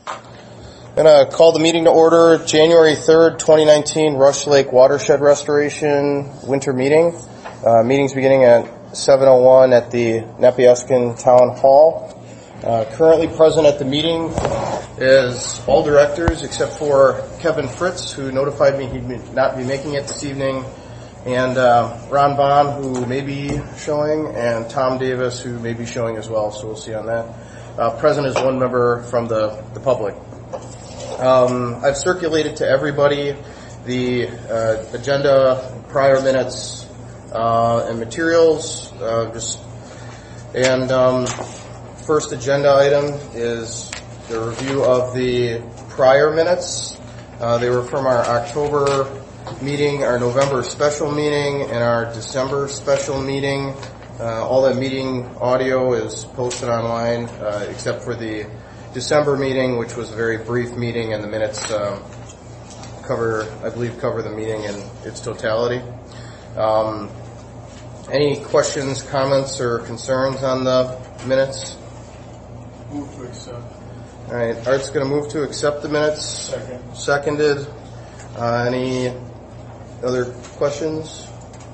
I'm going to call the meeting to order. January 3rd, 2019, Rush Lake Watershed Restoration Winter Meeting. Meeting's beginning at 7:01 at the Nepeuskun Town Hall. Currently present at the meeting is all directors except for Kevin Fritz, who notified me he'd not be making it this evening, and Ron Baum, who may be showing, and Tom Davis, who may be showing as well, so we'll see on that. Present is one member from the public. I've circulated to everybody the agenda, prior minutes, and materials. First agenda item is the review of the prior minutes. They were from our October meeting, our November special meeting, and our December special meeting. All that meeting audio is posted online, except for the December meeting, which was a very brief meeting, and the minutes cover the meeting in its totality. Any questions, comments, or concerns on the minutes? Move to accept. All right, Art's going to move to accept the minutes. Second. Seconded. Any other questions?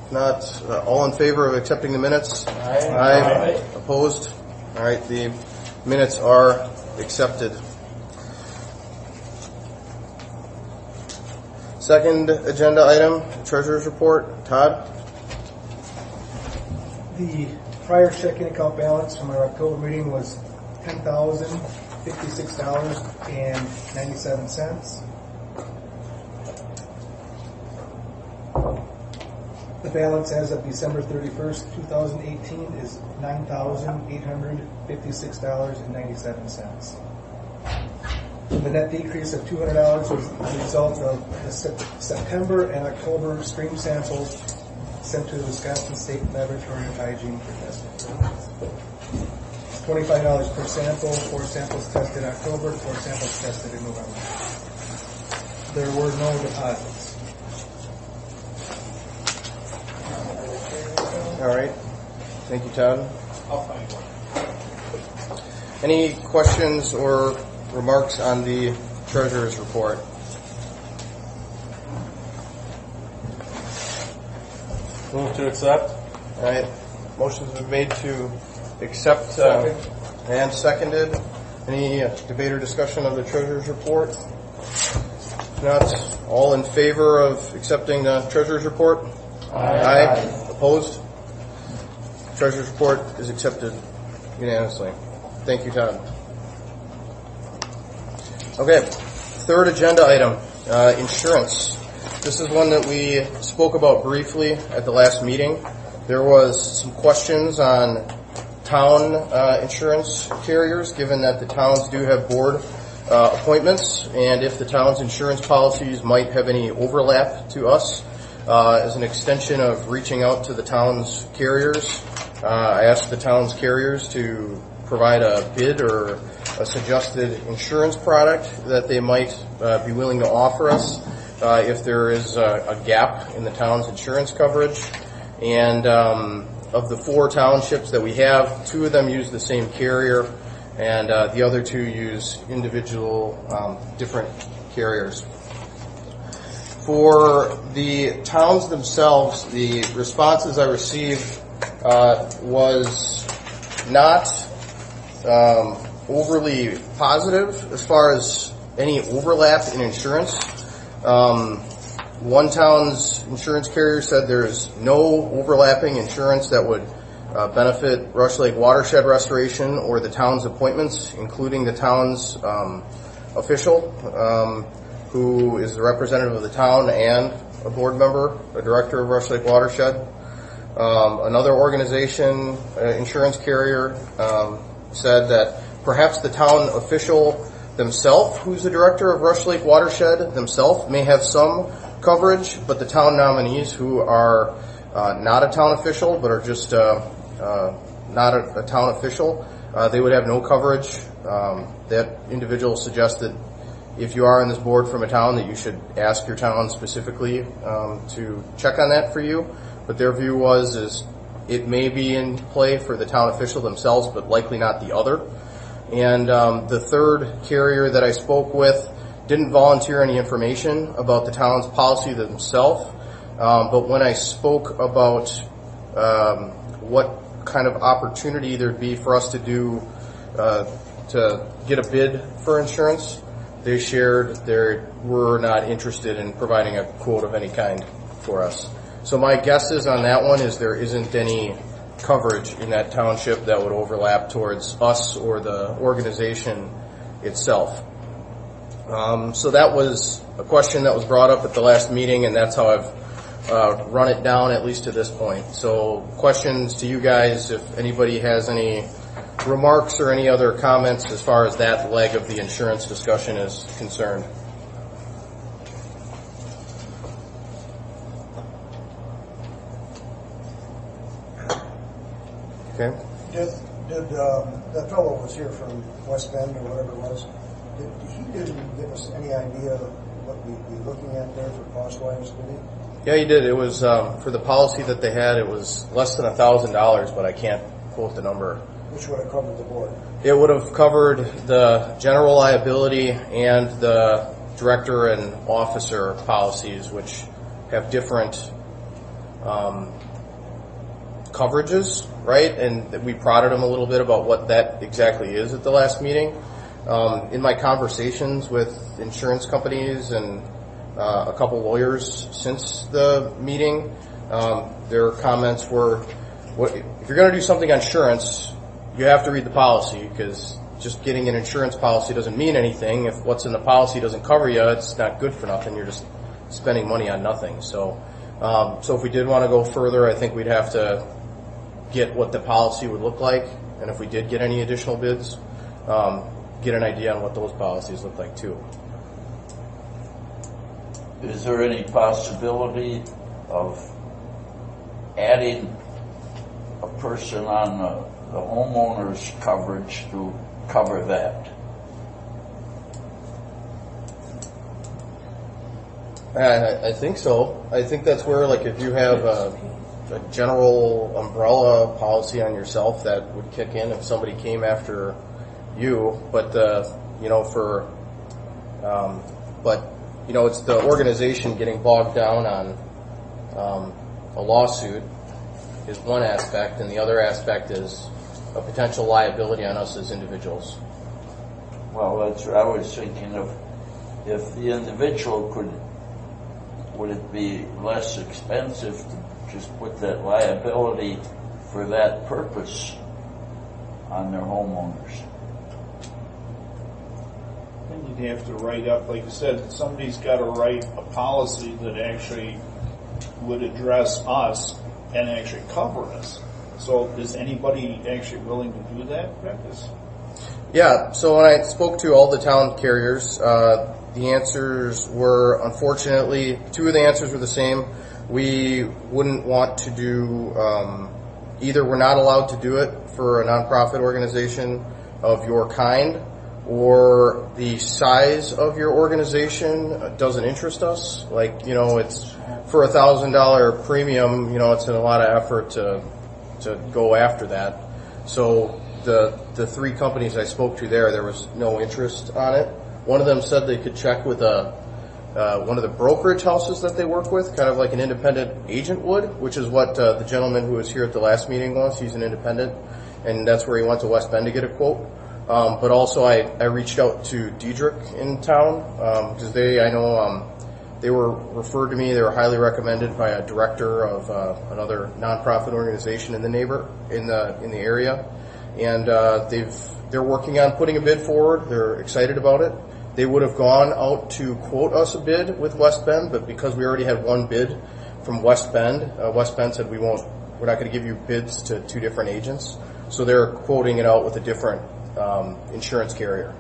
If not, all in favor of accepting the minutes? Aye. Aye. Opposed? All right, the minutes are accepted. Second agenda item, Treasurer's Report. Todd? The prior checking account balance from our October meeting was $10,056.97. The balance as of December 31st, 2018 is $9,856.97. The net decrease of $200 was the result of the September and October stream samples sent to the Wisconsin State Laboratory of Hygiene for testing. $25 per sample, 4 samples tested in October, 4 samples tested in November. There were no deposits. All right. Thank you, Todd. I'll find one. Any questions or remarks on the Treasurer's Report? Move to accept. All right. Motion's been made to accept and seconded. Any debate or discussion of the Treasurer's Report? If not, all in favor of accepting the Treasurer's Report? Aye. Opposed? Treasurer's Report is accepted unanimously. Thank you, Todd. Okay, third agenda item, insurance. This is one that we spoke about briefly at the last meeting. There was some questions on town insurance carriers, given that the towns do have board appointments, and if the town's insurance policies might have any overlap to us. As an extension of reaching out to the town's carriers, I asked the town's carriers to provide a bid or a suggested insurance product that they might be willing to offer us if there is a gap in the town's insurance coverage. And of the 4 townships that we have, 2 of them use the same carrier, and the other 2 use individual different carriers. For the towns themselves, the responses I received was not overly positive as far as any overlap in insurance. One town's insurance carrier said there's no overlapping insurance that would benefit Rush Lake Watershed Restoration or the town's appointments, including the town's official, who is the representative of the town and a board member, a director of Rush Lake Watershed. Another organization, insurance carrier, said that perhaps the town official themselves, who's the director of Rush Lake Watershed themselves, may have some coverage, but the town nominees who are not a town official but are just not a town official, they would have no coverage. That individual suggested if you are on this board from a town that you should ask your town specifically to check on that for you. But their view was it may be in play for the town official themselves, but likely not the other. And the third carrier that I spoke with didn't volunteer any information about the town's policy themselves. But when I spoke about what kind of opportunity there'd be for us to do to get a bid for insurance, they shared they were not interested in providing a quote of any kind for us. So my guesses on that one is there isn't any coverage in that township that would overlap towards us or the organization itself. So that was a question that was brought up at the last meeting, and that's how I've run it down at least to this point. So questions to you guys, if anybody has any remarks or any other comments as far as that leg of the insurance discussion is concerned. Okay. Did that fellow was here from West Bend or whatever it was? Didn't give us any idea what we'd be looking at there for cost-wise, did he? Yeah, he did. It was for the policy that they had. It was less than $1,000, but I can't quote the number. Which would have covered the board. It would have covered the general liability and the director and officer policies, which have different coverages, right? And we prodded him a little bit about what that exactly is at the last meeting. In my conversations with insurance companies and a couple lawyers since the meeting, their comments were, if you're going to do something on insurance, you have to read the policy, because just getting an insurance policy doesn't mean anything. If what's in the policy doesn't cover you, it's not good for nothing. You're just spending money on nothing. So if we did want to go further, I think we'd have to get what the policy would look like, and if we did get any additional bids, get an idea on what those policies look like too. Is there any possibility of adding a person on the homeowner's coverage to cover that? I think so. I think that's where, like, if you have a general umbrella policy on yourself, that would kick in if somebody came after you. But it's the organization getting bogged down on a lawsuit is one aspect, and the other aspect is a potential liability on us as individuals. Well, that's what I was thinking of. If the individual would it be less expensive to just put that liability for that purpose on their homeowners? And you'd have to write up, like you said, somebody's got to write a policy that actually would address us and actually cover us. So is anybody actually willing to do that practice? Yeah, so when I spoke to all the town carriers, the answers were, unfortunately, two of the answers were the same. We wouldn't want to do, either we're not allowed to do it for a nonprofit organization of your kind, or the size of your organization doesn't interest us. Like, it's for $1,000 premium, it's a lot of effort to go after that. So the three companies I spoke to there was no interest on it. One of them said they could check with one of the brokerage houses that they work with, kind of like an independent agent would, which is what the gentleman who was here at the last meeting was. He's an independent, and that's where he went to West Bend to get a quote. But also I reached out to Diedrich in town, because they were referred to me. They were highly recommended by a director of another nonprofit organization in the area, and they're working on putting a bid forward. They're excited about it. They would have gone out to quote us a bid with West Bend, but because we already had one bid from West Bend said we're not going to give you bids to two different agents, so they're quoting it out with a different insurance carrier.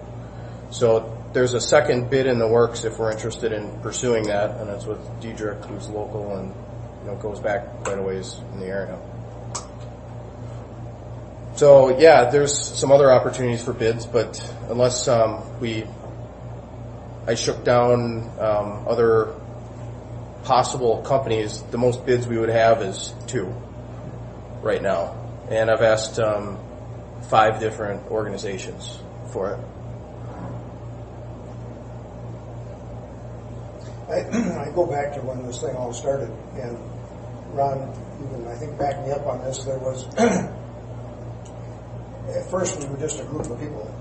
So there's a second bid in the works if we're interested in pursuing that, and that's with Diedrich, who's local and goes back quite a ways in the area. So yeah, there's some other opportunities for bids, but unless I shook down other possible companies, the most bids we would have is 2 right now, and I've asked 5 different organizations for it. I go back to when this thing all started, and Ron, even I think backed me up on this. There was at first we were just a group of people,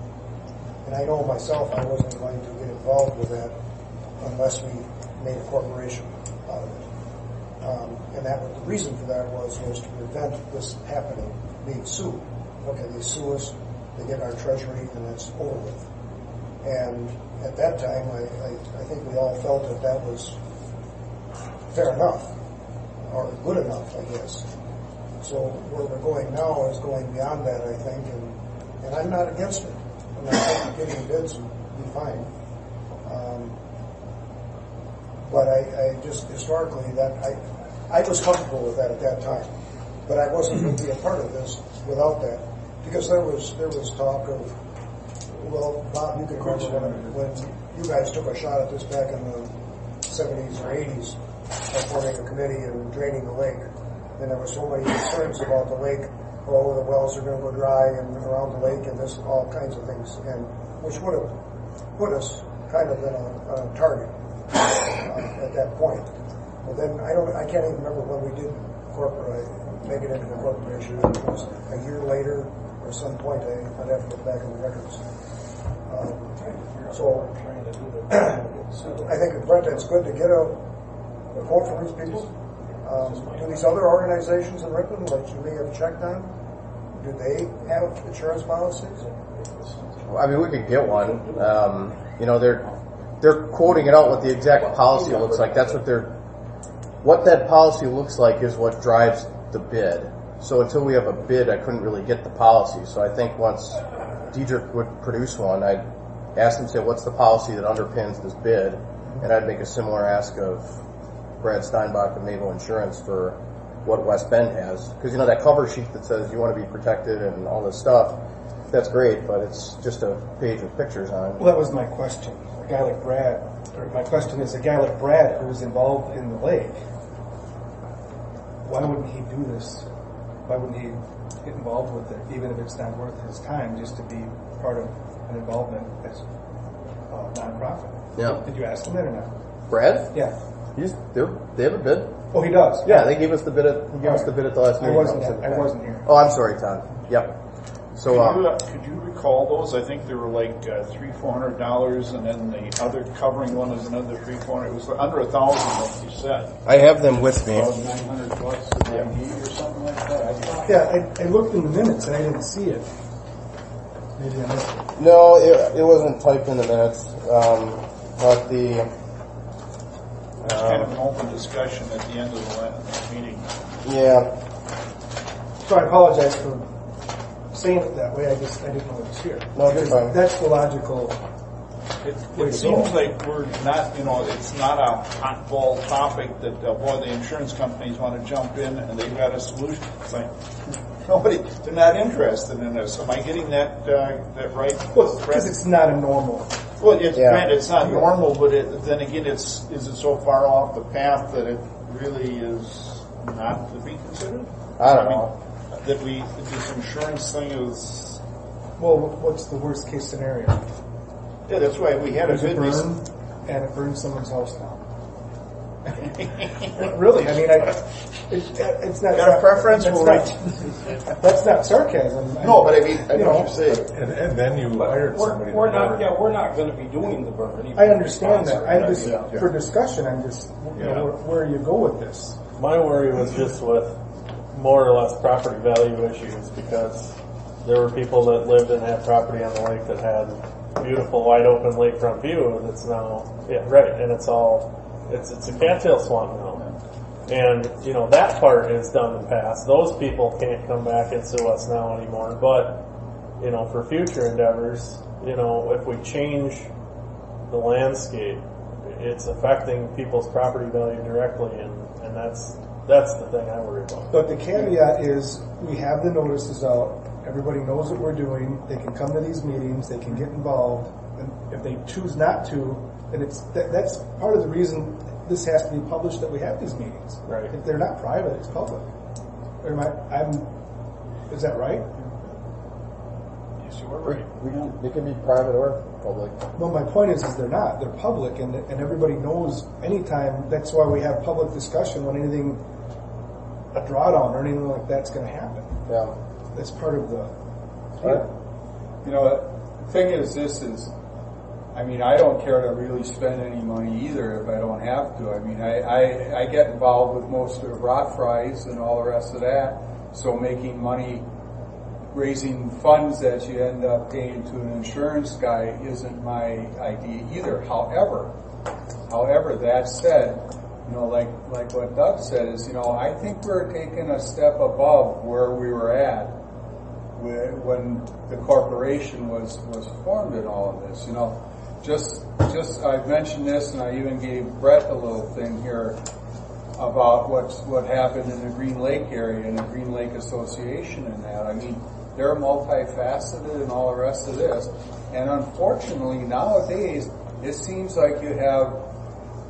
and I know myself I wasn't going to get involved with that unless we made a corporation out of it. And that was the reason for that was to prevent this happening, being sued. Okay, they sue us, they get our treasury, and it's over with. And at that time, I think we all felt that that was fair enough, or good enough, I guess. So where we're going now is going beyond that, I think, and I'm not against it. And I think getting bids would be fine. But I just, historically, that I was comfortable with that at that time. But I wasn't going to be a part of this without that. Because there was talk of, well, Bob, you can remember when you guys took a shot at this back in the 70s or 80s of forming a committee and draining the lake. And there were so many concerns about the lake. Oh, the wells are going to go dry and around the lake and this, all kinds of things, and which would have put us kind of in a target at that point. But then I can't even remember when we did make it into the corporation. It was a year later or some point. I'd have to look back in the records. So I think, Brent, it's good to get a quote from these people. Do these other organizations in Ripon, like you may have checked on, do they have insurance policies? I mean, we could get one. You know, they're quoting it out what the exact policy looks like. That's what that policy looks like is what drives the bid. So until we have a bid, I couldn't really get the policy. So I think once Diedrich would produce one, I'd ask them, say, what's the policy that underpins this bid? And I'd make a similar ask of Brad Steinbach of Naval Insurance for what West Bend has. Because, you know, that cover sheet that says you want to be protected and all this stuff, that's great, but it's just a page with pictures on it. Well, that was my question. A guy like Brad, or my question is, a guy like Brad who was involved in the lake, why wouldn't he do this? Why wouldn't he get involved with it, even if it's not worth his time, just to be part of an involvement as a nonprofit? Yeah. Did you ask him that or not? Brad? Yeah. They have a bid. Oh, he does? Yeah, they gave us the bid at the last meeting. I wasn't here. Oh, I'm sorry, Todd. Yep. So, could you recall those? I think they were like $300-400, and then the other covering one was another $300-400. It was under $1,000, like you said. I have them with me. About $900 a day or something like that. Yeah, I looked in the minutes and I didn't see it. Maybe I missed it. No, it wasn't typed in the minutes. But the It's kind of an open discussion at the end of the last meeting. yeah. So I apologize for saying it that way. I didn't know it was here. No, you're fine. That's the logical. It seems like we're not, it's not a hot-ball topic that the insurance companies want to jump in and they've got a solution. It's like, they're not interested in this. Am I getting that right? Well, because it's not a normal. Well, it's not normal, but then again, is it so far off the path that it really is not to be considered? I don't know. That this insurance thing is... Well, what's the worst case scenario? Yeah, that's why we had a There's bid. burn, and it burns someone's house down. Really, I mean, it's not. Got a preference? That's not sarcasm. No, but I mean, I know what you're saying. And then you hired somebody. We're not going to be doing the burn. I understand that. I'm just for discussion. I'm just where you go with this. My worry was just with more or less property value issues, because there were people that lived and had property on the lake that had beautiful wide open lakefront view that's now and it's a cattail swamp now. And that part is done and past. Those people can't come back and sue us now anymore. But for future endeavors, if we change the landscape, it's affecting people's property value directly, and that's the thing I worry about. But the caveat is we have the notices out. Everybody knows what we're doing. They can come to these meetings. They can get involved. And if they choose not to, then that's part of the reason this has to be published, that we have these meetings. Right. If they're not private, it's public. Is that right? Yes, you were right. They can be private or public. Well, my point is they're not. They're public, and everybody knows anytime. That's why we have public discussion when anything, a drawdown or anything like that's going to happen. Yeah. That's part of the. You know, the thing is, I mean, I don't care to really spend any money either if I don't have to. I mean, I get involved with most of the RLWRIs and all the rest of that, so making money, raising funds that you end up paying to an insurance guy isn't my idea either. However, that said, you know, like what Doug said is, you know, I think we're taking a step above where we were at when the corporation was formed and all of this. You know, just I've mentioned this, and I even gave Brett a little thing here about what happened in the Green Lake area and the Green Lake Association and that. I mean, they're multifaceted and all the rest of this. And unfortunately, nowadays, it seems like you have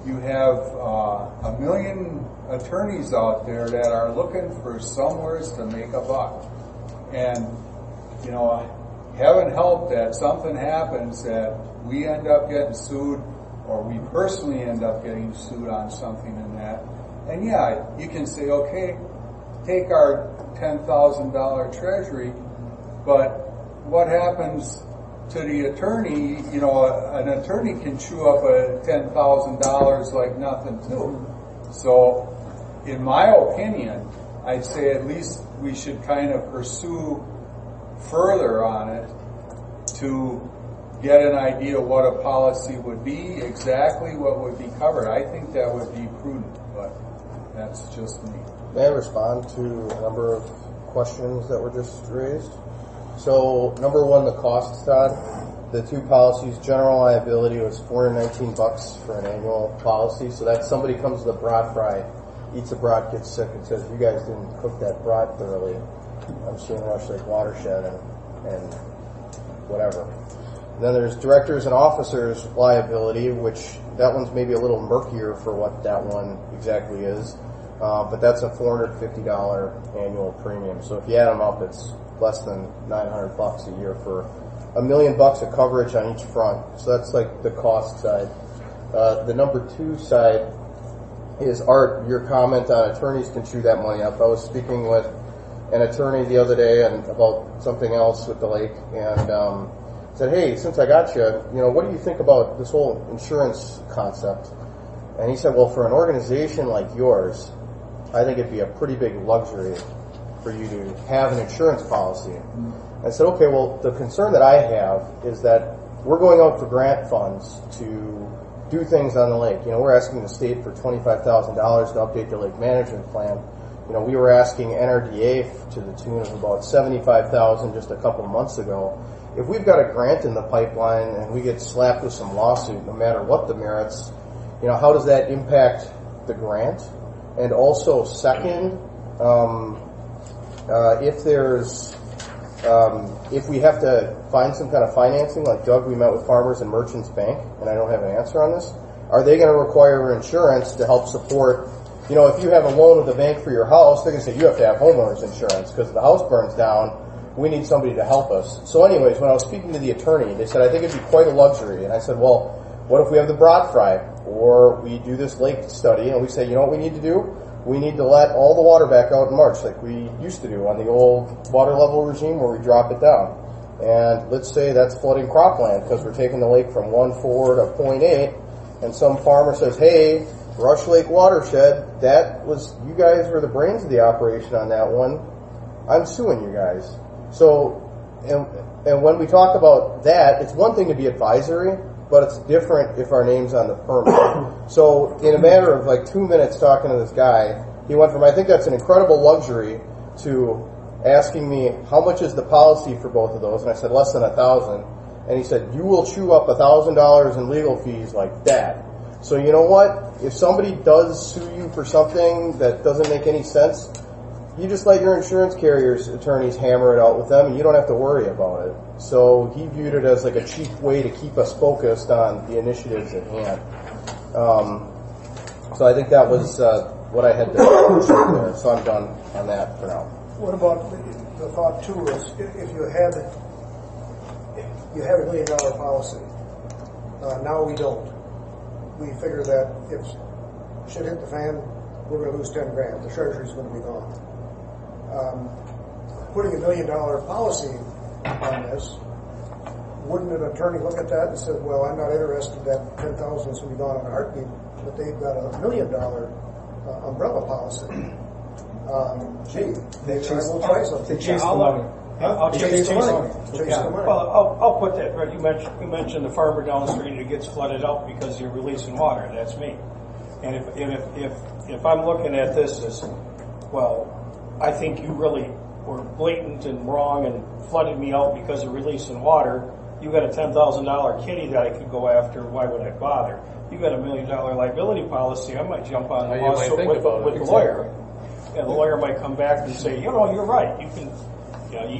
a million attorneys out there that are looking for somewheres to make a buck. And, you know, heaven help that something happens that we end up getting sued, or we personally end up getting sued on something in that. And yeah, you can say, okay, take our $10,000 treasury, but what happens to the attorney? You know, an attorney can chew up a $10,000 like nothing too. So, in my opinion, I'd say at least we should kind of pursue further on it to get an idea what a policy would be, exactly what would be covered. I think that would be prudent, but that's just me. May I respond to a number of questions that were just raised? So, number one, the cost, Todd. The two policies, general liability was $419 for an annual policy. So that's somebody comes to the broad fry, eats a brat, gets sick, and says, "You guys didn't cook that brat thoroughly. I'm suing Rush Lake Watershed and whatever." And then there's directors and officers liability, which that one's maybe a little murkier for what that one exactly is. But that's a $450 annual premium. So if you add them up, it's less than $900 a year for $1 million of coverage on each front. So that's like the cost side. The number two side is Art, your comment on attorneys can chew that money up. I was speaking with an attorney the other day and about something else with the lake, and said, "Hey, since I got you, you know, what do you think about this whole insurance concept?" And he said, "Well, for an organization like yours, I think it'd be a pretty big luxury for you to have an insurance policy." I said, "Okay, well, the concern that I have is that we're going out for grant funds to do things on the lake. You know, we're asking the state for $25,000 to update the lake management plan. You know, we were asking NRDA to the tune of about $75,000 just a couple months ago. If we've got a grant in the pipeline and we get slapped with some lawsuit, no matter what the merits, you know, how does that impact the grant? And also, second, if we have to find some kind of financing, like Doug, we met with Farmers and Merchants Bank, and I don't have an answer on this, are they going to require insurance to help support, you know, if you have a loan with the bank for your house, they're going to say you have to have homeowners insurance because if the house burns down, we need somebody to help us. So anyways, when I was speaking to the attorney, they said, I think it'd be quite a luxury. And I said, well, what if we have the broad fry? Or we do this lake study and we say, you know what we need to do? We need to let all the water back out in March like we used to do on the old water level regime where we drop it down. And let's say that's flooding cropland because we're taking the lake from 1.4 to 0.8 and some farmer says, hey, Rush Lake Watershed, that was, you guys were the brains of the operation on that one. I'm suing you guys. So, and when we talk about that, it's one thing to be advisory, but it's different if our name's on the permit. So, in a matter of like 2 minutes talking to this guy, he went from, I think that's an incredible luxury, to asking me, how much is the policy for both of those? And I said, less than $1,000. And he said, you will chew up $1,000 in legal fees like that. So you know what? If somebody does sue you for something that doesn't make any sense, you just let your insurance carrier's attorneys hammer it out with them and you don't have to worry about it. So he viewed it as like a cheap way to keep us focused on the initiatives at hand. So I think that was what I had to share there. So I'm done on that for now. What about the thought too is if you had you have $1 million policy. Now we don't. We figure that if shit hit the fan, we're going to lose 10 grand. The treasury's going to be gone. Putting $1 million policy on this, wouldn't an attorney look at that and say, well, I'm not interested that 10,000 is going to be gone in a heartbeat, but they've got $1 million umbrella policy. Gee, maybe I will try something. They chase the money. I'll chase the money. Chase Yeah. the money. Well, I'll put that, right, you mentioned the farmer down the street that gets flooded out because you're releasing water, that's me. And if I'm looking at this as, well, I think you really were blatant and wrong and flooded me out because of releasing water, you got a $10,000 kitty that I could go after, why would I bother? You got a $1 million liability policy, I might jump on the lawsuit with the lawyer. And the lawyer might come back and say, you're right, you can,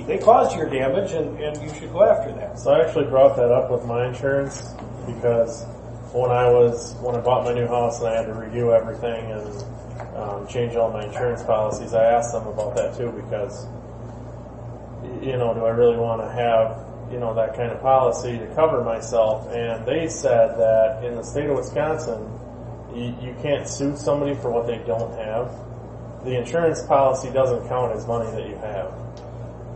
they caused your damage and you should go after that. So I actually brought that up with my insurance because when I bought my new house and I had to review everything and change all my insurance policies, I asked them about that too because, do I really want to have, that kind of policy to cover myself? And they said that in the state of Wisconsin, you can't sue somebody for what they don't have. The insurance policy doesn't count as money that you have.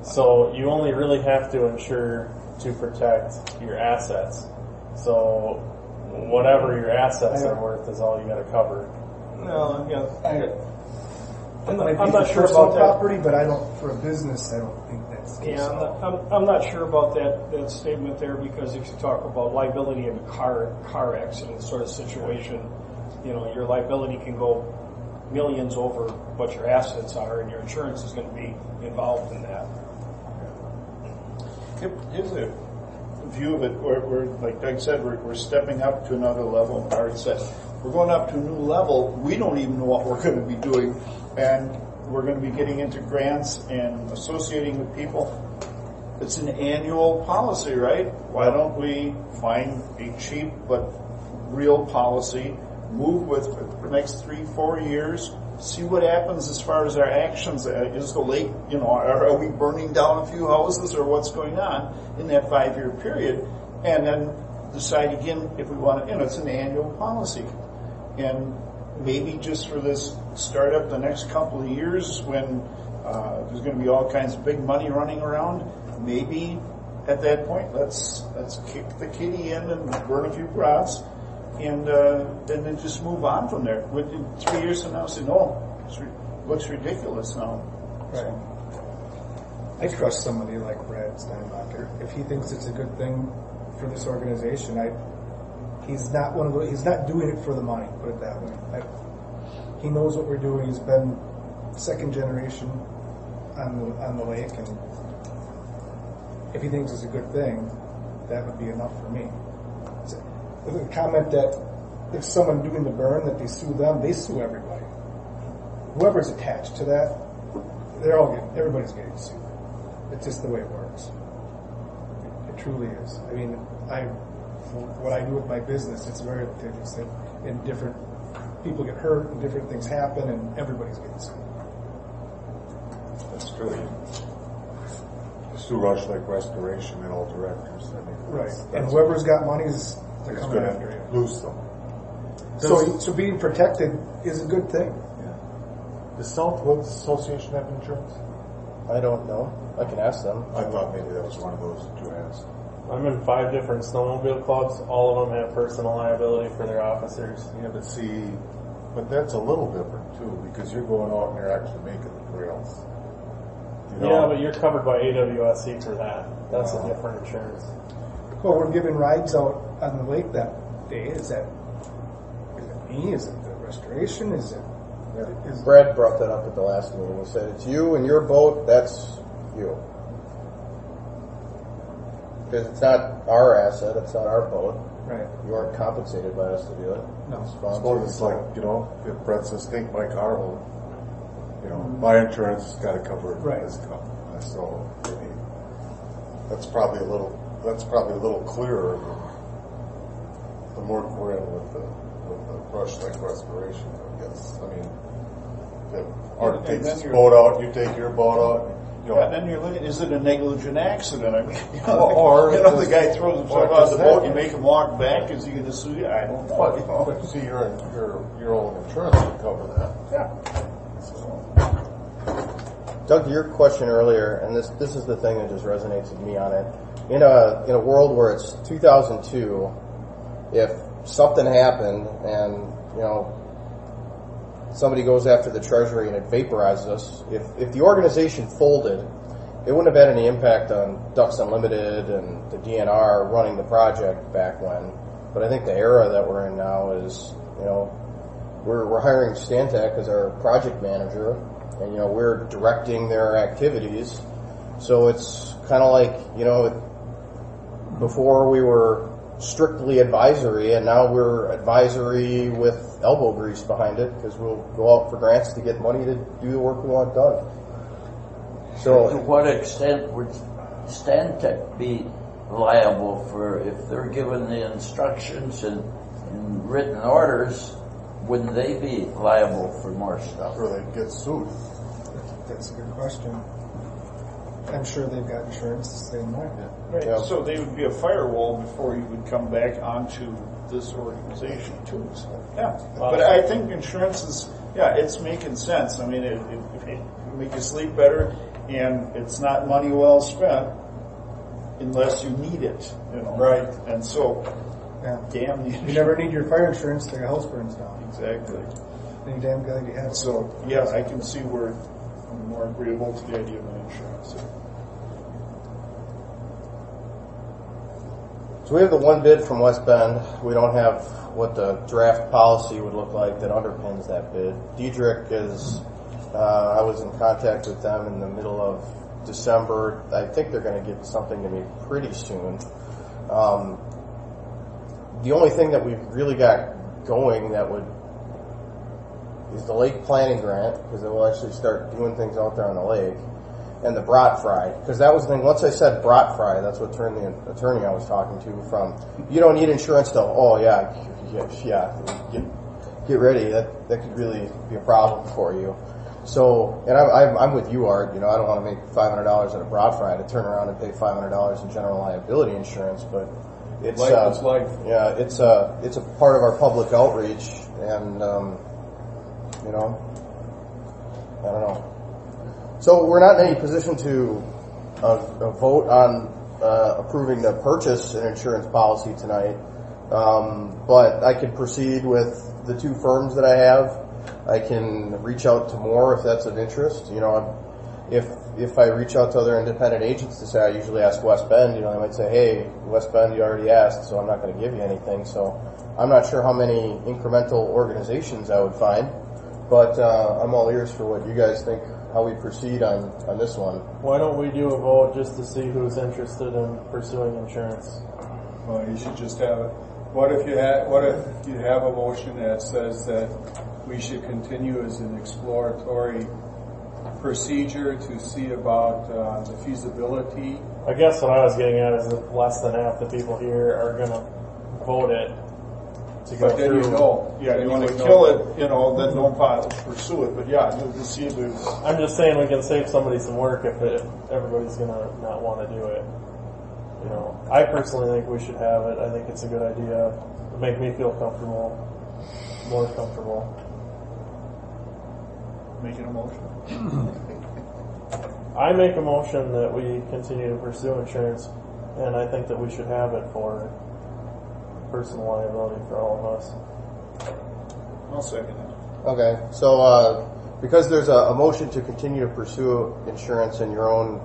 So you only really have to insure to protect your assets. So whatever your assets are worth is all you got to cover. No, I'm not sure about property, but for a business, I don't think that's the case. I'm not sure about that statement there because if you talk about liability in a car accident sort of situation, your liability can go millions over what your assets are, and your insurance is going to be involved in that. Here's a view of it where like Doug said, we're stepping up to another level. Art said, we're going up to a new level. We don't even know what we're going to be doing, and we're going to be getting into grants and associating with people. It's an annual policy, right? Why don't we find a cheap but real policy, move with it for the next 3-4 years, see what happens as far as our actions. Is the lake, are we burning down a few houses or what's going on in that 5-year period? And then decide again if we want to, it's an annual policy. And maybe just for this startup the next couple of years when there's going to be all kinds of big money running around, maybe at that point let's kick the kitty in and burn a few crops. And then just move on from there. Within 3 years from now, say, no, it looks ridiculous now. Right. I trust somebody like Brad Steinbacher. If he thinks it's a good thing for this organization, he's not doing it for the money, put it that way. He knows what we're doing. He's been second generation on the lake, and if he thinks it's a good thing, that would be enough for me. The comment that if someone doing the burn, that they sue them, they sue everybody. Whoever's attached to that, everybody's getting sued. It's just the way it works. It truly is. I mean, what I do with my business, it's very litigious, and different people get hurt, and different things happen, and everybody's getting sued. That's true. Sue Rush, like restoration and all directors. Right. And whoever's got money is they're coming after you. Lose them. So being protected is a good thing. Yeah. Does Southwoods Association have insurance? I don't know. I can ask them. I thought maybe that was one of those that you asked. I'm in 5 different snowmobile clubs. All of them have personal liability for their officers. Yeah, but that's a little different too, because you're going out and you're actually making the trails. Yeah, but you're covered by AWSC for that. That's a different insurance. Well, we're giving rides out on the lake that day. Is it me? Is it the restoration? Is Brad brought that up at the last meeting. He said, it's you and your boat, that's you. Because it's not our asset, it's not our boat. right? You aren't compensated by us to do it. No. It's like, if Brett says, take my car home, my insurance has got to cover Right. his car. So that's probably a little clearer the more we're in with the brush like restoration, I guess. I mean, Art takes his boat out, you take your boat out, Yeah, and then you're looking, is it a negligent accident? I mean, Or the guy throws himself out of the boat, you make him walk back, is he gonna sue you? I don't know. But see, your own insurance would cover that. Yeah. Doug, to your question earlier, and this is the thing that just resonates with me on it. In a world where it's 2002, if something happened and somebody goes after the Treasury and it vaporizes us, if the organization folded, it wouldn't have had any impact on Ducks Unlimited and the DNR running the project back when. But I think the era that we're in now is, we're hiring Stantec as our project manager, and we're directing their activities. So it's kind of like, before we were strictly advisory, and now we're advisory with elbow grease behind it, because we'll go out for grants to get money to do the work we want done. So, to what extent would Stantec be liable for, if they're given the instructions and written orders, wouldn't they be liable for more stuff? Or they'd get sued. That's a good question. I'm sure they've got insurance the same way. Right. Yeah. So they would be a firewall before you would come back onto this organization too. So, yeah. But I think insurance is, it's making sense. I mean, it make you sleep better, and it's not money well spent unless you need it. Right. And so, damn the You never need your fire insurance till your house burns down. Exactly. Any damn glad you have it. So, I can see where I'm more agreeable to the idea of an insurance. So we have the one bid from West Bend. We don't have what the draft policy would look like that underpins that bid. Diedrich is, I was in contact with them in the middle of December. I think they're going to give something to me pretty soon. The only thing that we've really got going that is the lake planning grant, because it will actually start doing things out there on the lake, and the brat fry, because that was the thing. Once I said brat fry, that's what turned the attorney I was talking to from, you don't need insurance to, get ready. That could really be a problem for you. So, and I'm with you, Art. I don't want to make $500 at a brat fry to turn around and pay $500 in general liability insurance, but it's Life is life. Yeah, it's a part of our public outreach, and I don't know. So we're not in any position to vote on approving to purchase an insurance policy tonight, but I can proceed with the two firms that I have. I can reach out to more if that's of interest. If I reach out to other independent agents to say, I usually ask West Bend, they might say, hey, West Bend, you already asked, so I'm not going to give you anything. So I'm not sure how many incremental organizations I would find, but I'm all ears for what you guys think, how we proceed on this one. Why don't we do a vote just to see who's interested in pursuing insurance? Well, you should just have it. What if you have a motion that says that we should continue as an exploratory procedure to see about the feasibility? I guess what I was getting at is that less than half the people here are going to vote it to go But then through. you know. Yeah, Then you want to would kill know. it, then don't pursue it. But you'll see if there's. I'm just saying we can save somebody some work if everybody's going to not want to do it. I personally think we should have it. I think it's a good idea. It'll make me feel comfortable, more comfortable. Making a motion. I make a motion that we continue to pursue insurance, and I think that we should have it for personal liability for all of us. I'll second it. Okay, so because there's a motion to continue to pursue insurance and your own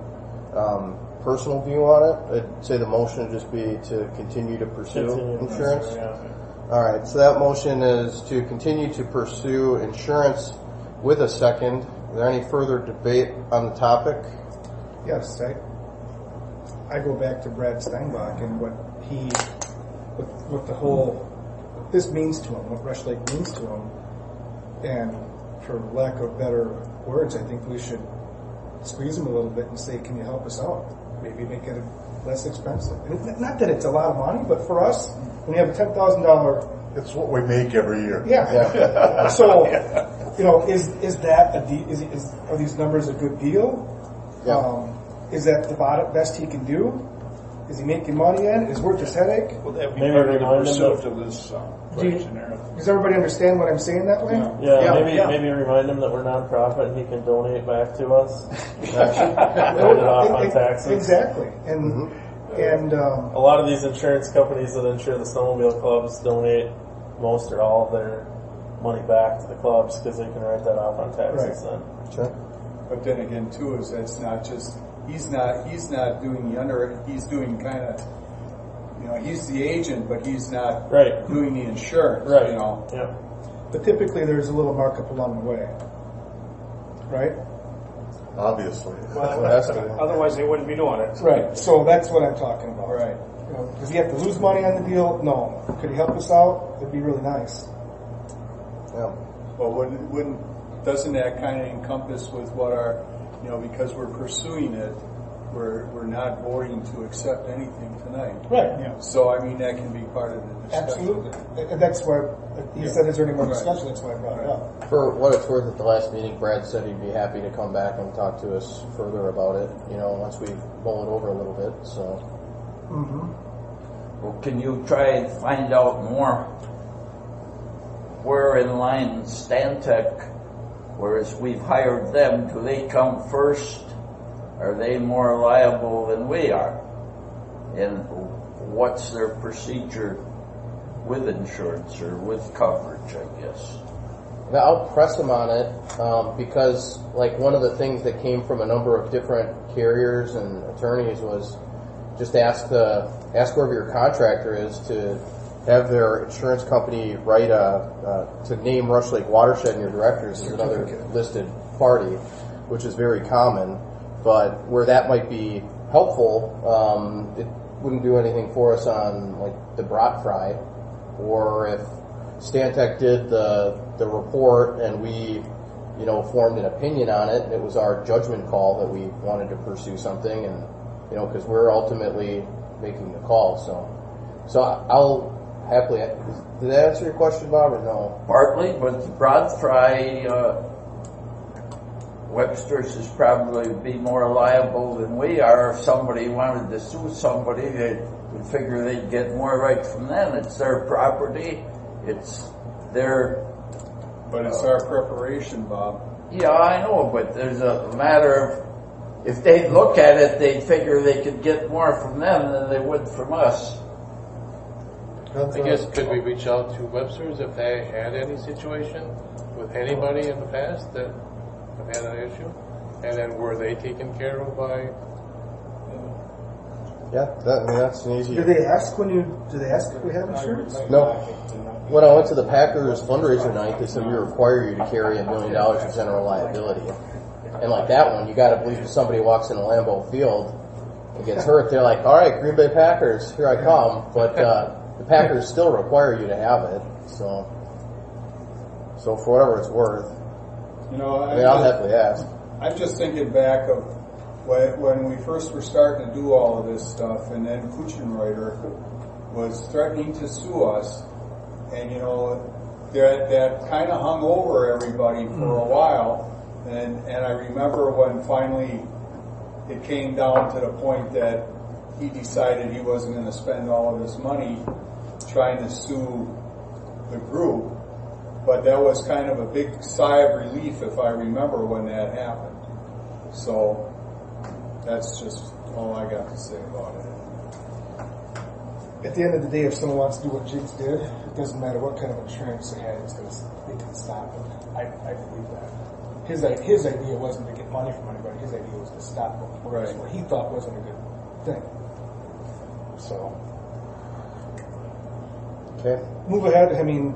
personal view on it, I'd say the motion would just be to continue to pursue insurance. All right, so that motion is to continue to pursue insurance with a second. Is there any further debate on the topic? Yes, I go back to Brad Steinbach and what this means to him, what Rush Lake means to him. And for lack of better words, I think we should squeeze him a little bit and say, can you help us out? Maybe make it less expensive. And not that it's a lot of money, but for us, when you have a $10,000... It's what we make every year. Yeah. So, are these numbers a good deal? Yeah. Is that the best he can do? Is he making money at it? Is it worth his headache? Would that be Maybe part of the remind them pursuit that- of this Do you- questionnaire? Does everybody understand what I'm saying that way? Maybe remind him that we're nonprofit and he can donate back to us. Write it off on taxes. Exactly. And A lot of these insurance companies that insure the snowmobile clubs donate most or all of their money back to the clubs because they can write that off on taxes then. Sure. But then again, too, is that's not just he's not doing the he's doing kind of, you know, he's the agent, but he's not Right. doing the insurance. Right. You know. Yeah. but typically there's a little markup along the way, right? Obviously. Well, it has to. Otherwise, they wouldn't be doing it. Right. So that's what I'm talking about. Right. You know, does he have to lose money on the deal? No. Could he help us out? It'd be really nice. Yeah. But doesn't that kind of encompass with what our, you know, because we're pursuing it, we're not voting to accept anything tonight. Right. Yeah. So I mean that can be part of the discussion. Absolutely. And that's why you said, is there any more discussion? That's why I brought it up. For what it's worth, at the last meeting, Brad said he'd be happy to come back and talk to us further about it, you know, once we mull it over a little bit, so. Well, can you try and find out more where in line Stantec, whereas we've hired them, do they come first? Are they more liable than we are? And what's their procedure with insurance or with coverage, I guess? Yeah, I'll press them on it, because like one of the things that came from a number of different carriers and attorneys was just ask whoever your contractor is to have their insurance company write to name Rush Lake Watershed and your directors as another listed party, which is very common. But where that might be helpful, it wouldn't do anything for us on like the RLWRI, or if Stantec did the report and we, you know, formed an opinion on it, and it was our judgment call that we wanted to pursue something, and you know, because we're ultimately making the call. So I'll happily. Did that answer your question, Bob, or no? Partly, but the RLWRI, Webster's is probably be more liable than we are. If somebody wanted to sue somebody, they would figure they'd get more right from them. It's their property. It's their... But it's our preparation, Bob. Yeah, I know, but there's a matter of, if they look at it, they figure they could get more from them than they would from us. I guess, could we reach out to Webster's if they had any situation with anybody in the past that have had an issue? And then were they taken care of by... Yeah, that's an easy. Do they ask if we have insurance? No. When I went to the Packers fundraiser night, they said we require you to carry $1 million of general liability. And like that one, you got to believe if somebody walks in a Lambeau Field and gets hurt, they're like, "All right, Green Bay Packers, here I come." But the Packers still require you to have it. So for whatever it's worth, You know, I'll happily ask. I'm just thinking back of when we first were starting to do all of this stuff, and then Kuchenreuter was threatening to sue us, and you know, that kind of hung over everybody for a while, and I remember when finally it came down to the point that he decided he wasn't going to spend all of his money trying to sue the group, but that was kind of a big sigh of relief, if I remember, when that happened. So that's just all I got to say about it. At the end of the day, if someone wants to do what Jigs did, it doesn't matter what kind of insurance they had, they can stop it. I believe that. His idea wasn't to get money from anybody. His idea was to stop what he thought wasn't a good thing. So, Okay. move ahead. I mean,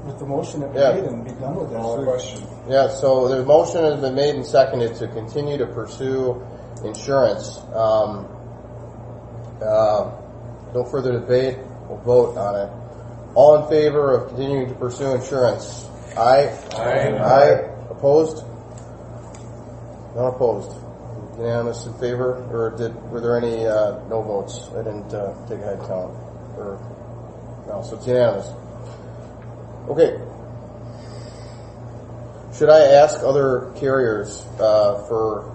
with the motion that we made, and be done with it. No question. Yeah, so the motion has been made and seconded to continue to pursue insurance. No further debate. We'll vote on it. All in favor of continuing to pursue insurance? Aye. Aye. Opposed? Not opposed. Unanimous in favor? Or were there any no votes? I didn't take a head count. No, so it's unanimous. Okay. Should I ask other carriers for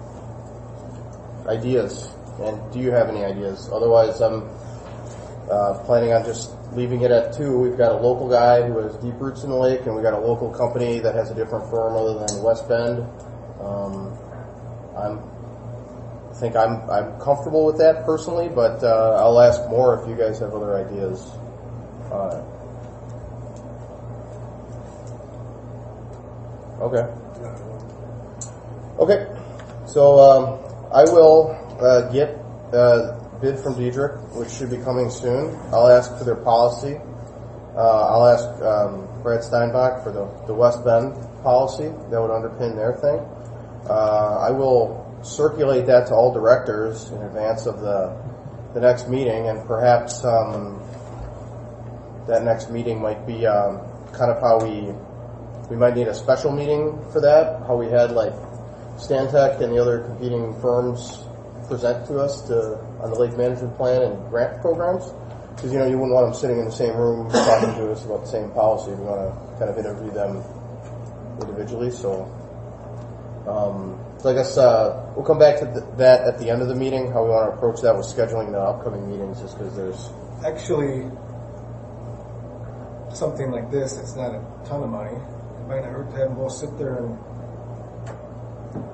ideas? And do you have any ideas? Otherwise, I'm planning on just leaving it at 2. We've got a local guy who has deep roots in the lake, and we got a local company that has a different firm other than West Bend. I think I'm comfortable with that personally, but I'll ask more if you guys have other ideas. Okay. Okay. So I will get a bid from Diedrich, which should be coming soon. I'll ask for their policy. I'll ask Brad Steinbach for the West Bend policy that would underpin their thing. I will circulate that to all directors in advance of the next meeting, and perhaps that next meeting might be kind of how we might need a special meeting for that, how we had like Stantec and the other competing firms present to us on the lake management plan and grant programs, because you wouldn't want them sitting in the same room talking to us about the same policy. We want to kind of interview them individually. So I guess we'll come back to that at the end of the meeting, how we want to approach that with scheduling the upcoming meetings, just because there's actually something like this. It's not a ton of money. It might not hurt to have them both sit there and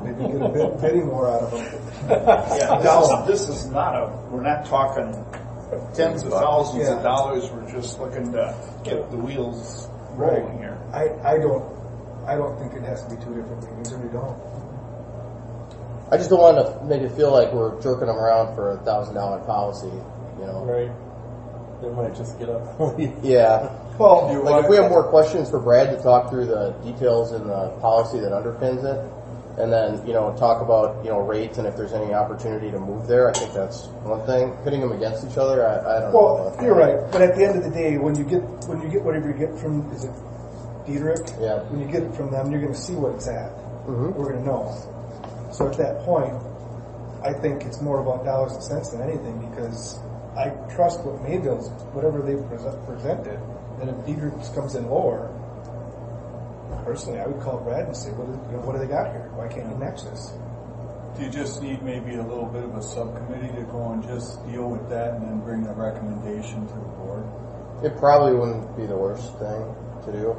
maybe get a bidding war out of them. Yeah, this is not we're not talking tens of thousands of dollars. We're just looking to get the wheels rolling here. I don't think it has to be 2 different meetings, and we don't. I just don't want to make it feel like we're jerking them around for a $1,000 policy, Right. They might just get up and leave. Yeah. Well, Like if we have more questions for Brad to talk through the details in the policy that underpins it, and then, talk about, rates and if there's any opportunity to move there, I think that's one thing. Pitting them against each other, I don't know. Well, you're right. But at the end of the day, when you get whatever you get from, is it Diedrich? Yeah. When you get it from them, you're going to see what it's at. Mm-hmm. We're going to know. So at that point, I think it's more about dollars and cents than anything, because I trust what Mayville's, whatever they've presented, and if Diedrich comes in lower, personally, I would call Brad and say, what do they got here? Why can't you match this? Do you just need maybe a little bit of a subcommittee to go and just deal with that and then bring a recommendation to the board? It probably wouldn't be the worst thing to do.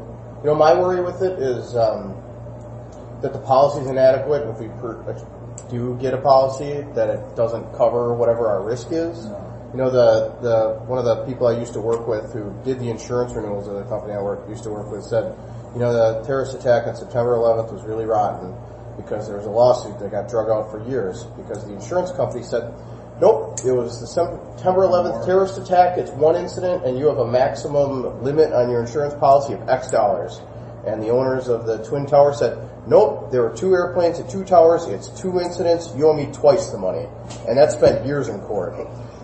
My worry with it is that the policy is inadequate. If we do get a policy, that it doesn't cover whatever our risk is. No. The one of the people I used to work with who did the insurance renewals of the company I used to work with said, the terrorist attack on September 11th was really rotten because there was a lawsuit that got drug out for years because the insurance company said, nope, it was the September 11th terrorist attack. It's one incident, and you have a maximum limit on your insurance policy of X dollars. And the owners of the Twin Towers said, nope, there were 2 airplanes at 2 towers. It's 2 incidents. You owe me twice the money. And that spent years in court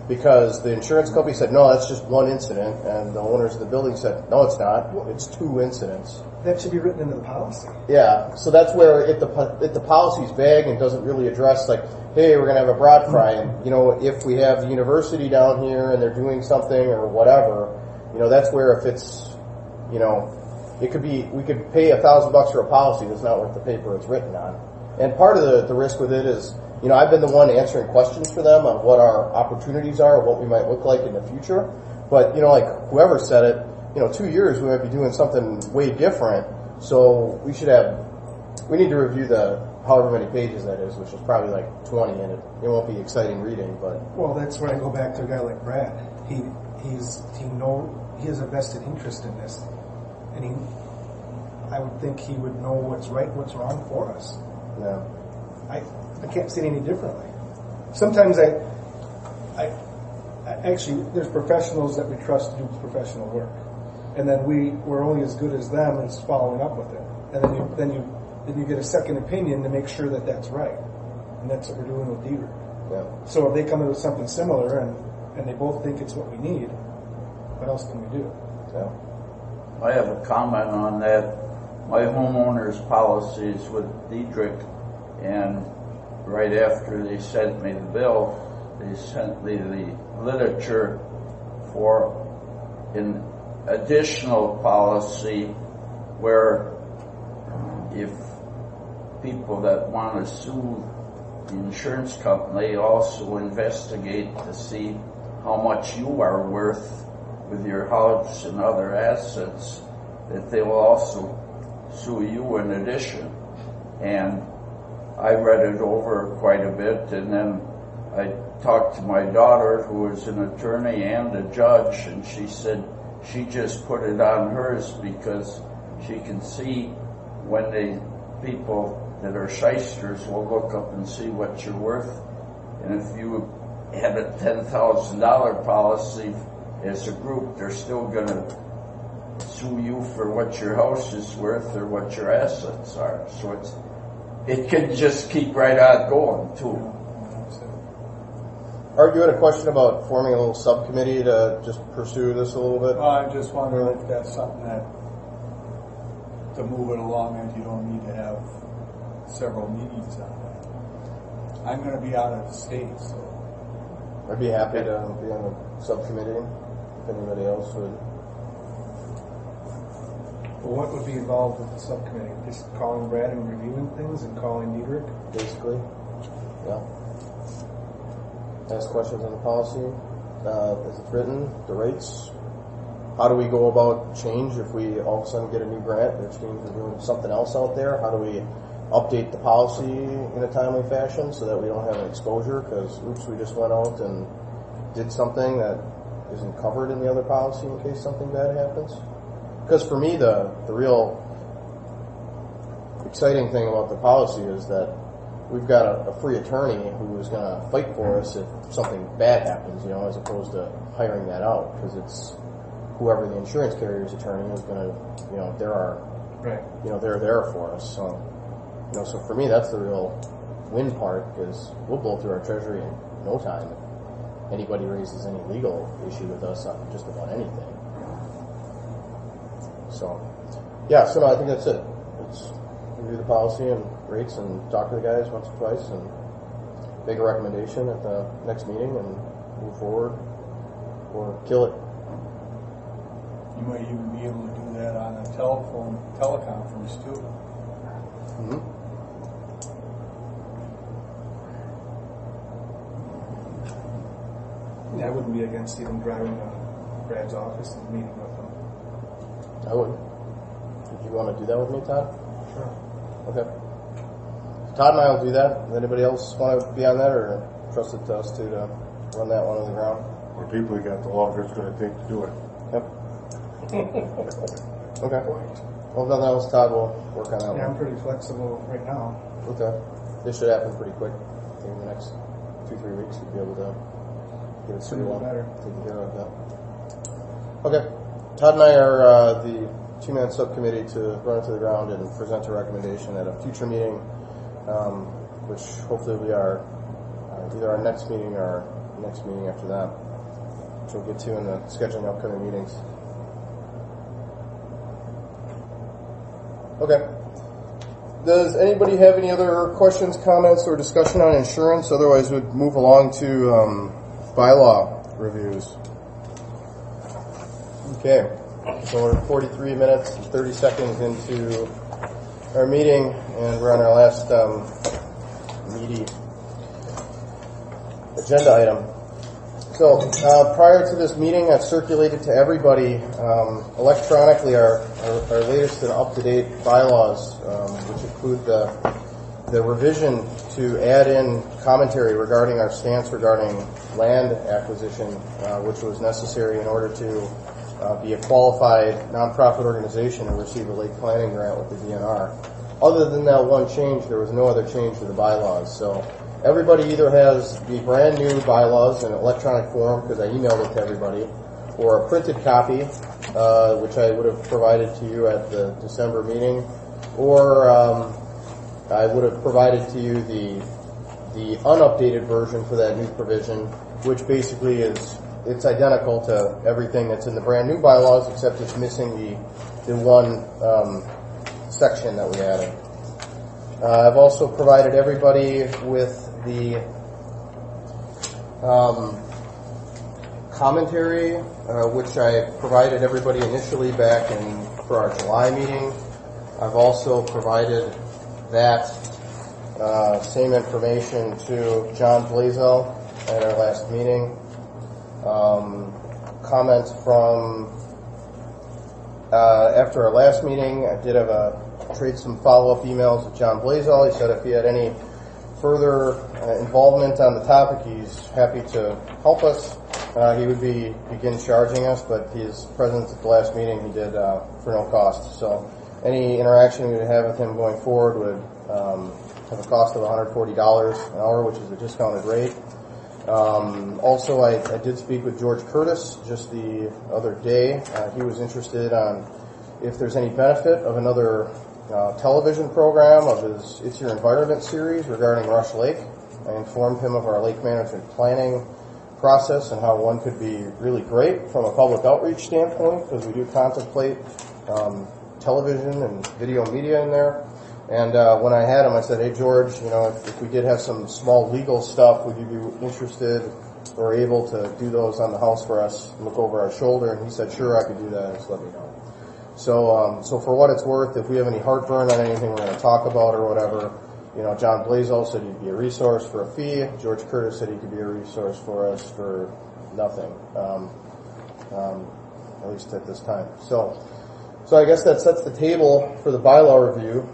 because the insurance company said, no, that's just 1 incident. And the owners of the building said, no, it's not. It's 2 incidents. That should be written into the policy. Yeah, so that's where if the policy is vague and doesn't really address, like, hey, we're going to have a broad fry, and, if we have the university down here and they're doing something or whatever, that's where if it's, it could be, we could pay $1,000 for a policy that's not worth the paper it's written on. And part of the risk with it is, I've been the one answering questions for them on what our opportunities are, or what we might look like in the future. But, like whoever said it, 2 years we might be doing something way different. So we need to review the however many pages that is, which is probably like 20, and it won't be exciting reading, but. Well, that's where I go back to a guy like Brad. He has a vested interest in this. And I would think he would know what's right and what's wrong for us. Yeah. I can't see it any differently. Sometimes I actually, there's professionals that we trust to do professional work. And then we're only as good as them as following up with it. And then you get a second opinion to make sure that that's right. And that's what we're doing with Diedrich. Yeah. So if they come in with something similar and they both think it's what we need, what else can we do? Yeah. I have a comment on that. My homeowner's policies with Diedrich, and right after they sent me the bill, they sent me the literature for an additional policy where if people that want to sue the insurance company also investigate to see how much you are worth with your house and other assets, that they will also sue you in addition. And I read it over quite a bit, and then I talked to my daughter, who is an attorney and a judge, and she said she just put it on hers because she can see when people that are shysters will look up and see what you're worth. And if you have a $10,000 policy as a group, they're still going to sue you for what your house is worth or what your assets are. So it can just keep right on going too. Art, you had a question about forming a little subcommittee to just pursue this a little bit? Well, I just wonder if that's something that, to move it along, and you don't need to have several meetings on that. I'm going to be out of the state, so. I'd be happy to be on the subcommittee if anybody else would. Well, what would be involved with the subcommittee? Just calling Brad and reviewing things and calling Diederik? Basically, yeah. Ask questions on the policy, as it's written, the rates. How do we go about change if we all of a sudden get a new grant? There's teams are doing something else out there. How do we update the policy in a timely fashion so that we don't have an exposure? Because, oops, we just went out and did something that isn't covered in the other policy in case something bad happens. Because for me, the real exciting thing about the policy is that we've got a free attorney who is going to fight for us if something bad happens, as opposed to hiring that out, because it's whoever the insurance carrier's attorney is going to, they're there for us. So, so for me, that's the real win part, because we'll blow through our treasury in no time if anybody raises any legal issue with us on just about anything. So, I think that's it. Let's review the policy and rates and talk to the guys once or twice and make a recommendation at the next meeting and move forward or kill it. You might even be able to do that on a teleconference too. Mm-hmm. Yeah, I wouldn't be against even driving to Brad's office and meeting with him. I would. Would you want to do that with me, Todd? Sure. Okay. Todd and I will do that. Does anybody else want to be on that, or trust it to us to run that one on the ground? The more people you got, the longer it's going to take to do it. Yep. Okay. Well, if nothing else, Todd will work on that one. Yeah, I'm pretty flexible right now. Okay. This should happen pretty quick. I think in the next 2-3 weeks we'll be able to get it Sooner the better. taken care of. Yeah. Okay. Todd and I are the two-man subcommittee to run it to the ground and present a recommendation at a future meeting, which hopefully will be either our next meeting or our next meeting after that, which we'll get to in the scheduling upcoming meetings. Okay. Does anybody have any other questions, comments, or discussion on insurance? Otherwise, we'd move along to bylaw reviews. Okay. So we're 43 minutes and 30 seconds into our meeting, and we're on our last meaty agenda item. So prior to this meeting, I've circulated to everybody electronically our latest and up-to-date bylaws, which include the revision to add in commentary regarding our stance regarding land acquisition, which was necessary in order to be a qualified nonprofit organization and receive a lake planning grant with the DNR. Other than that one change, there was no other change to the bylaws. So everybody either has the brand new bylaws in electronic form, because I emailed it to everybody, or a printed copy, which I would have provided to you at the December meeting, or I would have provided to you the unupdated version for that new provision, which basically it's identical to everything that's in the brand new bylaws, except it's missing the one section that we added. I've also provided everybody with the commentary, which I provided everybody initially back for our July meeting. I've also provided that same information to John Blazel at our last meeting. Comments from after our last meeting, I did trade some follow-up emails with John Blazel. He said if he had any further involvement on the topic, he's happy to help us. He would begin charging us, but his presence at the last meeting he did for no cost. So any interaction we would have with him going forward would have a cost of $140 an hour, which is a discounted rate. Also, I did speak with George Curtis just the other day. He was interested on if there's any benefit of another television program of his It's Your Environment series regarding Rush Lake. I informed him of our lake management planning process and how one could be really great from a public outreach standpoint, because we do contemplate television and video media in there. And when I had him, I said, hey, George, if we did have some small legal stuff, would you be interested or able to do those on the house for us, look over our shoulder? And he said, sure, I could do that. Just let me know. So for what it's worth, if we have any heartburn on anything we're going to talk about or whatever, John Blazel said he'd be a resource for a fee. George Curtis said he could be a resource for us for nothing, at least at this time. So I guess that sets the table for the bylaw review.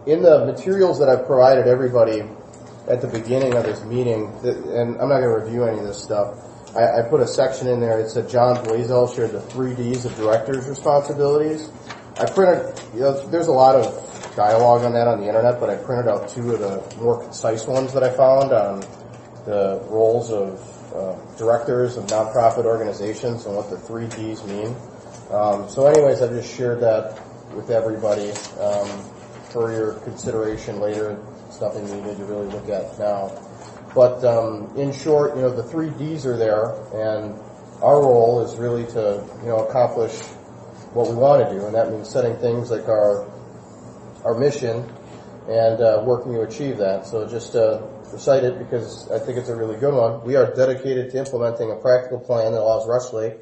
In the materials that I've provided everybody at the beginning of this meeting, and I'm not going to review any of this stuff, I put a section in there that said John Blazel shared the 3 Ds of director's responsibilities. I printed, there's a lot of dialogue on that on the internet, but I printed out 2 of the more concise ones that I found on the roles of directors of nonprofit organizations and what the 3 Ds mean. So anyways, I've just shared that with everybody for your consideration later. It's nothing you need to really look at now. But in short, the 3 Ds are there, and our role is really to, accomplish what we want to do, and that means setting things like our mission and working to achieve that. So just recite it because I think it's a really good one. We are dedicated to implementing a practical plan that allows Rush Lake,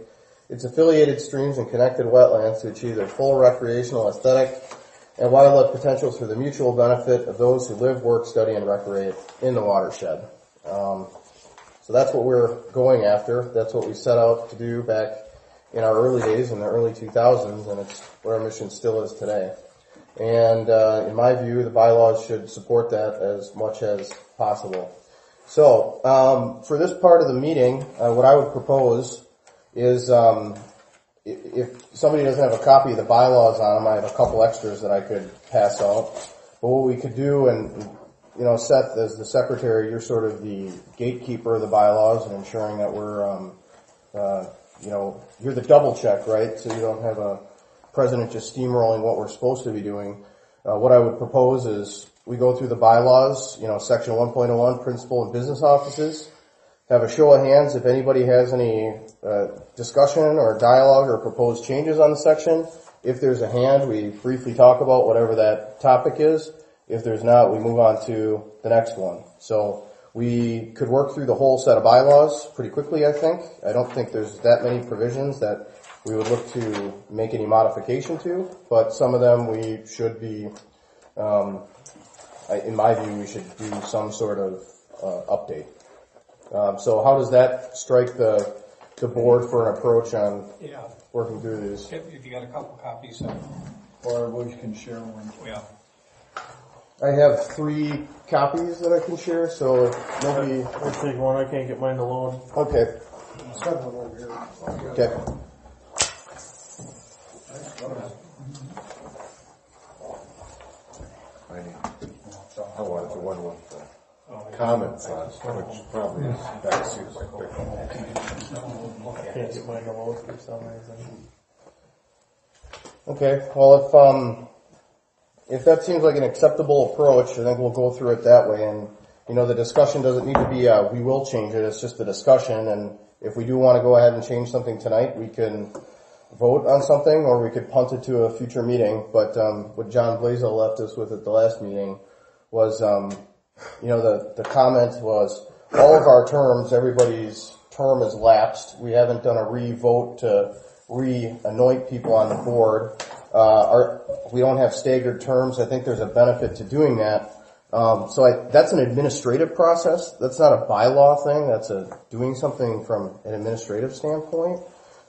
its affiliated streams, and connected wetlands to achieve their full recreational, aesthetic, and wildlife potentials for the mutual benefit of those who live, work, study, and recreate in the watershed. So that's what we're going after. That's what we set out to do back in our early days, in the early 2000s, and it's what our mission still is today. And in my view, the bylaws should support that as much as possible. So for this part of the meeting, what I would propose is if somebody doesn't have a copy of the bylaws on them, I have a couple extras that I could pass out. But what we could do, and Seth, as the secretary, you're sort of the gatekeeper of the bylaws and ensuring that we're, you're the double check, right? So you don't have a president just steamrolling what we're supposed to be doing. What I would propose is we go through the bylaws, section 1.01, principal and business offices. Have a show of hands if anybody has any discussion or dialogue or proposed changes on the section. If there's a hand, we briefly talk about whatever that topic is. If there's not, we move on to the next one. So we could work through the whole set of bylaws pretty quickly, I think. I don't think there's that many provisions that we would look to make any modification to, but some of them we should be, in my view, we should do some sort of update. So how does that strike the board for an approach on working through these? If you got a couple copies, Or we can share one. yeah. I have 3 copies that I can share, so if nobody... I'll take one. I can't get mine to load. Okay. Send one over here. Okay. I wanted the one with the comments on it, which probably is that seems like big. Can't get mine to load for some reason. Okay. Well, if that seems like an acceptable approach, I think we'll go through it that way. And, the discussion doesn't need to be, we will change it. It's just a discussion. And if we do want to go ahead and change something tonight, we can vote on something, or we could punt it to a future meeting. But what John Blazel left us with at the last meeting was, the comment was all of our terms, everybody's term is lapsed. We haven't done a re-vote to re-anoint people on the board. We don't have staggered terms. I think there's a benefit to doing that. That's an administrative process. That's not a bylaw thing. That's doing something from an administrative standpoint.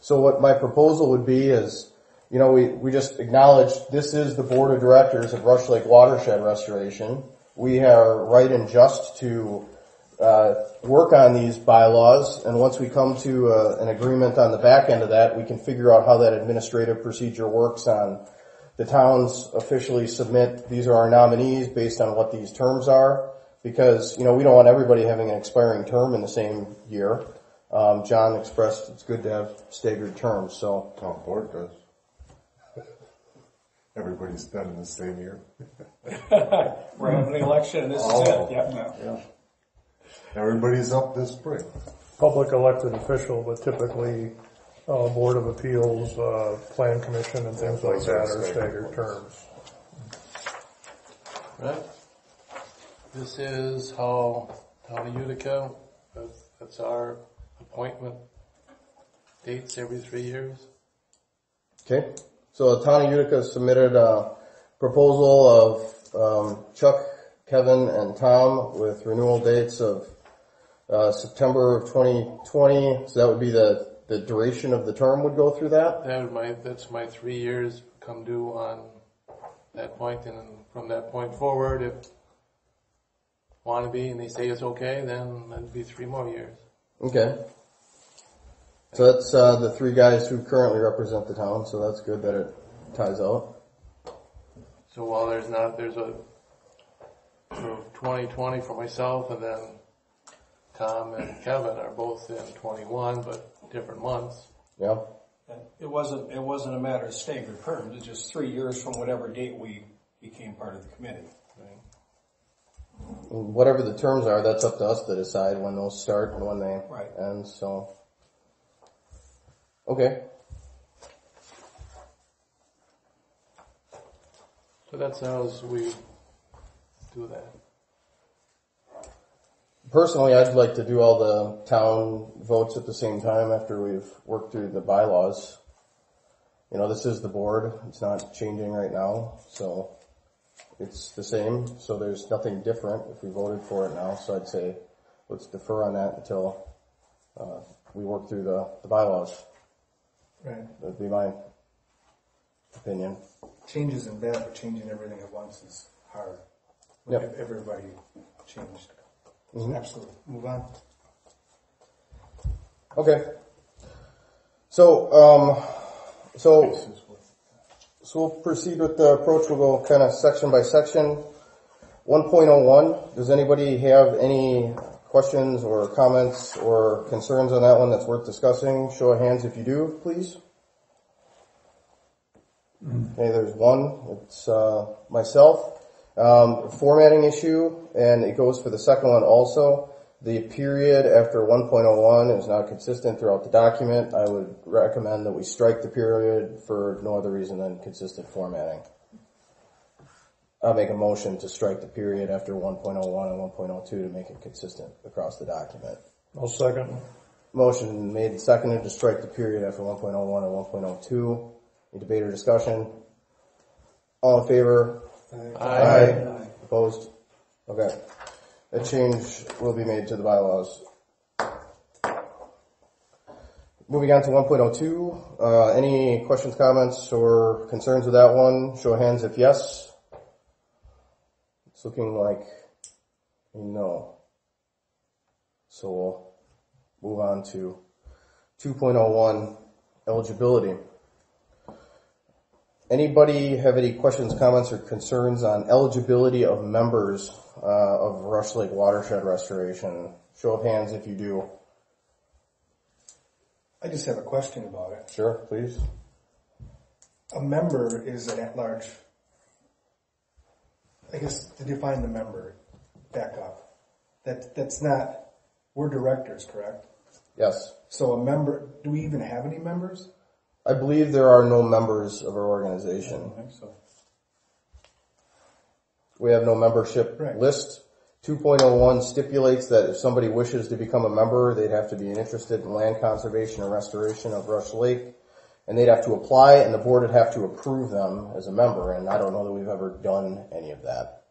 So what my proposal would be is, we just acknowledge this is the board of directors of Rush Lake Watershed Restoration. We are right and just to work on these bylaws, and once we come to an agreement on the back end of that, we can figure out how that administrative procedure works on the towns officially submit, these are our nominees based on what these terms are, because, we don't want everybody having an expiring term in the same year. John expressed it's good to have staggered terms, so. Town board does. Everybody's done in the same year. We're having an election and this is it. Yeah. Everybody's up this spring. Public elected official, but typically Board of Appeals, Plan Commission, and things like that are staggered terms. Right. This is how Town of Utica, that's our appointment dates every 3 years. Okay. So the Town of Utica submitted a proposal of Chuck, Kevin, and Tom with renewal dates of September of 2020. So that would be the duration of the term would go through that? That's my 3 years come due on that point, and then from that point forward, if want to be and they say it's okay, then that'd be 3 more years. Okay. So that's the 3 guys who currently represent the town, so that's good that it ties out. So while there's a for 2020 for myself, and then Tom and Kevin are both in 21, but different months. Yeah. And it wasn't a matter of staggered terms. It's just 3 years from whatever date we became part of the committee. Whatever the terms are, that's up to us to decide when those start and when they end. So, okay. So that's how we do that. Personally, I'd like to do all the town votes at the same time after we've worked through the bylaws. This is the board. It's not changing right now, so it's the same. So there's nothing different if we voted for it now. So I'd say let's defer on that until we work through the bylaws. Right. That'd be my opinion. Change isn't bad, but changing everything at once is hard. Yep. If everybody changed. Mm-hmm. Absolutely. Move on. Okay. So we'll proceed with the approach. We'll go kind of section by section. 1.01. Does anybody have any questions or comments or concerns on that one that's worth discussing? Show of hands if you do, please. Okay, there's one. It's myself. Formatting issue, and it goes for the second one also. The period after 1.01 is not consistent throughout the document. I would recommend that we strike the period for no other reason than consistent formatting. I'll make a motion to strike the period after 1.01 and 1.02 to make it consistent across the document. I'll second. Motion made and seconded to strike the period after 1.01 and 1.02. Any debate or discussion? All in favor? Aye. Opposed? Okay. A change will be made to the bylaws. Moving on to 1.02. Any questions, comments, or concerns with that one? Show of hands if yes. It's looking like a no. So we'll move on to 2.01, eligibility. Anybody have any questions, comments, or concerns on eligibility of members of Rush Lake Watershed Restoration? Show of hands if you do. I just have a question about it. Sure, please. A member is an at-large. I guess to define the member, back up. That's not, we're directors, correct? Yes. So a member, do we even have any members? I believe there are no members of our organization. I don't think so. We have no membership list. 2.01 stipulates that if somebody wishes to become a member, they'd have to be interested in land conservation or restoration of Rush Lake, and they'd have to apply, and the board would have to approve them as a member, and I don't know that we've ever done any of that.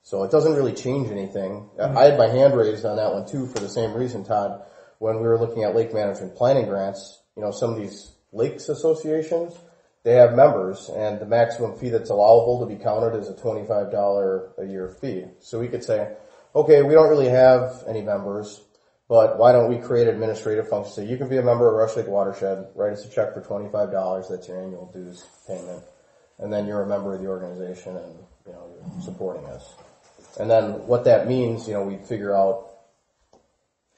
So it doesn't really change anything. I had my hand raised on that one too for the same reason, Todd. When we were looking at lake management planning grants, some of these lakes associations, they have members, and the maximum fee that's allowable to be counted is a $25 a year fee. So we could say, okay, we don't really have any members, but why don't we create administrative functions? So you can be a member of Rush Lake Watershed, write us a check for $25, that's your annual dues payment, and then you're a member of the organization and, you're supporting us. And then what that means, we'd figure out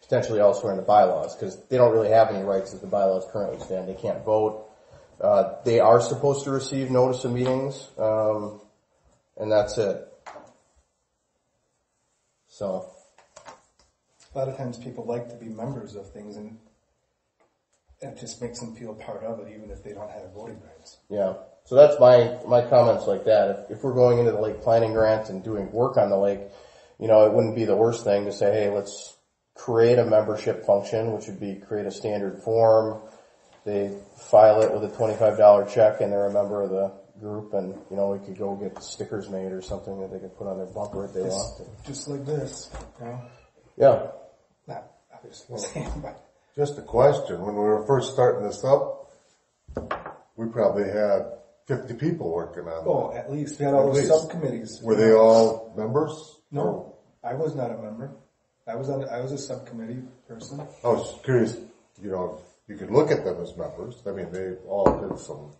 potentially elsewhere in the bylaws, because they don't really have any rights as the bylaws currently stand. They can't vote. They are supposed to receive notice of meetings, and that's it. So, a lot of times people like to be members of things, and it just makes them feel part of it, even if they don't have voting rights. Yeah. So that's my comments like that. If we're going into the lake planning grant and doing work on the lake, it wouldn't be the worst thing to say, hey, let's create a membership function, which would be create a standard form. They file it with a $25 check, and they're a member of the group, and we could go get stickers made or something that they could put on their bumper if they want. Just like this, Yeah. Not obviously the same, but Just a question. When we were first starting this up, we probably had 50 people working on it. oh, at least we had all At those least. subcommittees. Were they all members? No, I was not a member. I was a subcommittee person. I was curious, you could look at them as members. I mean, they all did some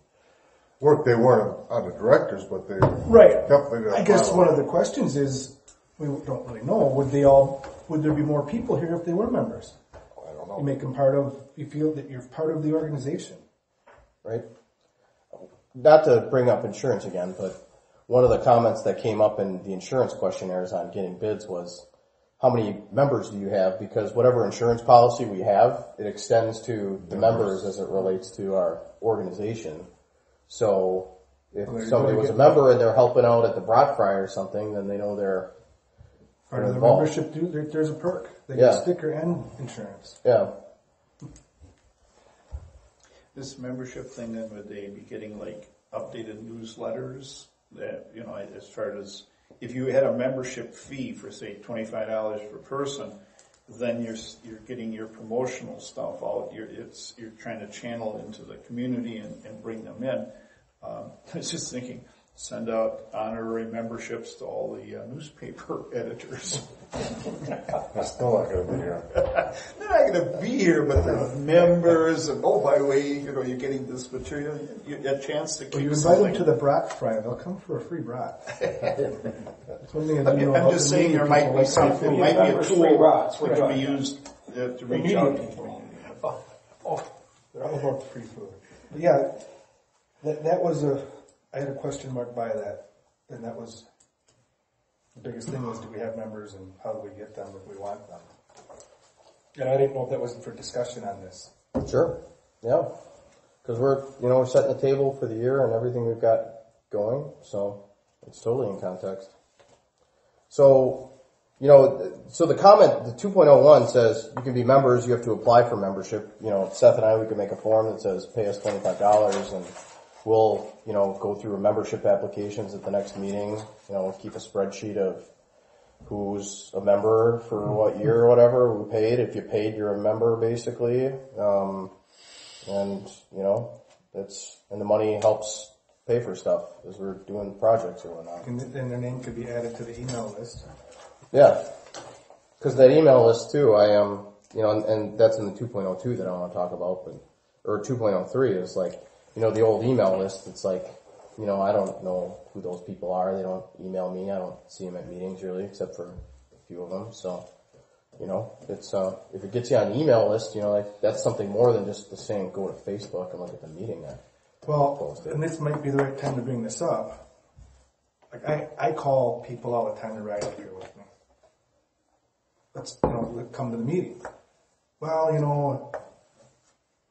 work. They weren't on the directors, but they Right. definitely did. I guess one of the questions is, we don't really know, would there be more people here if they were members? I don't know. You make them you feel that you're part of the organization. Right? Not to bring up insurance again, but one of the comments that came up in the insurance questionnaires on getting bids was, how many members do you have? Because whatever insurance policy we have, it extends to the members as it relates to our organization. So if somebody was a member and they're helping out at the RLWRI or something, then they know they're Part of the involved. membership, there's a perk. They Yeah. get a sticker and insurance. Yeah. This membership thing, then would they be getting like updated newsletters that, as far as, if you had a membership fee for say $25 per person, then you're getting your promotional stuff out. You're trying to channel into the community and bring them in. I was just thinking, send out honorary memberships to all the newspaper editors. They're still not going to be here. They're not going to be here, but they're members. And oh, by the way, you're getting this material. You get a chance to Well, keep you invite something. them to the brat fry, they'll come for a free brat. That's one thing I do know I'm about just the saying media there might people, be like something, it might be a tool that can be used to reach media out to people. people. Oh, they're all about the free food. But yeah, that was I had a question mark by that, and that was, the biggest thing was, do we have members and how do we get them if we want them? And I didn't know if that was for discussion on this. Sure. Yeah. Because we're setting the table for the year and everything we've got going, so it's totally in context. So, so the comment, the 2.01 says you can be members, you have to apply for membership. Seth and I, we can make a form that says pay us $25 and we'll, go through membership applications at the next meeting, keep a spreadsheet of who's a member for what year or whatever, who paid. If you paid, you're a member basically. And the money helps pay for stuff as we're doing projects or whatnot. And then their name could be added to the email list. Yeah. Because that email list too, I am, and that's in the 2.02 that I want to talk about, or 2.03 is like, the old email list, it's like, I don't know who those people are. They don't email me. I don't see them at meetings really, except for a few of them. So, it's, if it gets you on the email list, that's something more than just the saying go to Facebook and look at the meeting. Well, and this might be the right time to bring this up. Like I call people all the time to ride up here with me. Let's, come to the meeting. Well,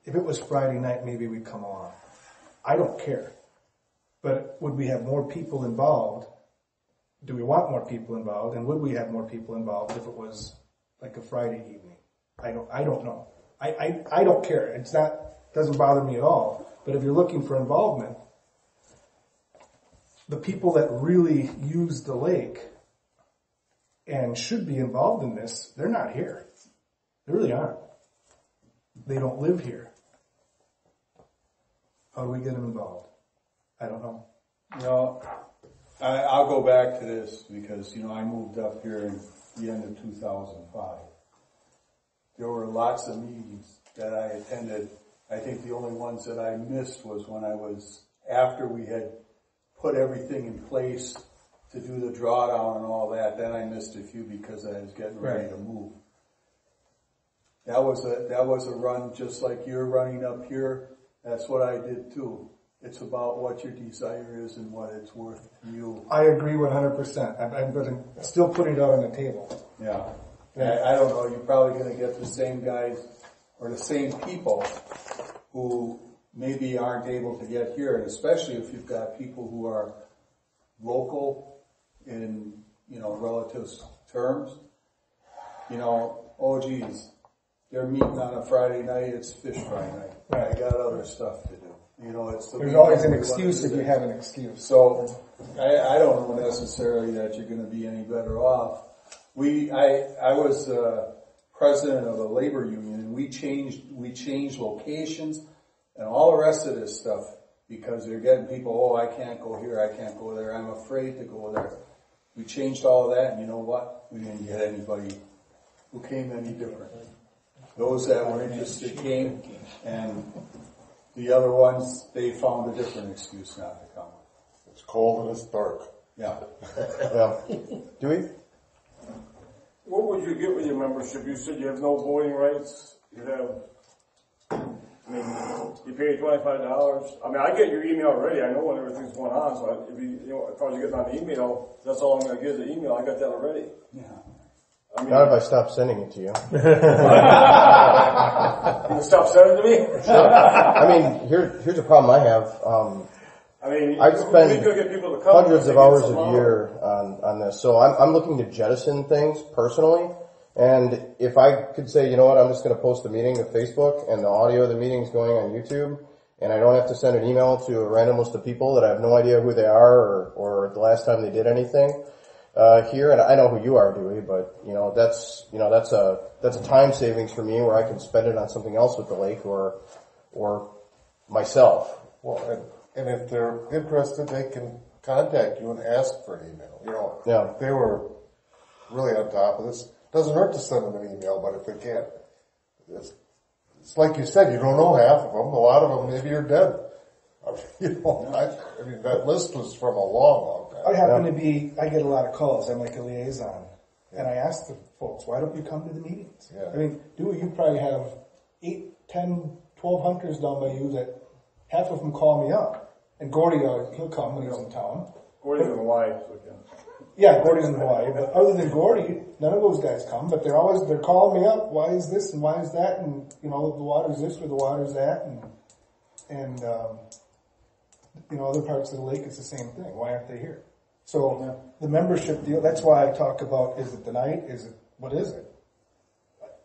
if it was Friday night, maybe we'd come along. I don't care. But would we have more people involved? Do we want more people involved? And would we have more people involved if it was like a Friday evening? I don't know. I don't care. Doesn't bother me at all. But if you're looking for involvement, the people that really use the lake and should be involved in this, they're not here. They really aren't. They don't live here. How do we get them involved? I don't know. No, I'll go back to this because, I moved up here in the end of 2005. There were lots of meetings that I attended. I think the only ones that I missed was when after we had put everything in place to do the drawdown and all that, then I missed a few because I was getting ready to move. That was a run just like you're running up here. That's what I did too. It's about what your desire is and what it's worth to you. I agree 100%. I'm still putting it out on the table. Yeah. I don't know, you're probably going to get the same guys or the same people who maybe aren't able to get here, and especially if you've got people who are local in, relative terms. Oh geez, they're meeting on a Friday night, it's fish fry night. I got other stuff to do. There's always an excuse if you have an excuse. So, I don't know necessarily that you're going to be any better off. I was president of a labor union, and we changed locations and all the rest of this stuff because they're getting people, I can't go here, I can't go there, I'm afraid to go there. We changed all of that, and you know what? We didn't get anybody who came any different. Those that were interested came, and the other ones, they found a different excuse not to come. It's cold and it's dark. Yeah. Yeah. Do we? What would you get with your membership? You said you have no voting rights. You pay $25. I get your email already. I know when everything's going on. So if I was getting on the email, that's all I'm going to get is the email. I got that already. Yeah. Not if I stop sending it to you. You can stop sending it to me? Sure. Here's a problem I have. I spend hundreds of hours a year on this, so I'm looking to jettison things personally. And if I could say, you know what, I'm just going to post the meeting to Facebook, and the audio of the meeting is going on YouTube, and I don't have to send an email to a random list of people that I have no idea who they are or the last time they did anything here. And I know who you are, Dewey, but that's a time savings for me where I can spend it on something else with the lake or myself. Well, and if they're interested, they can contact you and ask for an email. If they were really on top of this, doesn't hurt to send them an email, but if they can't, it's like you said, you don't know half of them. A lot of them, maybe you're dead. That list was from a long time. I happen to be, I get a lot of calls. I'm like a liaison. And I ask the folks, why don't you come to the meetings? Yeah. You probably have 8, 10, 12 hunters down by you that half of them call me up. And Gordy, he'll come when he's in town. Gordy's in Hawaii. Yeah, Gordy's in Hawaii. But other than Gordy, none of those guys come. But they're calling me up. Why is this and why is that? And, the water's this or the water's that. And other parts of the lake, it's the same thing. Why aren't they here? So the membership deal, that's why I talk about, is it the night? What is it?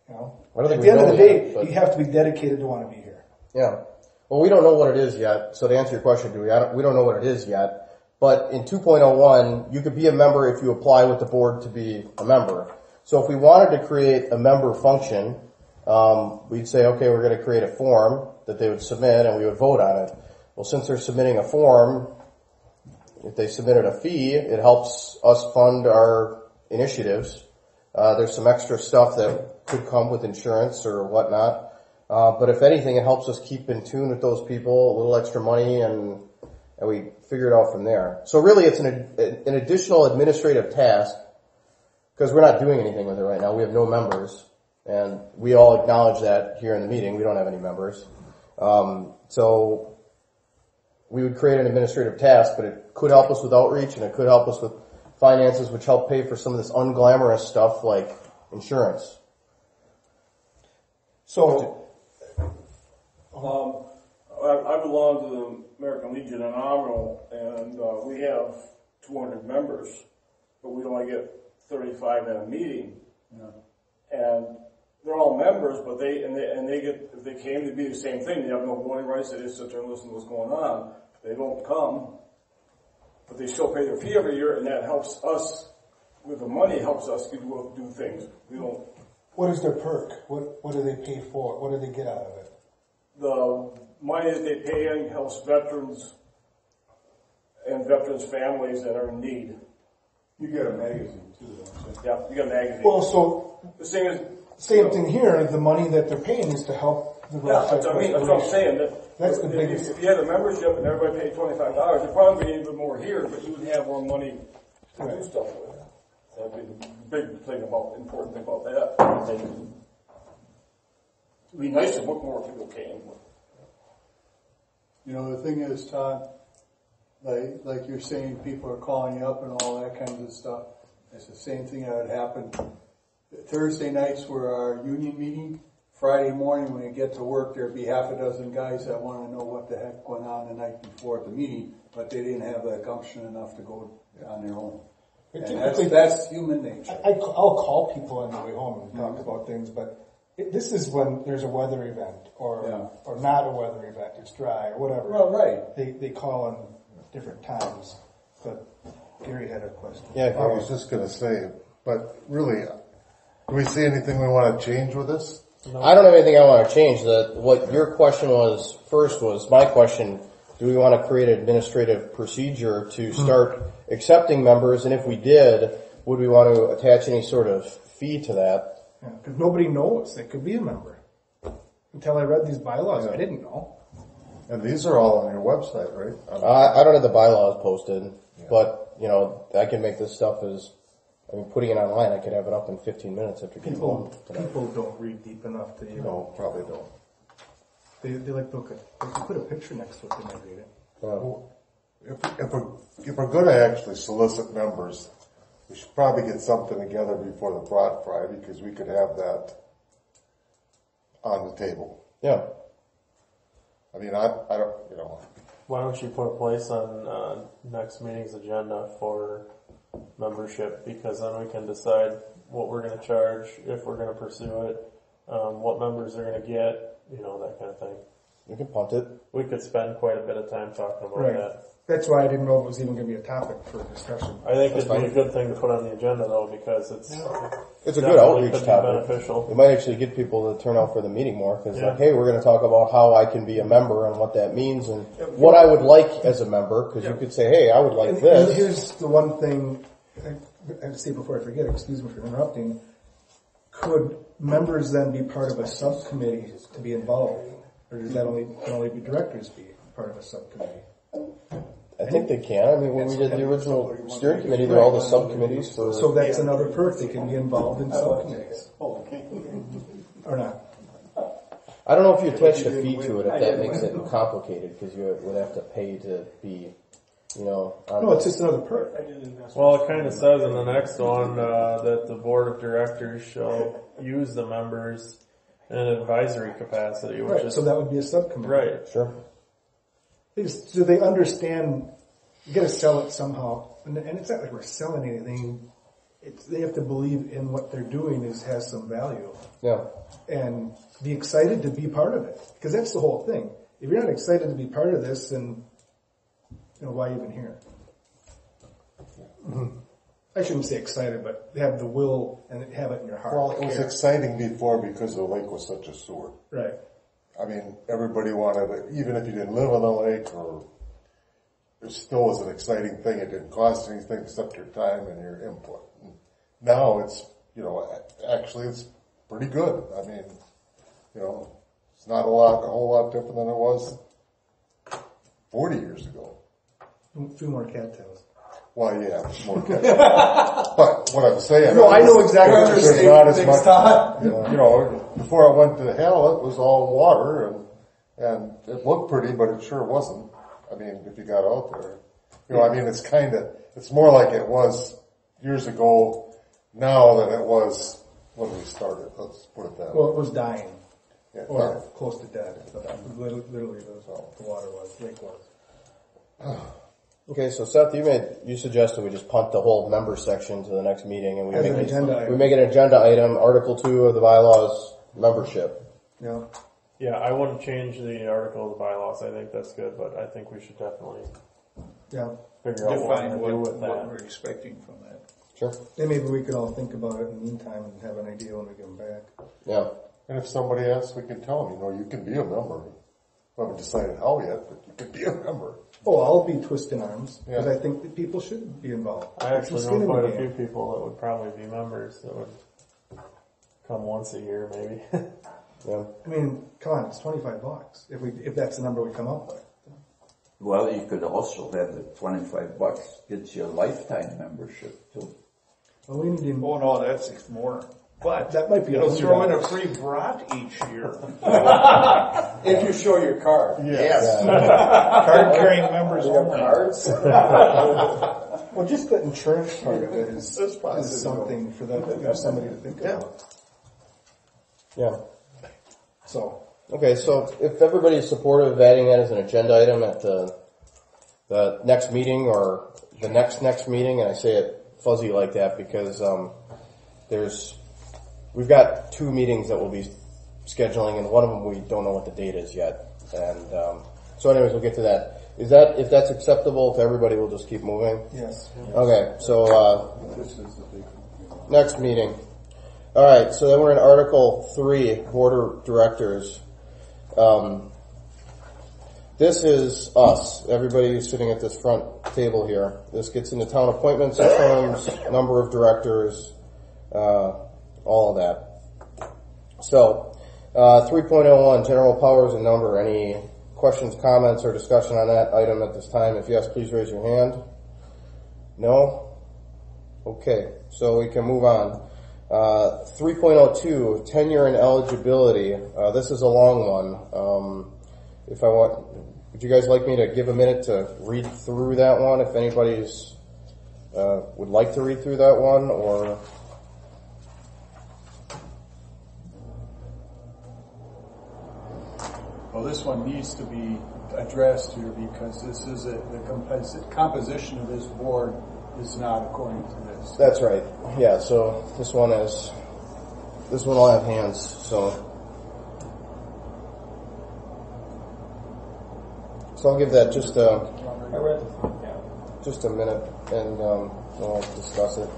At the end of the day, you have to be dedicated to want to be here. Yeah. Well, we don't know what it is yet. So to answer your question, Dewey, we don't know what it is yet. But in 2.01, you could be a member if you apply with the board to be a member. So if we wanted to create a member function, we'd say, okay, we're going to create a form that they would submit and we would vote on it. Well, since they're submitting a form, if they submitted a fee, it helps us fund our initiatives. There's some extra stuff that could come with insurance or whatnot. But if anything, it helps us keep in tune with those people, a little extra money, and we figure it out from there. So really it's an additional administrative task because we're not doing anything with it right now. We have no members, and we all acknowledge that here in the meeting. We don't have any members. So we would create an administrative task, but it could help us with outreach and it could help us with finances, which help pay for some of this unglamorous stuff like insurance. So, I belong to the American Legion in Amiral, and we have 200 members, but we only get 35 at a meeting. Yeah. And they're all members, but they get, if they came to be the same thing, they have no voting rights, they just sit there and listen to what's going on. They don't come, but they still pay their fee every year, and that helps us with the money helps us do things. We don't. What is their perk? What do they pay for? What do they get out of it? The money that they pay in helps veterans and veterans' families that are in need. You get a magazine too, don't you? Yeah, you get a magazine. Well, so the thing is, same thing here. The money that they're paying is to help the yeah, that's what I'm saying. That's the biggest. If you had a membership and everybody paid $25, it'd probably be even more here, but you would have more money to do stuff with. That'd be the big thing important thing about that. It'd be nice if more people came. You know, the thing is, Todd, like you're saying, people are calling you up and all that kind of stuff. It's the same thing that would happen. Thursday nights were our union meeting. Friday morning when you get to work, there'd be half a dozen guys that want to know what the heck went on the night before at the meeting, but they didn't have that gumption enough to go on their own. And that's human nature. I'll call people on the way home and talk about things, but this is when there's a weather event or not a weather event. It's dry or whatever. Well, right. They call on different times. But Gary had a question. Yeah, I was just going to say, but really, do we see anything we want to change with this? No. I don't have anything I want to change. What your question was first was my question. Do we want to create an administrative procedure to start accepting members? And if we did, would we want to attach any sort of fee to that? Yeah, because nobody knows they could be a member. Until I read these bylaws, I didn't know. And these are all on your website, right? I don't have the bylaws posted, but, I can make this stuff putting it online, I could have it up in 15 minutes after people don't read deep enough to even. No, probably don't. They like look at. If you put a picture next to it, they might read it. Well, if we're going to actually solicit members, we should probably get something together before the RLWRI because we could have that on the table. Yeah. I mean, I don't. Why don't you put a place on next meeting's agenda for membership, because then we can decide what we're going to charge, if we're going to pursue it, what members are going to get, that kind of thing. We can punt it. We could spend quite a bit of time talking about that. That's why I didn't know it was even going to be a topic for discussion. I think it'd be a good thing to put on the agenda though, because it's a good outreach topic. Beneficial. It might actually get people to turn out for the meeting more because hey, we're going to talk about how I can be a member and what that means and what I would like as a member, because you could say, hey, I would like this. And here's the one thing, and see before I forget, excuse me for interrupting, could members then be part of a subcommittee to be involved? Or does that only be directors be part of a subcommittee? I think they can. When we did the original steering committee, there were all the subcommittees for... So that's another perk. They can be involved in subcommittees. Or not. I don't know if you attached a fee to it, if that makes it complicated, because you would have to pay to be, No, it's just another perk. Well, it kind of says in the next one that the board of directors shall use the members in an advisory capacity. Which is, so that would be a subcommittee. Right, sure. So they understand, you gotta sell it somehow. And it's not like we're selling anything. They have to believe in what they're doing has some value. Yeah. And be excited to be part of it. Because that's the whole thing. If you're not excited to be part of this, then, why even here? Mm-hmm. I shouldn't say excited, but have the will and have it in your heart. Well, it was exciting before because the lake was such a sewer. Right. Everybody wanted it, even if you didn't live on the lake, or it still was an exciting thing. It didn't cost anything except your time and your input. Now it's, actually it's pretty good. It's not a whole lot different than it was 40 years ago. A few more cattails. Well, yeah, more cattails. But what I'm saying, I know exactly what you're saying. Not as much, before I went to hell, it was all water and it looked pretty, but it sure wasn't. If you got out there, it's more like it was years ago now than it was when we started. Let's put it that way. Well, it was dying. Yeah, or close to dead. Literally, the water lake was. Okay, so Seth, you suggested we just punt the whole member section to the next meeting, and we make an agenda item, Article 2 of the bylaws, membership. Yeah. Yeah, I wouldn't change the article of the bylaws. I think that's good, but I think we should definitely figure out what we're going to do with that. What we're expecting from that. Sure. And maybe we could all think about it in the meantime and have an idea when we get them back. Yeah. And if somebody asks, we can tell them, you can be a member. We haven't decided how yet, but you can be a member. Oh, I'll be twisting arms because Yeah. I think that people should be involved. I It's actually some skin know in the quite a game. few people that would probably be members that would come once a year, maybe. Yeah. I mean, come on, it's $25 if that's the number we come up with. Well, you could also have the $25 gets you a lifetime membership too. Well, we need to. Oh no, that's more. But That might be it'll throw in a $100. free brat each year. If you show your card. Yes. Card carrying members You have only. cards? Well, just the insurance part of it is possible. something for them, somebody to think about. Yeah. So, Okay, so if everybody's supportive of adding that as an agenda item at the next meeting or the next meeting, and I say it fuzzy like that because we've got 2 meetings that we'll be scheduling, and one of them we don't know what the date is yet. And so anyways, we'll get to that. If that's acceptable to everybody, we'll just keep moving? yes. Okay, so next meeting. All right, so then we're in Article 3, Board of Directors. This is us, everybody who's sitting at this front table here. This gets into town appointments and terms, number of directors, all of that. So, 3.01, general powers and number. Any questions, comments, or discussion on that item at this time? If yes, please raise your hand. No? Okay, so we can move on. 3.02, tenure and eligibility. This is a long one. Would you guys like me to give a minute to read through that one? If anybody's would like to read through that one, or Well, this one needs to be addressed here because this is the composition of this board is not according to this. that's right. Yeah. So this one will have hands. So I'll give that just a minute, and we'll discuss it.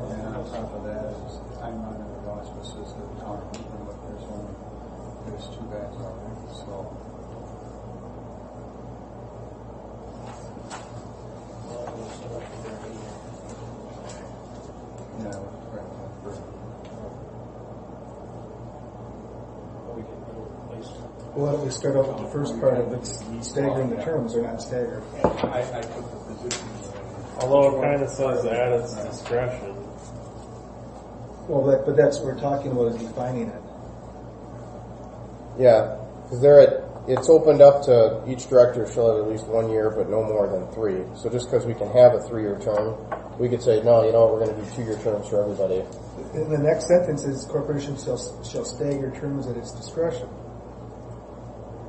And on top of that is time under the auspices of the town meeting, but there's 2 guys already, so. Yeah, right. Well, why don't we start out with the first part of it, staggering the terms, or not staggered? I took the position. Although it kind of says at its discretion. Well, but that's what we're talking about, is defining it. Yeah, because it's opened up to each director shall have at least 1 year, but no more than 3. So just because we can have a 3-year term, we could say, no, you know what, we're going to do 2-year terms for everybody. In the next sentence is corporations shall stagger terms at its discretion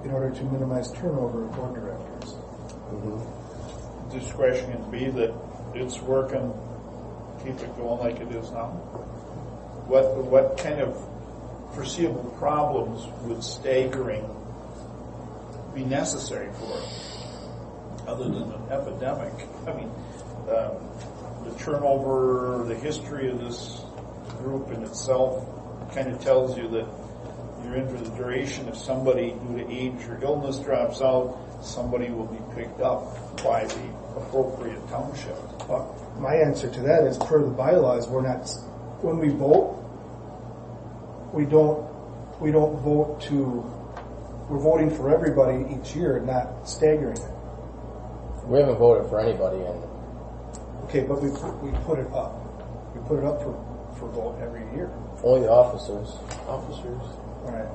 in order to minimize turnover of board directors. Mm-hmm. Discretion can be that it's working, keep it going like it is now. What kind of foreseeable problems would staggering be necessary for, other than an epidemic? I mean, the turnover, the history of this group in itself kind of tells you that you're in for the duration. If somebody due to age or illness drops out, somebody will be picked up by the appropriate township. My answer to that is, per the bylaws, when we vote, we don't vote we're voting for everybody each year, not staggering it. We haven't voted for anybody, and Okay, but we put it up. We put it up for vote every year. only the officers. All right.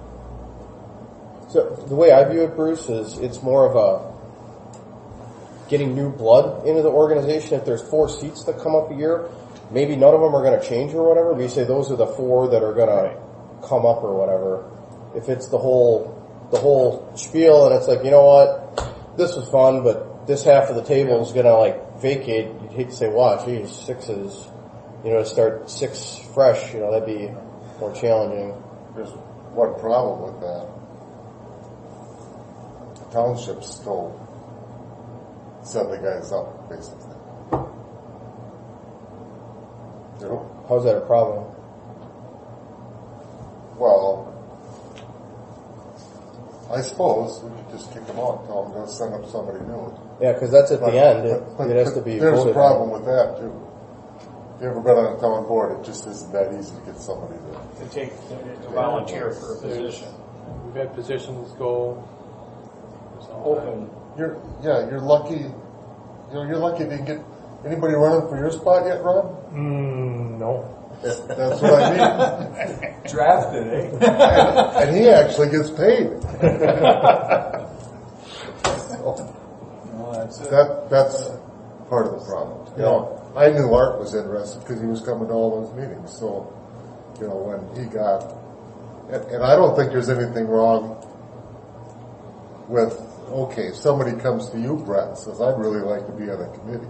So the way I view it, Bruce, is it's more of a getting new blood into the organization. If there's 4 seats that come up a year, maybe none of them are going to change or whatever. We say those are the 4 that are going to come up or whatever. If it's the whole spiel, and it's like, you know what, this was fun, but this half of the table is going to vacate. You'd hate to say, wow, geez, 6 is, to start 6 fresh, that'd be more challenging. There's one problem with that. townships still send the guys up, basically. You know? How's that a problem? Well, I suppose we could just kick them out and tell them to send up somebody new. Yeah, because that's at the end. It has to be There's voted a problem on. with that, too. If you ever been on a town board, it just isn't that easy to get somebody To volunteer for a position. We've had positions go Open. You're lucky. You're lucky they get anybody running for your spot yet, Ron? No. That's what I mean. Drafted, eh? And he actually gets paid. No, that's it. That's part of the problem. You know, I knew Art was interested because he was coming to all those meetings. So, you know, when he got, and I don't think there's anything wrong with, okay, if somebody comes to you, Brett, and says, I'd really like to be on a committee,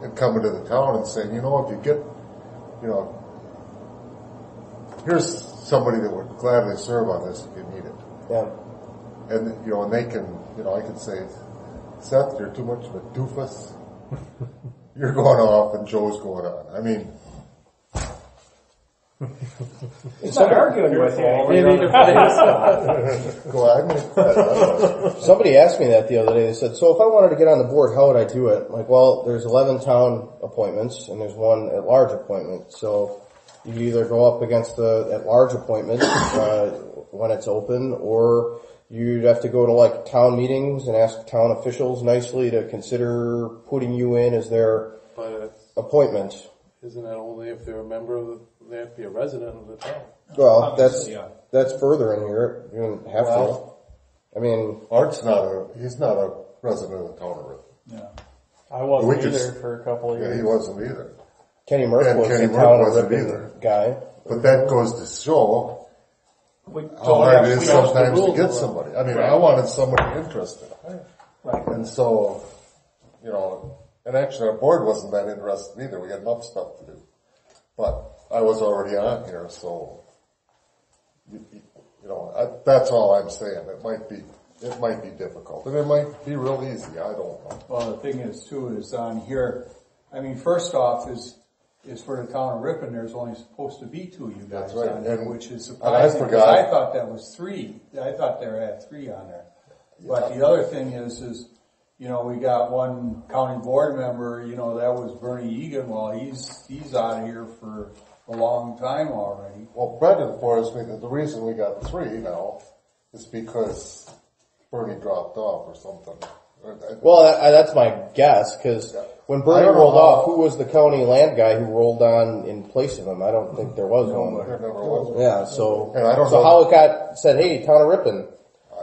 and coming to the town and saying, you know, if you get, you know, here's somebody that would gladly serve on this if you need it. Yeah. And, you know, and they can, you know, I can say, Seth, you're too much of a doofus. You're going off and Joe's going on. I mean, It's not arguing with you. go ahead. Somebody asked me that the other day. They said, so if I wanted to get on the board, how would I do it? I'm like, well, there's 11 town appointments and there's one at-large appointment. So you either go up against the at-large appointment when it's open, or you'd have to go to like town meetings and ask town officials nicely to consider putting you in as their appointment. Isn't that only if they're a member of they have to be a resident of the town? Well, that's further in here. You don't have to. I mean, Art's he's not a resident of the town of Ripon. Yeah. I wasn't either for a couple of years. Yeah, he wasn't either. Kenny Murph And was Kenny the Murph town of wasn't Ripon either. guy. But that goes to show how hard it is sometimes to get somebody. I mean, I wanted somebody interested. Right. And so, you know, and actually our board wasn't that interested either. We had enough stuff to do. But I was already on here, so, you know, that's all I'm saying. It might be difficult. And it might be real easy. I don't know. Well, the thing is too, is on here, I mean, first off is for the town of Ripon, there's only supposed to be 2 of you guys That's right. on there, And which is I surprising, because forgot. I thought that was 3. I thought they had 3 on there. But the other thing is, you know, we got one county board member, you know, that was Bernie Egan. Well, he's out of here for a long time already. Well, Brett informs me that the reason we got 3 now is because Bernie dropped off or something. Well, that's my guess, because when Bernie rolled off, who was the county land guy who rolled on in place of him? I don't think there was one. There never was. Yeah, so And I don't so know. how it got said, hey, town of Ripon,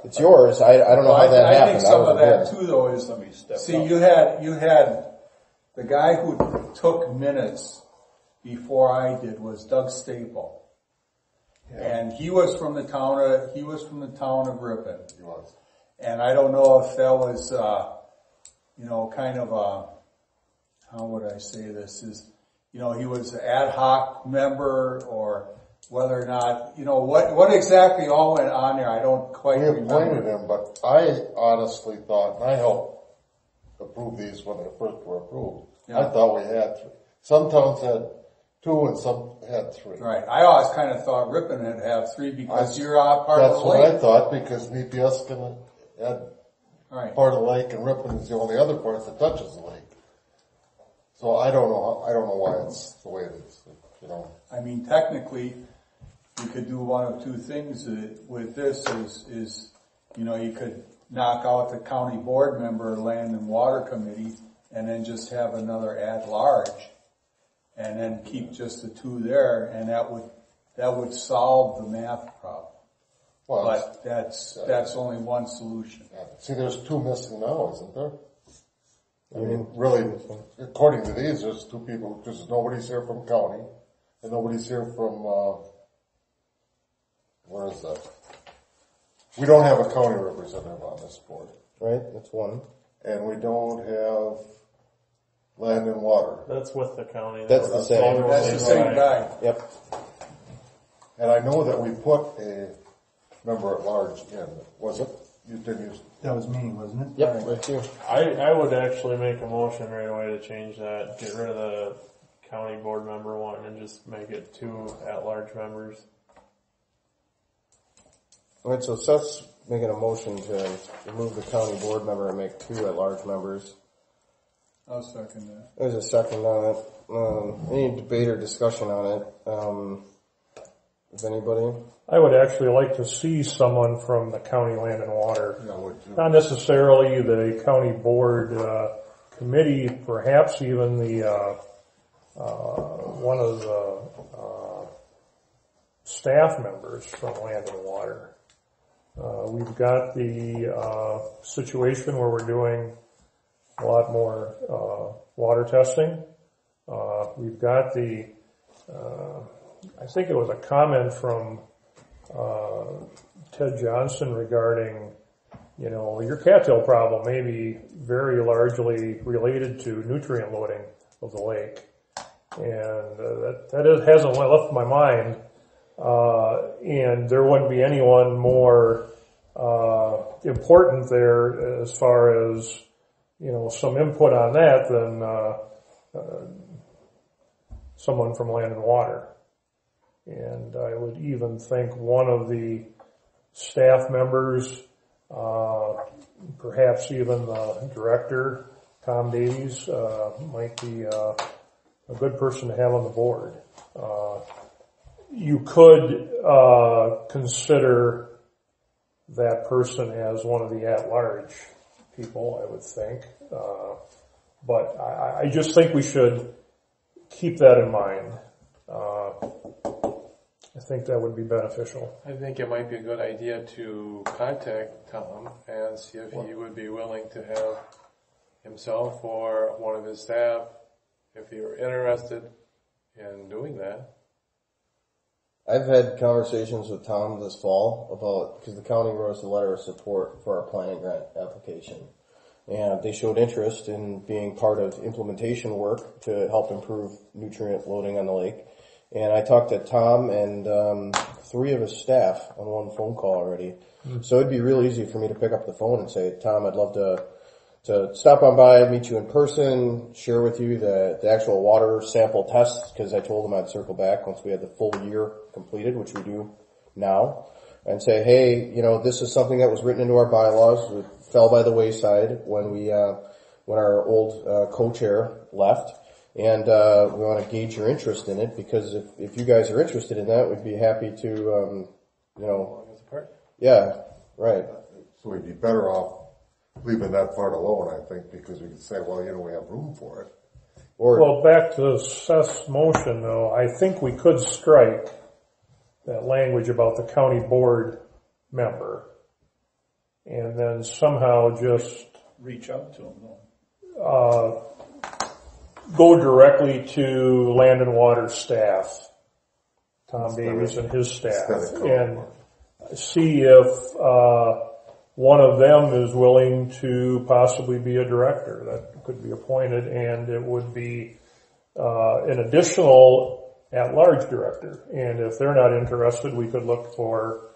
it's yours. I don't know how that I happened. think some of that wasn't too, though, is see, you had the guy who took minutes before I did was Doug Staple, and he was from the town of Ripon. He was. And I don't know if that was, you know, kind of how would I say this is, you know, he was an ad hoc member, or whether or not, you know, what exactly all went on there, I don't quite We appointed remember. him, but I honestly thought, and I helped approve these when they first were approved. Yeah. I thought we had 3. Some towns had 2 and some had 3. Right, I always kind of thought Ripon would have 3 because you're out part of That's the what lake. I thought, because Nepeuskun had Right. part of the lake and Ripon is the only other part that touches the lake. So I don't know why it's the way it is, you know. I mean, technically, you could do one of 2 things with this is, you know, you could knock out the county board member, land and water committee, and then just have another at-large, and then keep just the 2 there, and that would solve the math problem. Well, But that's only one solution. see, there's 2 missing now, isn't there? I mean, really, according to these, there's 2 people, because nobody's here from county, and nobody's here from, where is that? We don't have a county representative on this board. Right, that's one. And we don't have land and water. That's with the county. That's the same. That's the same guy. Yep. And I know that we put member at large in, was it? You didn't use. That was me, wasn't it? Yep, right here. I would actually make a motion right away to change that, get rid of the county board member one and just make it 2 at-large members. Alright, so Seth's making a motion to remove the county board member and make 2 at-large members. I'll second that. There's a second on it. Any debate or discussion on it? If anybody? I would actually like to see someone from the county land and water. Yeah, would you? Not necessarily the county board committee, perhaps even the one of the staff members from land and water. We've got the situation where we're doing a lot more water testing. We've got the I think it was a comment from Ted Johnson regarding, your cattail problem may be very largely related to nutrient loading of the lake. And that hasn't left my mind. And there wouldn't be anyone more important there as far as, some input on that than someone from land and water. And I would even think one of the staff members, perhaps even the director, Tom Davies, might be a good person to have on the board. You could consider that person as one of the at-large people, I would think. But I just think we should keep that in mind. I think that would be beneficial. I think it might be a good idea to contact Tom and see if he would be willing to have himself or one of his staff, if he were interested in doing that. I've had conversations with Tom this fall about, because the county wrote us a letter of support for our planning grant application. And they showed interest in being part of implementation work to help improve nutrient loading on the lake. And I talked to Tom and 3 of his staff on one phone call already. So it'd be real easy for me to pick up the phone and say, Tom, I'd love to stop on by, meet you in person, share with you the actual water sample tests, because I told him I'd circle back once we had the full year completed, which we do now, and say, hey, this is something that was written into our bylaws. It fell by the wayside when our old co-chair left. And we want to gauge your interest in it, because if you guys are interested in that, we'd be happy to, yeah, right. So we'd be better off leaving that part alone, I think, because we could say, well, we have room for it. Well, back to Seth's motion, though, I think we could strike that language about the county board member, and then somehow just reach out to him, go directly to land and water staff, Tom Davies and his staff, and see if one of them is willing to possibly be a director that could be appointed, and it would be an additional at-large director. And if they're not interested, we could look for,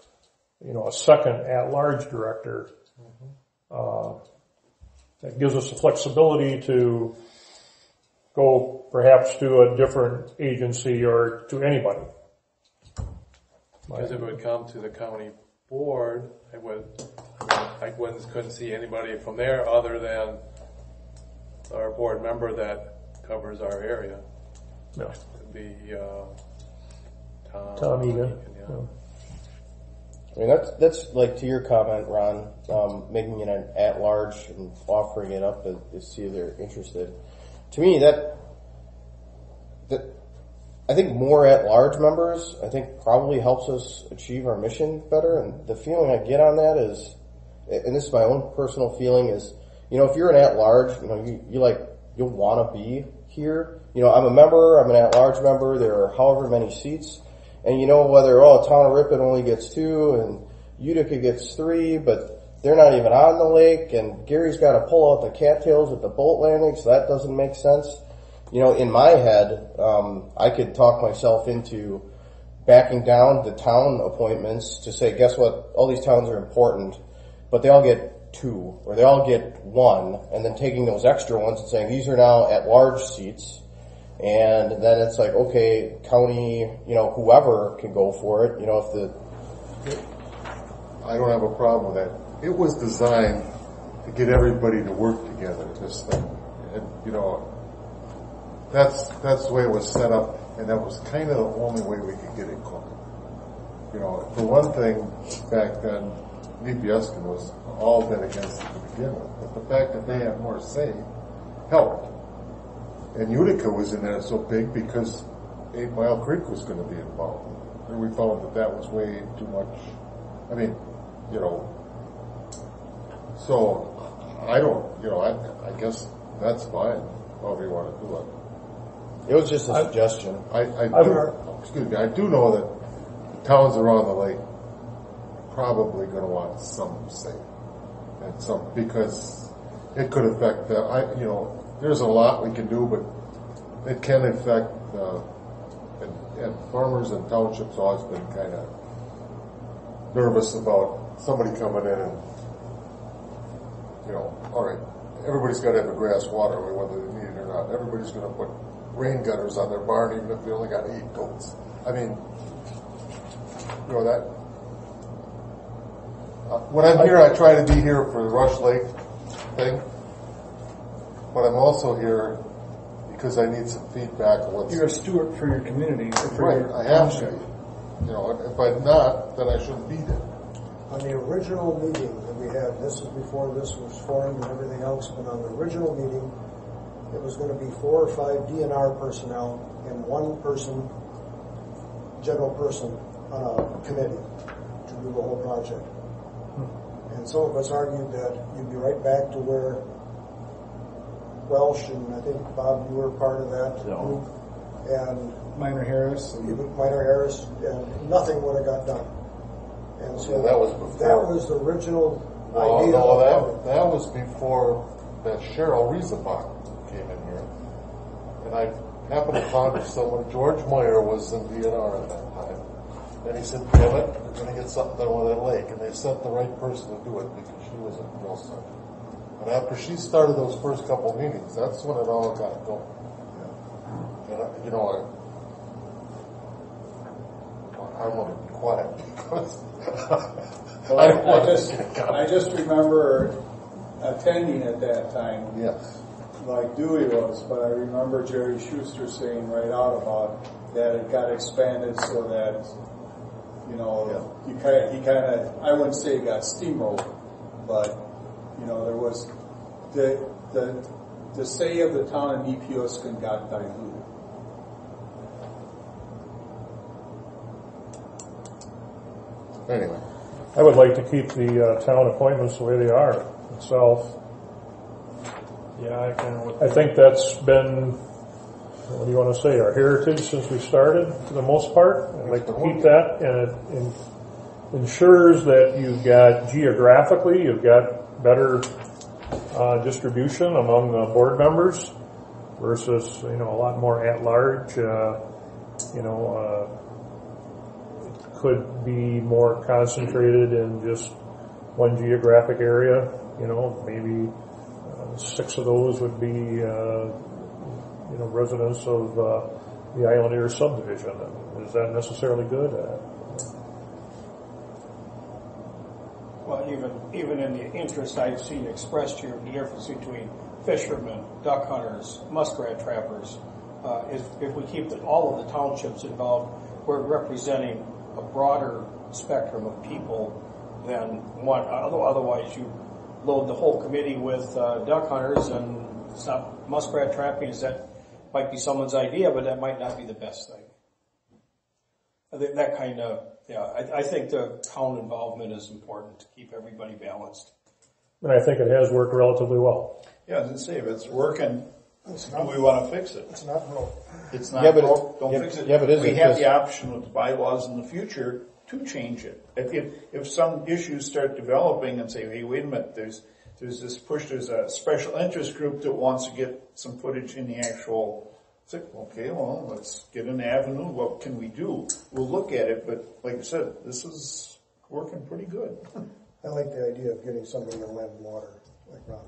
a second at-large director. That gives us the flexibility to go perhaps to a different agency or to anybody. Because if it would come to the county board, I couldn't see anybody from there other than our board member that covers our area. No. It'd be Tom Egan. Yeah. I mean, that's like to your comment, Ron, making it an at-large and offering it up to see if they're interested. To me, that I think more at-large members, I think probably helps us achieve our mission better. And the feeling I get on that is, and this is my own personal feeling, is, if you're an at-large, you'll want to be here. I'm a member, I'm an at-large member, there are however many seats, and whether, Town of Ripon only gets 2 and Utica gets 3, but they're not even on the lake, and Gary's got to pull out the cattails at the boat landing, so that doesn't make sense. In my head, I could talk myself into backing down the town appointments to say, guess what, all these towns are important, but they all get 2, or they all get 1, and then taking those extra ones and saying, these are now at-large seats, and then it's like, okay, county, whoever can go for it, if the... I don't have a problem with that. It was designed to get everybody to work together, this thing. And, that's the way it was set up, and that was kind of the only way we could get it cooking. For one thing, back then, Nepeuskun was all dead against it to begin with, but the fact that they had more say helped. And Utica was in there so big because 8 Mile Creek was going to be involved. And we found that was way too much. I mean, so I don't, I guess that's fine, however you want to do it. It was just a suggestion. I do know that the towns around the lake are probably going to want some say. And because it could affect there's a lot we can do, but it can affect, and farmers and townships always been kind of nervous about somebody coming in and, all right, everybody's got to have a grass waterway whether they need it or not. Everybody's going to put rain gutters on their barn even if they only got 8 goats. I mean, that. When I'm here, I try to be here for the Rush Lake thing, but I'm also here because I need some feedback on what's... You're a steward for your community. I have to be. If I'm not, then I shouldn't be there. On the original meeting that we had, this is before this was formed and everything else, but on the original meeting, it was going to be 4 or 5 DNR personnel and 1 person, general person, on a committee to do the whole project. And some of us argued that you'd be right back to where Welsh, and I think, Bob, you were part of that group, and Minor Harris, and nothing would have got done. And so that was before. That was the original idea. No, that was before that Cheryl Riesebach came in here. And I happened to talk to someone, George Meyer was in DNR at that time. And he said, damn it, we're going to get something done with that lake. And they sent the right person to do it because she was a real son. And after she started those first couple meetings, that's when it all got going. And, I'm going to be quiet because I just remember attending at that time. Yes. Like Dewey was, but I remember Jerry Schuster saying right out about that it got expanded so that, he kind of, I wouldn't say it got steamrolled, but, there was the say of the town of Nepeuskun got diluted. Anyway. I would like to keep the town appointments the way they are itself. Yeah, I think that's been, what do you want to say, our heritage since we started for the most part. I'd like to keep that, and it ensures that you've got geographically, you've got better distribution among the board members versus, a lot more at-large, could be more concentrated in just one geographic area, maybe 6 of those would be, residents of the Islandeer subdivision. Is that necessarily good? Well, even in the interest I've seen expressed here, the difference between fishermen, duck hunters, muskrat trappers, is if we keep all of the townships involved, we're representing a broader spectrum of people than one. Otherwise, you load the whole committee with duck hunters, and it's not muskrat trapping. That might be someone's idea, but that might not be the best thing. I think that kind of, I think the town involvement is important to keep everybody balanced. And I think it has worked relatively well. Yeah, I was going to say, if it's working, do we want to fix it? It's not broke. It's not broke, don't fix it. Yeah, but we have the option with the bylaws in the future to change it. If some issues start developing and say, hey, wait a minute, there's this push, there's a special interest group that wants to get some footage in the actual It's like, okay, well, let's get an avenue. What can we do? We'll look at it, but like I said, this is working pretty good. I like the idea of getting somebody in land and water, like Ron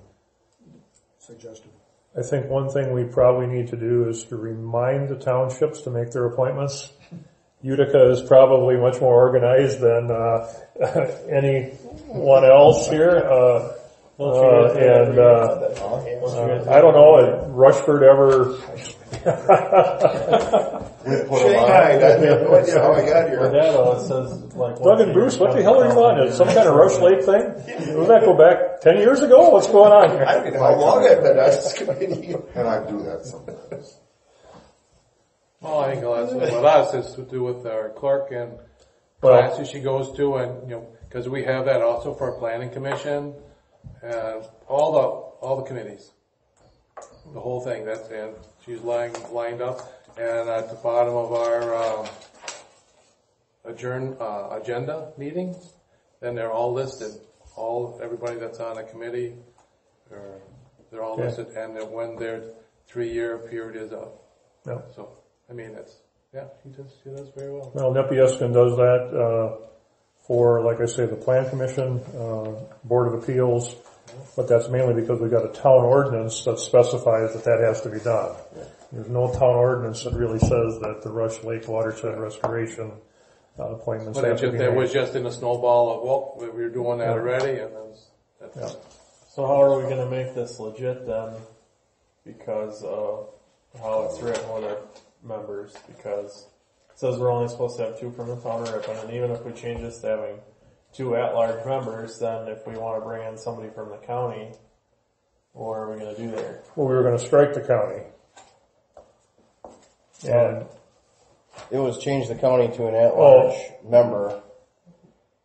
suggested. I think one thing we probably need to do is to remind the townships to make their appointments. Utica is probably much more organized than anyone else here. I don't know if Rushford ever Shanghai, I have no idea how I got here. It says, like, Doug and Bruce, what the hell are you on? Is it some kind of Rush Lake thing? Doesn't that go back 10 years ago? What's going on here? I don't know how long I've been on this committee. And I do that sometimes. Well, I think a lot of with us is to do with our clerk and classes she goes to, and because we have that also for our planning commission and all the committees, the whole thing. That's and she's lined up, and at the bottom of our agenda meetings, then they're all listed. Everybody that's on a committee, they're all listed, and then when their 3-year period is up. No. So. I mean, she does very well. Well, Nepeuskun does that for, like I say, the Plan Commission, Board of Appeals, but that's mainly because we've got a town ordinance that specifies that has to be done. There's no town ordinance that really says that the Rush Lake watershed restoration appointments have to be made. It was just in a snowball of, we were doing that already, and that's it. So how are we going to make this legit then? Because of how it's written with our members, because it says we're only supposed to have 2 from the town of Ripon, and even if we change this to having 2 at-large members, then if we want to bring in somebody from the county, what are we going to do there? Well, we were going to strike the county. And it was change the county to an at-large member,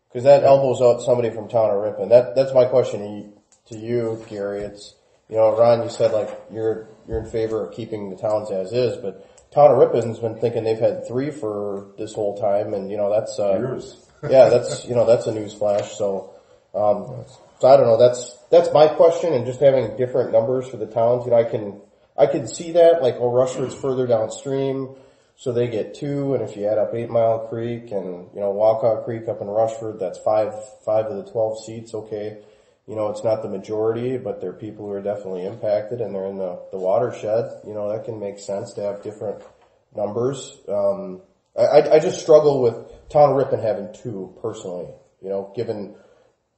because that elbows out somebody from town of Ripon. That's my question to you, Gary. It's, Ron, you said like you're in favor of keeping the towns as is, but town of Ripon's been thinking they've had 3 for this whole time, and that's Years. yeah, that's that's a news flash. So I don't know. That's my question, and just having different numbers for the towns. I can see that, like, Rushford's further downstream, so they get 2, and if you add up 8 Mile Creek and Walcott Creek up in Rushford, that's 5 of the 12 seats. Okay. It's not the majority, but there are people who are definitely impacted, and they're in the watershed. That can make sense to have different numbers. I just struggle with Town of Ripon having 2 personally, given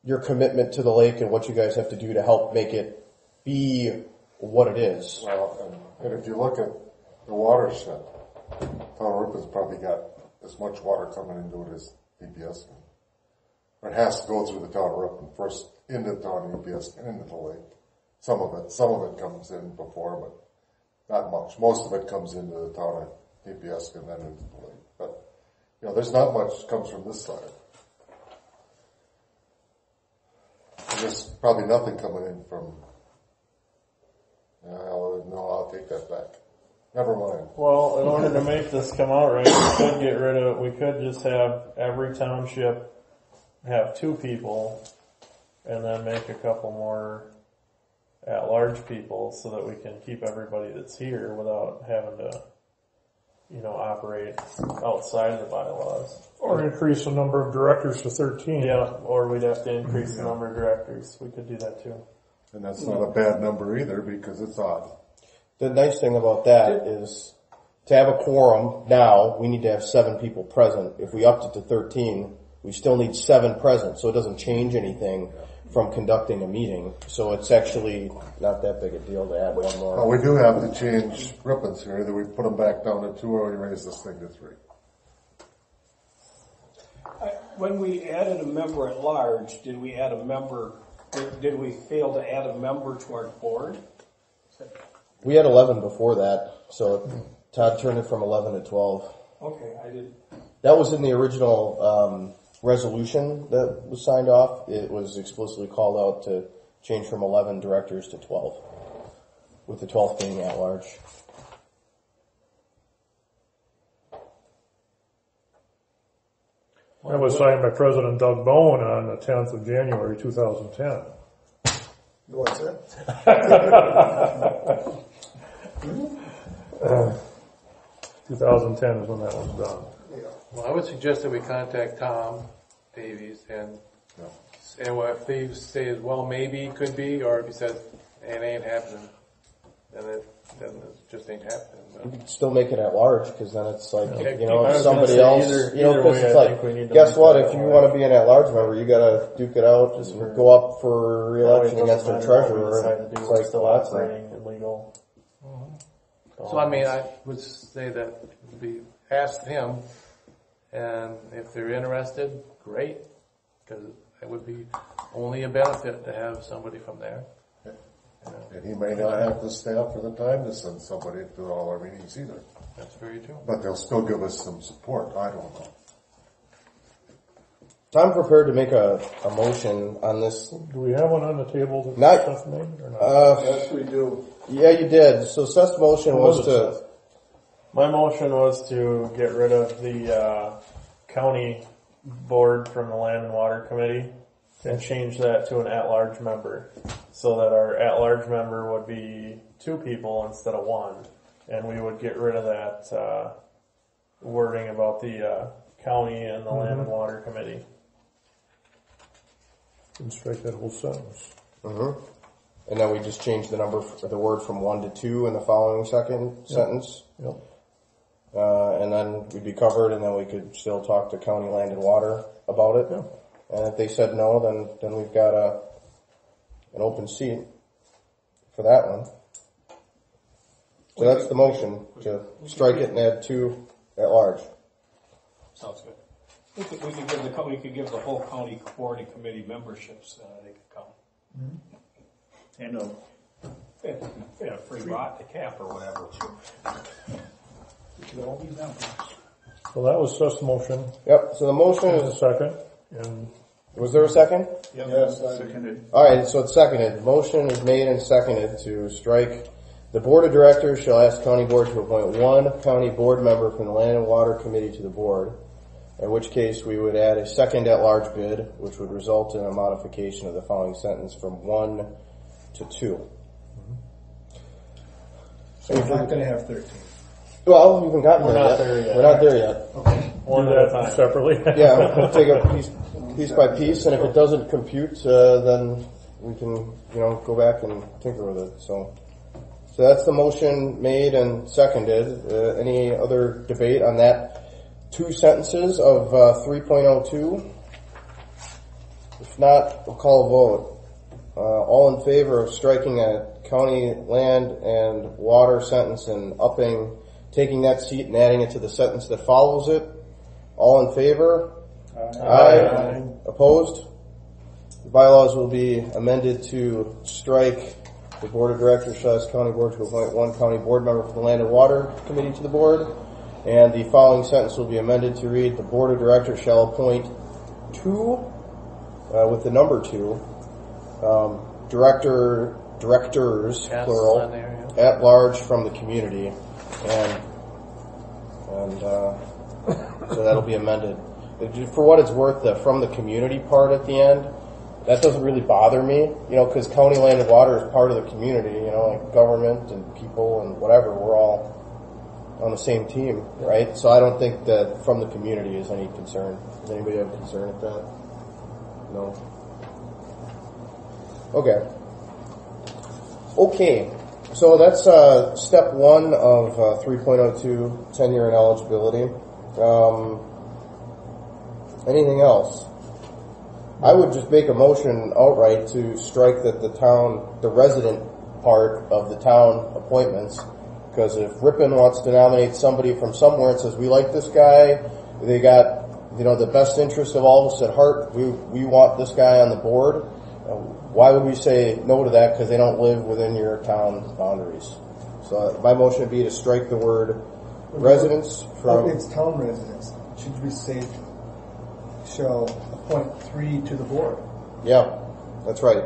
your commitment to the lake and what you guys have to do to help make it be what it is. Well, and if you look at the watershed, Town of Ripon's probably got as much water coming into it as Nepeuskun. It has to go through the town of Ripon first, into the town of Nepeuskun, into the lake. Some of it comes in before, but not much. Most of it comes into the town of Nepeuskun, then into the lake. But, there's not much comes from this side. And there's probably nothing coming in from, I'll take that back. Never mind. Well, in order to make this come out right, we could just have every township have 2 people, and then make a couple more at-large people so that we can keep everybody that's here without having to, operate outside of the bylaws. Or increase the number of directors to 13. Yeah, or we'd have to increase the number of directors. We could do that too. And that's not a bad number either, because it's odd. The nice thing about that is to have a quorum now, we need to have 7 people present. If we upped it to 13, we still need 7 present, so it doesn't change anything from conducting a meeting. So it's actually not that big a deal to add 1 more. Well, we do have to change Ripon's here. Either we put them back down to 2 or we raise this thing to 3. When we added a member at large, did we fail to add a member to our board? We had 11 before that, so Todd turned it from 11 to 12. Okay, I did. That was in the original resolution that was signed off. It was explicitly called out to change from 11 directors to 12, with the 12th being at large. That was signed by President Doug Bowen on the 10th of January 2010. What's that? 2010 is when that was done. Well, I would suggest that we contact Tom Davies and if he says, well, maybe it could be, or if he says, it ain't happening, then it just ain't happening. You could still make it at large, because then it's like, Yeah. you know, I if was somebody gonna say else, either you know, because way, it's I think we need like, to guess make what, it if you at want to be an at-large member, you gotta duke it out, just go up for re-election against their treasurer. It's It's like like, still well, that's operating illegal. So I mean, I would say that we ask him, and if they're interested, great, because it would be only a benefit to have somebody from there. And he may not have the staff or the time to send somebody to all our meetings either. That's very true. But they'll still give us some support. I don't know. So I'm prepared to make a motion on this. Do we have one on the table that Not- Seth made or not? Yes, we do. Yeah, you did. So Seth's motion was to, My motion was to get rid of the county board from the Land and Water Committee and change that to an at-large member, so that our at-large member would be 2 people instead of 1, and we would get rid of that wording about the county and the Land and Water Committee. And strike that whole sentence. and then we just change the number, the word from 1 to 2 in the following second sentence. Yep. And then we'd be covered, and then we could still talk to County Land and Water about it. Yeah. And if they said no, then we've got an open seat for that one. So that's the motion, to strike it and add 2 at large. Sounds good. We could give the whole county board and committee memberships, they could come. And free rot to cap or whatever. So that was Seth's motion. Yep, so the motion There's a is, second. And was there a second? Yes, seconded. Alright, so it's seconded. Motion is made and seconded to strike. The Board of Directors shall ask County Board to appoint 1 county board member from the Land and Water Committee to the board, in which case we would add a second at-large bid, which would result in a modification of the following sentence from 1 to 2. So we're not gonna have 13. Well, we haven't gotten We're there not yet. there yet. We're not there yet. One at a time. separately. Yeah, we'll take it piece by piece, and if it doesn't compute, then we can, go back and tinker with it. So that's the motion made and seconded. Any other debate on that 2 sentences of 3.02? If not, we'll call a vote. All in favor of striking a county land and water sentence and taking that seat and adding it to the sentence that follows it? All in favor? Aye. Opposed? The bylaws will be amended to strike the Board of Directors shall ask County Board to appoint 1 county board member from the Land and Water Committee to the board. And the following sentence will be amended to read, the Board of Directors shall appoint 2, with the number 2, directors, Yes, plural, on there, at large from the community. And so that'll be amended. For what it's worth, the from the community part at the end, that doesn't really bother me, because County Land and Water is part of the community, like government and people and whatever, we're all on the same team, right? So I don't think that from the community is any concern. Does anybody have a concern at that? No? Okay. So that's step 1 of 3.02, tenure and eligibility. Anything else? I would just make a motion outright to strike that the resident part of the town appointments, because if Ripon wants to nominate somebody from somewhere and says, we like this guy, they got, the best interest of all of us at heart, we want this guy on the board, why would we say no to that because they don't live within your town boundaries? So my motion would be to strike the word residents from... It's town residents. Should we say shall appoint 3 to the board? Yeah, that's right.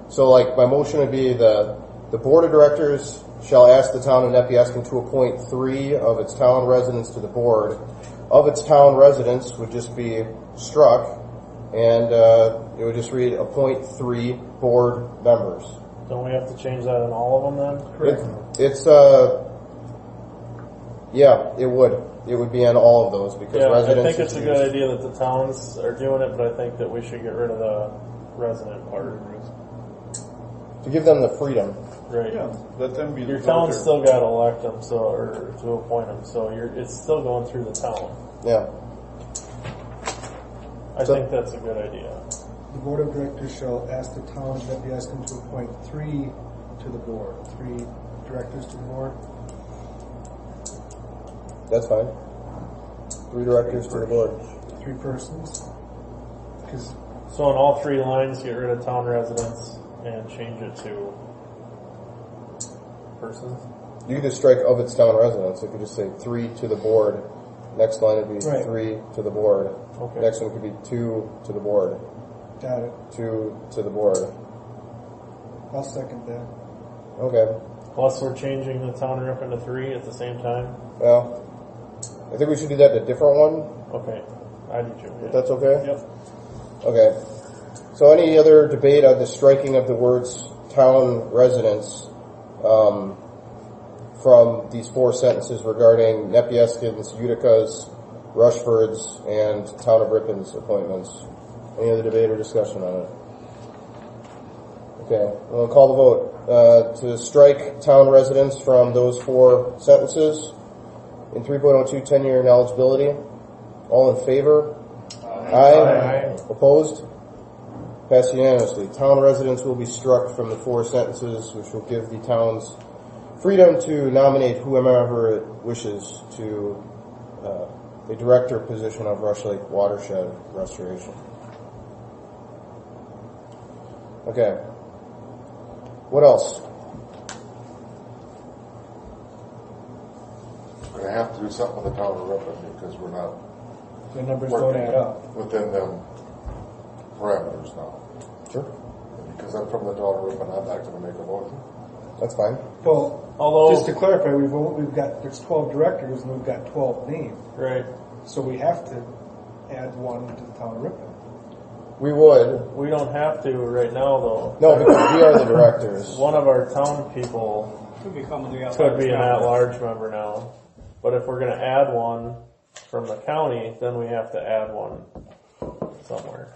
So my motion would be the Board of Directors shall ask the town of Nepeuskun to appoint 3 of its town residents to the board. Of its town residents would just be struck, and it would just read appoint 3 board members. Don't we have to change that in all of them then? Correct. It's Yeah, it would. It would be on all of those because Yeah, I residents. think it's a good idea that the towns are doing it, but I think that we should get rid of the resident part. To give them the freedom. Right. Yeah, let them be the Your town filter. still got to elect them, so or to appoint them, so it's still going through the town. Yeah. I think that's a good idea. The board of directors shall ask the town of Nepeuskun to appoint 3 to the board. 3 directors to the board. That's fine. 3 directors to the board. 3 persons. Because So in all 3 lines, get rid of town residents and change it to persons. You could just strike of its town residents. It could just say 3 to the board. Next line would be Right. 3 to the board. Okay. Next one could be 2 to the board. got it. 2 to the board. I'll second that. Okay. Plus, we're changing the town rep into 3 at the same time. Well, I think we should do that in a different one. Okay, I do too. If that's okay? Yep. Okay. So any other debate on the striking of the words town residents from these 4 sentences regarding Nepeuskun's, Utica's, Rushford's, and Town of Rippon's appointments? Any other debate or discussion on it? Okay, we'll call the vote. To strike town residents from those 4 sentences in 3.02 tenure and eligibility. All in favor? Aye. Opposed? Passed unanimously. Town residents will be struck from the 4 sentences, which will give the towns freedom to nominate whomever it wishes to the director position of Rush Lake Watershed Restoration. Okay. What else? We're gonna have to do something with the town of Ripon because we're not The numbers don't add up. within them parameters now. Sure. Because I'm from the town of Ripon, I'm not gonna make a motion. That's fine. Well, Although, just to clarify, there's 12 directors and we've got 12 named. right, So we have to add 1 to the town of Ripon. We would. we don't have to right now though. No, because we are the directors. One of our town people Could become the could be an at-large member now. But if we're going to add one from the county, then we have to add one somewhere.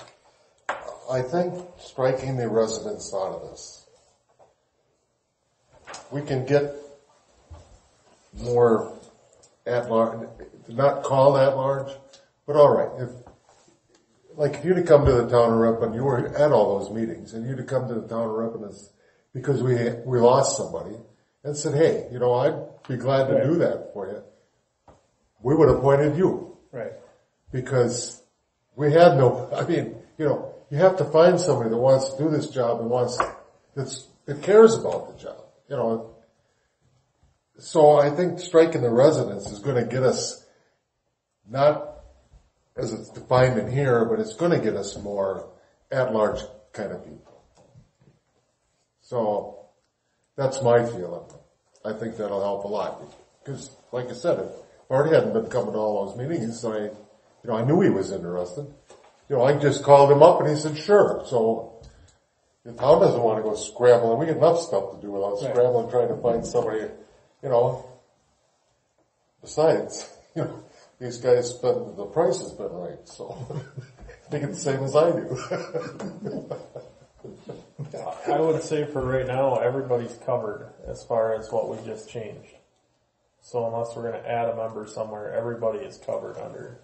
I think striking the residents out of this, we can get more at large, not called at large, but all right. If you'd have come to the town of Ripon, you were at all those meetings, and you'd have come to the town of Ripon because we lost somebody, and said, hey, I'd be glad to do that for you. We would have appointed you. Right. Because we had you have to find somebody that wants to do this job and that cares about the job, So I think striking the residents is going to get us, not as it's defined in here, but it's going to get us more at-large kind of people. So that's my feeling. I think that'll help a lot. Because, like I said, if Marty hadn't been coming to all those meetings, I knew he was interested. I just called him up and he said, sure. So the town doesn't want to go scrambling. We got enough stuff to do without scrambling trying to find somebody, Besides, these guys the price has been right, so they get the same as I do. I would say for right now, everybody's covered as far as what we just changed. So unless we're going to add a member somewhere, everybody is covered under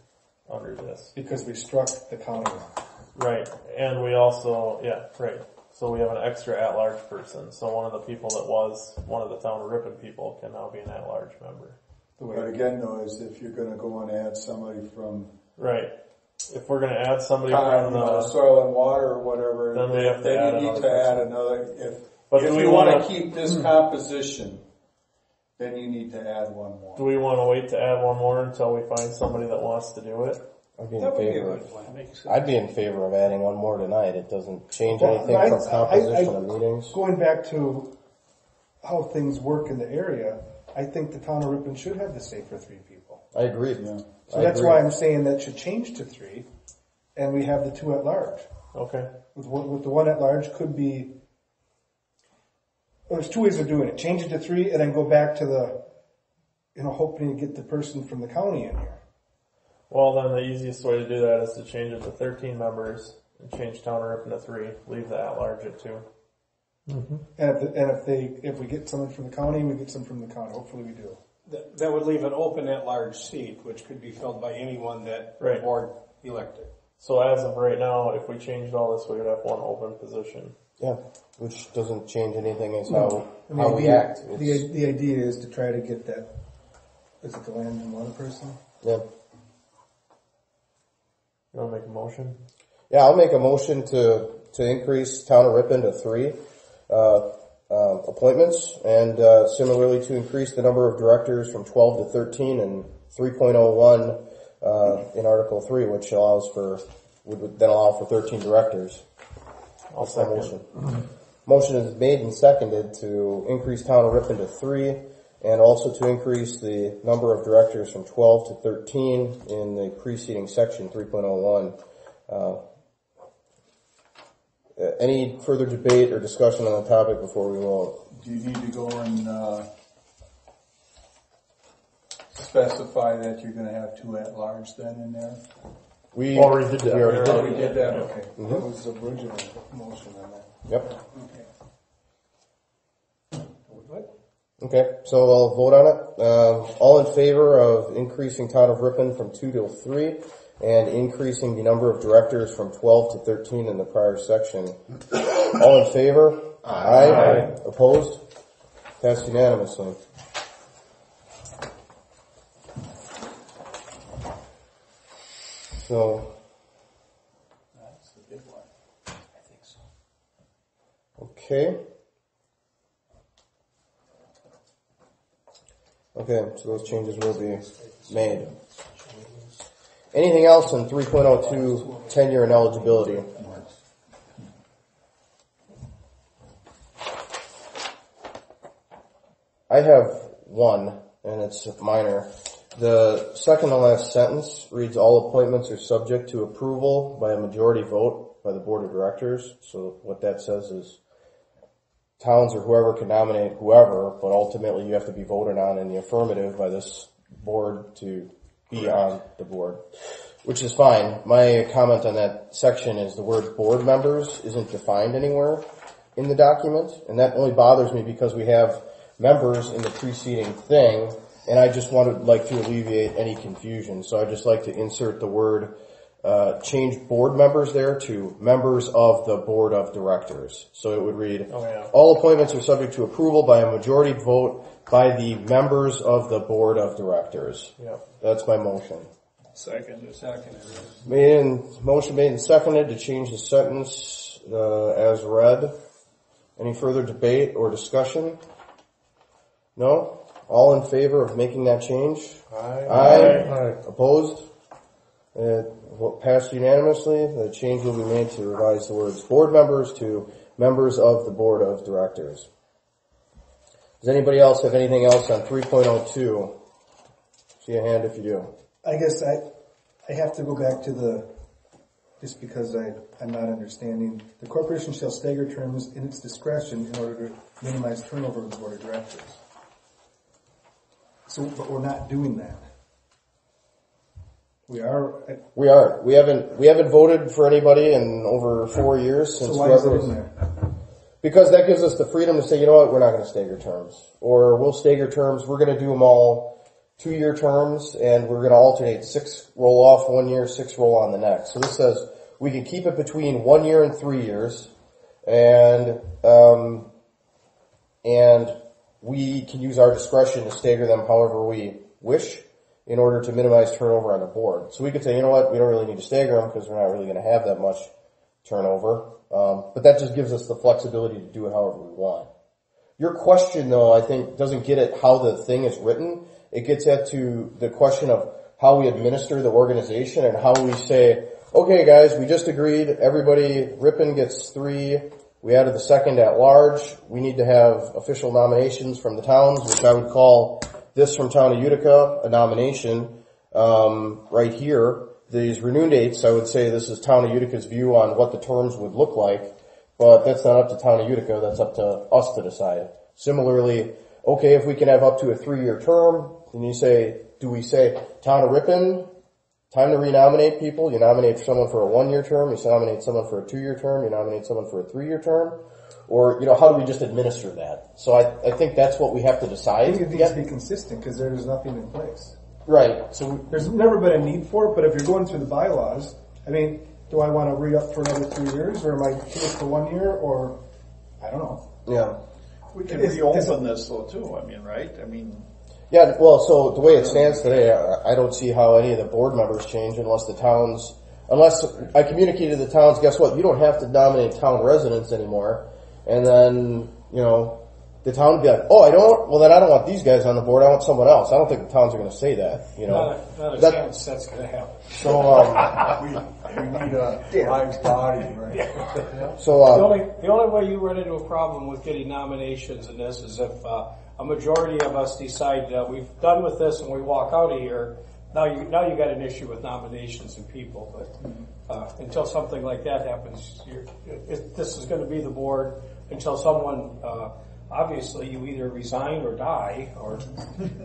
this. Because we struck the county one. Right. And we also, right. So we have an extra at-large person. So one of the people that was one of the town of Ripon people can now be an at-large member. But again, though, is if you're going to go and add somebody from Right. If we're going to add somebody from the soil and water or whatever, then we have to add you need another to add person. another. But If do we you want wanna- to keep this composition, then you need to add 1 more. Do we want to wait to add one more until we find somebody that wants to do it? I'd be in That would be a favor. good plan. I'd be in favor of adding 1 more tonight. It doesn't change Well, anything from composition of meetings. Going back to how things work in the area, I think the town of Ripon should have the say for 3 people. I agree. So that's why I'm saying that should change to 3, and we have the 2 at large. Okay. With the 1 at large could be, well, there's 2 ways of doing it. Change it to 3 and then go back to hoping to get the person from the county in here. Well, then the easiest way to do that is to change it to 13 members and change town rep to 3. Leave the at-large at 2. Mm-hmm. If we get someone from the county, we get some from the county. Hopefully we do. That would leave an open at-large seat, which could be filled by anyone that the board elected. So as of right now, if we changed all this, we would have 1 open position. Yeah, which doesn't change anything as how we act. The idea is to try to get that, is it the land and water person? Yeah. You want to make a motion? Yeah, I'll make a motion to increase town of Ripon to 3 appointments, and similarly to increase the number of directors from 12 to 13 and 3.01 in Article 3, which would then allow for 13 directors. I'll second. Motion is made and seconded to increase town of Ripon to 3, and also to increase the number of directors from 12 to 13 in the preceding section 3.01. Any further debate or discussion on the topic before we vote? Do you need to go and specify that you're going to have 2 at-large then in there? We already did that. We did that, okay. Mm-hmm. That was the original motion on that. Yep. Okay. Okay, so I'll vote on it. All in favor of increasing town of Ripon from 2 to 3 and increasing the number of directors from 12 to 13 in the prior section. All in favor? Aye. Opposed? Passed unanimously. So, That's the big one. I think so. okay. Okay, so those changes will be made. Anything else in 3.02 tenure and eligibility? I have one, and it's minor. The second to last sentence reads, all appointments are subject to approval by a majority vote by the board of directors. So what that says is towns or whoever can nominate whoever, but ultimately you have to be voted on in the affirmative by this board to be on the board, which is fine. My comment on that section is the word board members isn't defined anywhere in the document, and that only bothers me because we have members in the preceding thing, and I just would like to alleviate any confusion. So I'd just like to insert the word, change board members there to members of the board of directors. So it would read, all appointments are subject to approval by a majority vote by the members of the board of directors. Yep. That's my motion. Second. Motion made and seconded to change the sentence as read. Any further debate or discussion? No? All in favor of making that change? Aye. Opposed? Passed unanimously. The change will be made to revise the words board members to members of the board of directors. Does anybody else have anything else on 3.02? See a hand if you do. I guess I have to go back to just because I'm not understanding. The corporation shall stagger terms in its discretion in order to minimize turnover of the board of directors. So, but we're not doing that. We are. We haven't voted for anybody in over 4 years since. So why is it in there? Because that gives us the freedom to say, you know what, we're not going to stagger terms, or we'll stagger terms. We're going to do them all 2-year terms, and we're going to alternate 6 roll off 1 year, 6 roll on the next. So this says we can keep it between 1 year and 3 years, and we can use our discretion to stagger them however we wish in order to minimize turnover on the board. So we could say, you know what, we don't really need to stagger them because we're not really going to have that much turnover. But that just gives us the flexibility to do it however we want. Your question, though, I think doesn't get at how the thing is written. It gets at to the question of how we administer the organization and how we say, okay, guys, we just agreed. Everybody, Ripon gets 3. We added the second at large. We need to have official nominations from the towns, which I would call this from Town of Utica a nomination. Right here, these renew dates, I would say this is Town of Utica's view on what the terms would look like, but that's not up to Town of Utica. That's up to us to decide. Similarly, okay, if we can have up to a 3-year term, and you say, do we say, Town of Ripon, time to renominate people? You nominate someone for a 1-year term, you nominate someone for a 2-year term, you nominate someone for a 3-year term? Or, how do we just administer that? So I think that's what we have to decide. I think it needs to be consistent because there's nothing in place. Right. So there's never been a need for it, but if you're going through the bylaws, I mean, do I want to re-up for another 3 years, or am I here for 1 year, or I don't know. Yeah. We can reopen this though too, I mean, right? I mean. Yeah, well, so the way it stands today, I don't see how any of the board members change unless I communicated to the towns, guess what, you don't have to nominate town residents anymore. And then, the town would be like, oh, I don't? Well, then I don't want these guys on the board, I want someone else. I don't think the towns are going to say that, Not a chance that's going to happen. So, we need a live body, right? Yeah. So, the only way you run into a problem with getting nominations in this is if a majority of us decide we've done with this and we walk out of here. Now you got an issue with nominations and people, but until something like that happens, this is going to be the board until someone. Obviously, you either resign or die, or.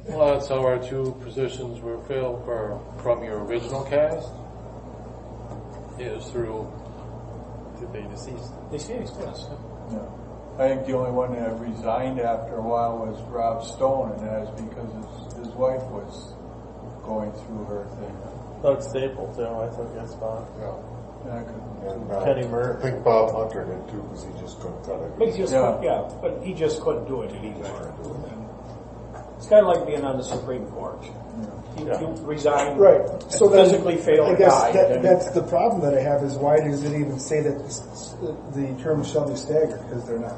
Well, that's how our 2 positions were filled from your original cast. It was through the deceased. Deceased, yes. Yeah. I think the only one that resigned after a while was Rob Stone, and that is because his wife was going through her thing. Doug Staple too, I took his spot. Yeah. Kenny Murray. I think Bob Hunter did too, because he just couldn't cut it. But he just couldn't do it anymore. It's kind of like being on the Supreme Court. You resign, right? So physically fail, I guess die. that's the problem that I have is why does it even say that the terms shall be staggered? Because they're not.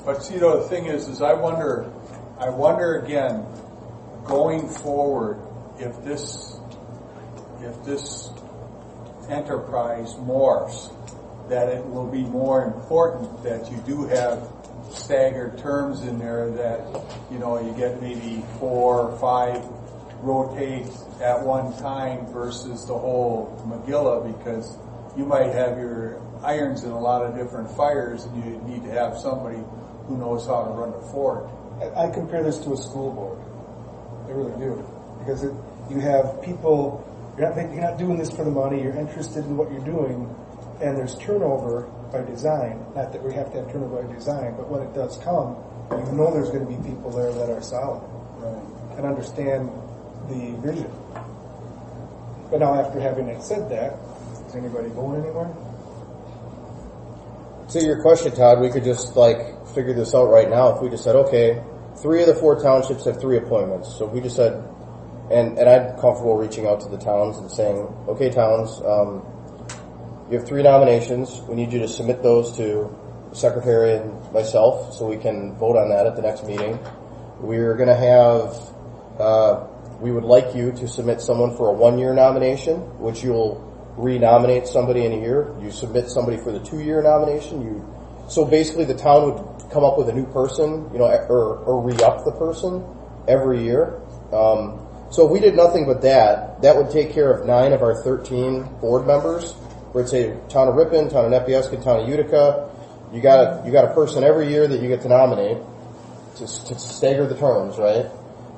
But see, the thing is I wonder again, going forward, if this enterprise morphs, that it will be more important that you do have staggered terms in there, that you get maybe 4 or 5 rotate at one time versus the whole Megillah, because you might have your irons in a lot of different fires and you need to have somebody who knows how to run the fort. I compare this to a school board. I really do, because you have people. You're not doing this for the money. You're interested in what you're doing, and there's turnover by design. Not that we have to have turnover by design, but when it does come, there's going to be people there that are solid and understand the vision. But now, after having said that, is anybody going anywhere? to your question, Todd, we could just figure this out right now. If we just said, okay, 3 of the 4 townships have 3 appointments. So if we just said, and I'm comfortable reaching out to the towns and saying, okay, towns, you have 3 nominations. We need you to submit those to the secretary and myself so we can vote on that at the next meeting. We're going to have, we would like you to submit someone for a 1-year nomination, which you'll renominate somebody in a year. You submit somebody for the 2-year nomination. So basically the town would come up with a new person, or re-up the person every year. So if we did nothing but that would take care of 9 of our 13 board members. Where it'd say Town of Ripon, Town of Nepeuskun, Town of Utica. You got a person every year that you get to nominate to stagger the terms, right?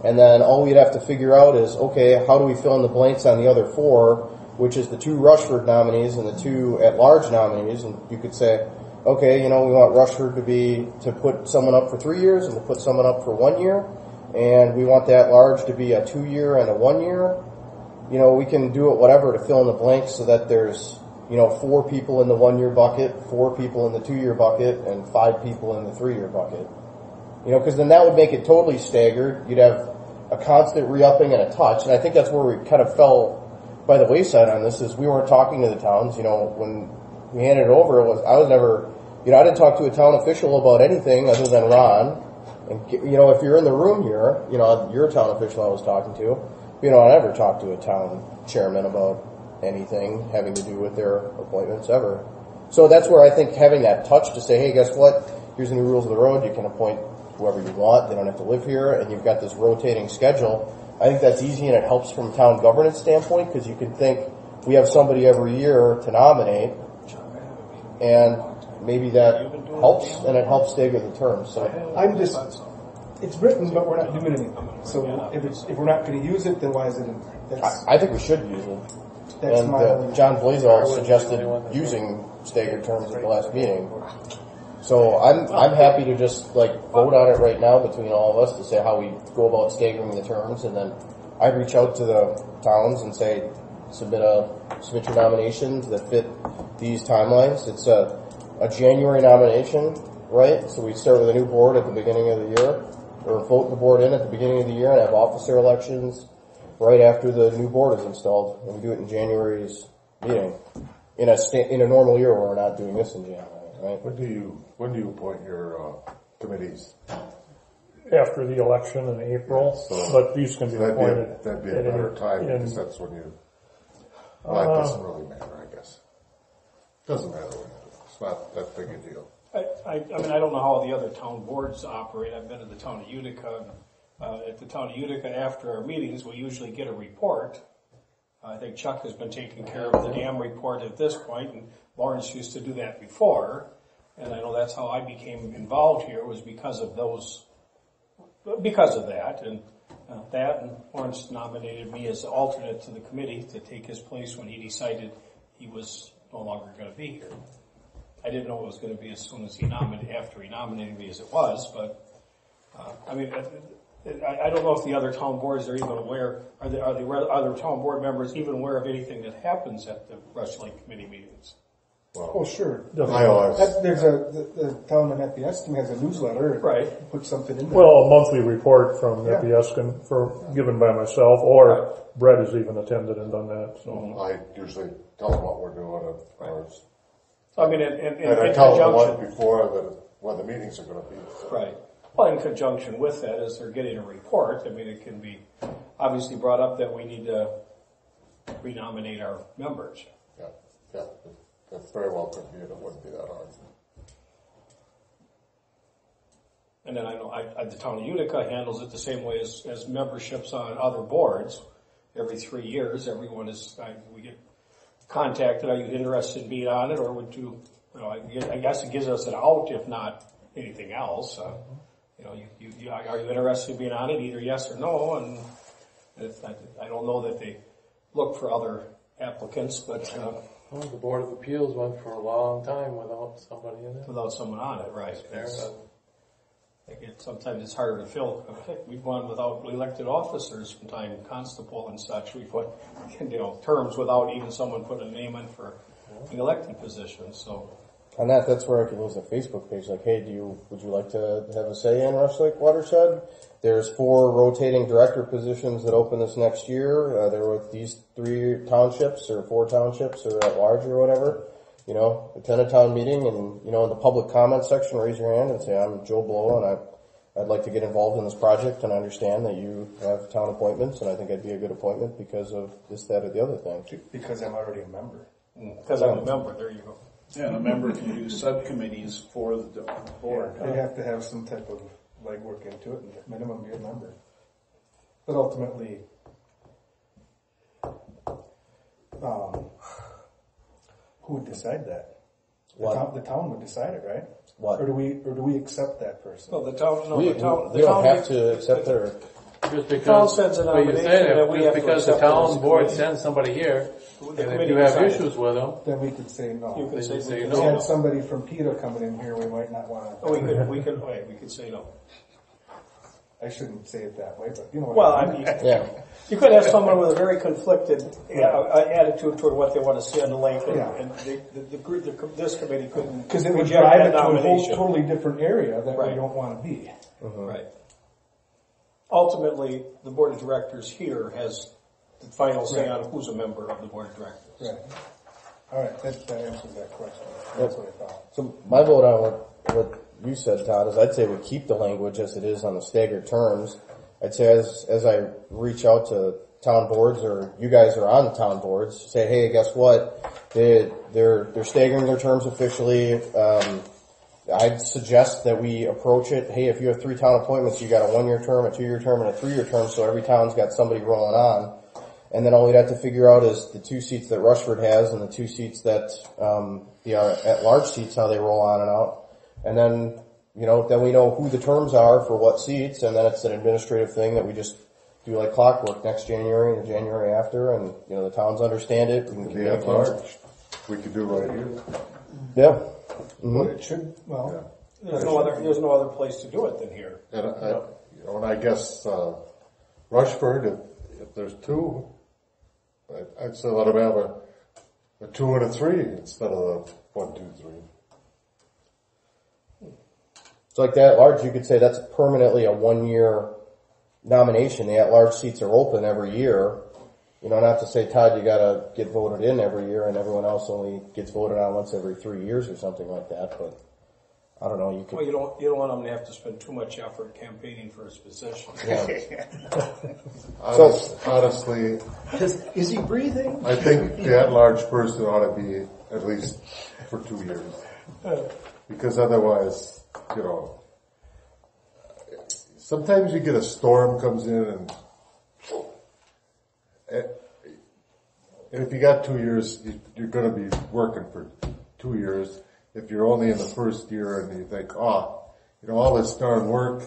And then all we'd have to figure out is, okay, how do we fill in the blanks on the other 4, which is the 2 Rushford nominees and the 2 at-large nominees. And you could say, okay, we want Rushford to put someone up for 3 years and to put someone up for 1 year. And we want the at-large to be a 2-year and a 1 year. We can do it whatever to fill in the blanks so that there's 4 people in the 1-year bucket, 4 people in the 2-year bucket, and 5 people in the 3-year bucket. Because then that would make it totally staggered. You'd have a constant re-upping and a touch, and I think that's where we kind of fell by the wayside on this, is we weren't talking to the towns. When we handed it over, I didn't talk to a town official about anything other than Ron. And, if you're in the room here, you're a town official I was talking to. I never talked to a town chairman about anything having to do with their appointments ever. So that's where I think having that touch to say, hey, guess what? Here's the new rules of the road. You can appoint whoever you want. They don't have to live here. And you've got this rotating schedule. I think that's easy, and it helps from a town governance standpoint, because you can think we have somebody every year to nominate, and maybe that helps, and it helps stagger the terms. So It's written, but we're not doing anything. So if we're not going to use it, then why is it in there? I think we should use it. That's And my only- John Blaisdell suggested using staggered terms at the last meeting. So I'm happy to just like vote on it right now between all of us to say how we go about staggering the terms, and then I'd reach out to the towns and say submit your nominations that fit these timelines. It's a January nomination, right? So we start with a new board at the beginning of the year, or vote the board in at the beginning of the year and have officer elections right after the new board is installed, and we do it in January's meeting. In a normal year, we're not doing this in January, right? When do you appoint your committees? After the election in April, but these can be appointed. That'd be a better time, because that's when you, well, it doesn't really matter, I guess. Doesn't matter. It's not that big a deal. I mean, I don't know how the other town boards operate. I've been to the town of Utica. At the town of Utica, after our meetings, we usually get a report. I think Chuck has been taking care of the dam report at this point, and Lawrence used to do that before. And I know that's how I became involved here, was because of that. And Lawrence nominated me as the alternate to the committee to take his place when he decided he was no longer going to be here. I didn't know it was going to be as soon as after he nominated me as it was, but I mean, I don't know if the other town boards are even aware. Are the other town board members even aware of anything that happens at the Rush Lake committee meetings? Well, Oh, sure. I always, There's the town of Nepeuskun has a newsletter. Right. Put something in there. Well, a monthly report from Nepeuskun given by myself, or Brett has even attended and done that. So I usually tell them what we're doing at ours. I mean, And I tell them what before when the meetings are going to be. So. Right. Well, in conjunction with that, as they're getting a report, I mean, it can be obviously brought up that we need to renominate our members. Yeah. That very well could be, and it wouldn't be that hard. And then I know the town of Utica handles it the same way as memberships on other boards. Every 3 years, everyone we get contacted. Are you interested in being on it, or would you? I guess it gives us an out, if not anything else. Are you interested in being on it? Either yes or no. And I don't know that they look for other applicants, but the Board of Appeals went for a long time without somebody in it. without someone on it, right? Sometimes it's harder to fill. We've gone without elected officers from time, constable and such. We've put terms without even someone putting a name in for an elected position. So. On that's where I could use a Facebook page like, hey, would you like to have a say in Rush Lake Watershed? There's 4 rotating director positions that open this next year. There were these 3 townships or 4 townships or at large or whatever. Attend a town meeting and, in the public comment section, raise your hand and say, I'm Joe Blow and I'd like to get involved in this project, and I understand that you have town appointments, and I think I'd be a good appointment because of this, that, or the other thing. Because I'm already a member. Because I'm a member, there you go. Yeah, and a member can do subcommittees for the board. They have to have some type of legwork into it, and at minimum be a member. But ultimately, who would decide that? The town would decide it, right? What? Or do we accept that person? Well, the town. No, We don't have to accept their. Just The town because, sends a but you're nomination saying that we just have to because the accept it as town a board committee. sends somebody here, The and if committee you have decides. issues with them, Then we could say no. You could Then you say we no. could If we say had somebody from PETA coming in here, we might not want to. We could say no. I shouldn't say it that way, but you know what Well, I I mean. mean, Yeah. you could have someone with a very conflicted attitude toward what they want to see on the lake, and this committee couldn't Because it would reject drive that it to a whole nomination. totally different area that Right. we don't want to be. Right. Ultimately, the board of directors here has the final say on who's a member of the board of directors. Right. All right, that answers that question. That's what I thought. So my vote on what you said, Todd, is I'd say we keep the language as it is on the staggered terms. I'd say as I reach out to town boards, or you guys are on the town boards, say, hey, guess what? They're staggering their terms officially. I'd suggest that we approach it, hey, if you have 3 town appointments, you got a 1-year term, a 2-year term, and a 3-year term, so every town's got somebody rolling on. And then all we'd have to figure out is the 2 seats that Rushford has and the 2 seats that the at-large seats, how they roll on and out. And then then we know who the terms are for what seats, and then it's an administrative thing that we just do like clockwork next January and the January after, and, the towns understand it. We can The at large, we could do right here. Yeah. But it should, There's no other place to do it than here. And I guess, Rushford, if there's two, I'd say let them have a 2 and a 3 instead of the 1, 2, 3. So like the at-large, you could say that's permanently a 1-year nomination. The at-large seats are open every year. Not to say, Todd, you gotta get voted in every year and everyone else only gets voted on once every 3 years or something like that, but I don't know, you could... Well, you don't want them to have to spend too much effort campaigning for his position. Yeah. Honestly, Is he breathing? I think the at-large person ought to be at least for 2 years. Because otherwise, sometimes you get a storm comes in and if you got 2 years, you're going to be working for 2 years. If you're only in the first year and you think, all this darn work,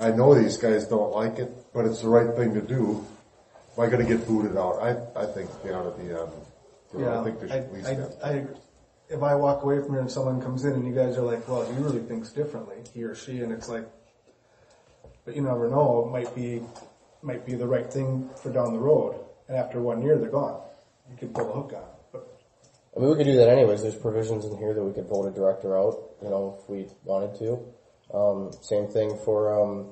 I know these guys don't like it, but it's the right thing to do. Am I going to get booted out? I think they ought to be on. I think they should at least have. If I walk away from here and someone comes in and you guys are like, well, he really thinks differently, he or she, and it's like, but you never know, it might be the right thing for down the road. And after 1 year, they're gone. You can pull the hook on. But we could do that anyways. There's provisions in here that we could vote a director out, if we wanted to. Same thing for,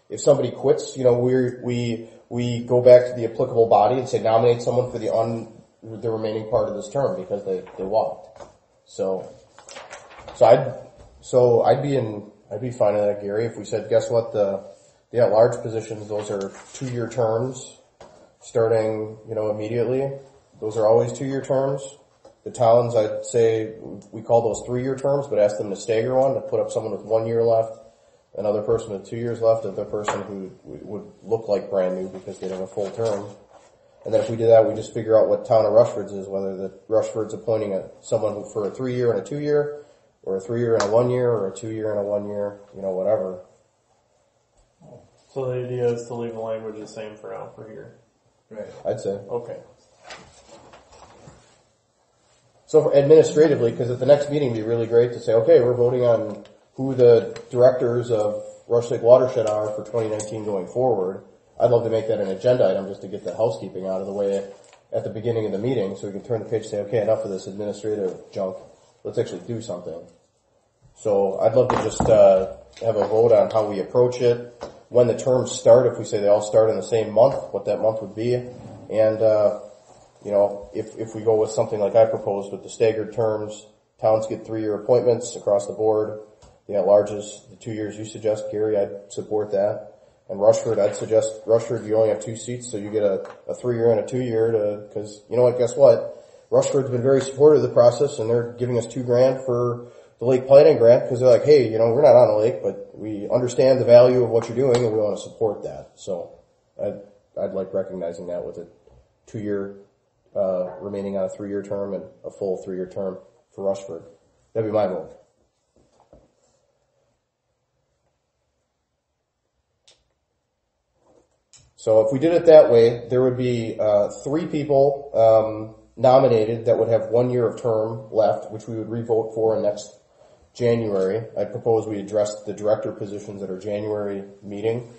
if somebody quits, we go back to the applicable body and say nominate someone for the remaining part of this term because they walked. So I'd be fine with that, Gary, if we said, guess what, the at-large positions, those are 2-year terms starting, immediately. Those are always 2-year terms. The towns, I'd say, we call those 3-year terms, but ask them to stagger one, to put up someone with 1 year left, another person with 2 years left, another person who would look like brand new because they have a full term. And then if we do that, we just figure out what town of Rushford's is, whether the Rushford's appointing someone for a 3-year and a 2-year, or a 3-year and a 1 year, or a 2-year and a 1 year, whatever. So the idea is to leave the language the same for now, for here. right. I'd say. Okay. So administratively, because at the next meeting it'd be really great to say, okay, we're voting on who the directors of Rush Lake Watershed are for 2019 going forward. I'd love to make that an agenda item just to get the housekeeping out of the way at the beginning of the meeting so we can turn the page and say, okay, enough of this administrative junk. Let's actually do something. So I'd love to just have a vote on how we approach it, when the terms start, if we say they all start in the same month, what that month would be, and if we go with something like I proposed with the staggered terms, towns get 3-year appointments across the board. The at-larges, the 2 years you suggest, Gary, I'd support that. And Rushford, I'd suggest Rushford, you only have 2 seats, so you get a 3-year and a 2-year because guess what? Rushford's been very supportive of the process and they're giving us $2,000 for the lake planning grant because they're like, hey, we're not on a lake, but we understand the value of what you're doing and we want to support that. So I'd like recognizing that with a 2-year, remaining on a 3-year term and a full 3-year term for Rushford. That'd be my vote. So if we did it that way, there would be 3 people nominated that would have 1 year of term left, which we would re-vote for in next January. I propose we address the director positions at our January meeting.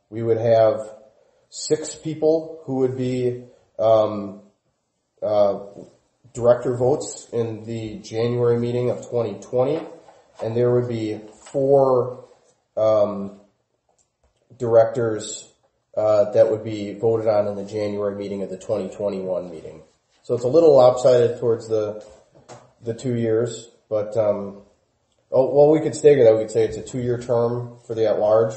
We would have 6 people who would be director votes in the January meeting of 2020, and there would be 4 directors that would be voted on in the January meeting of the 2021 meeting. So it's a little lopsided towards the 2 years, but we could stagger that. We could say it's a 2-year term for the at-large,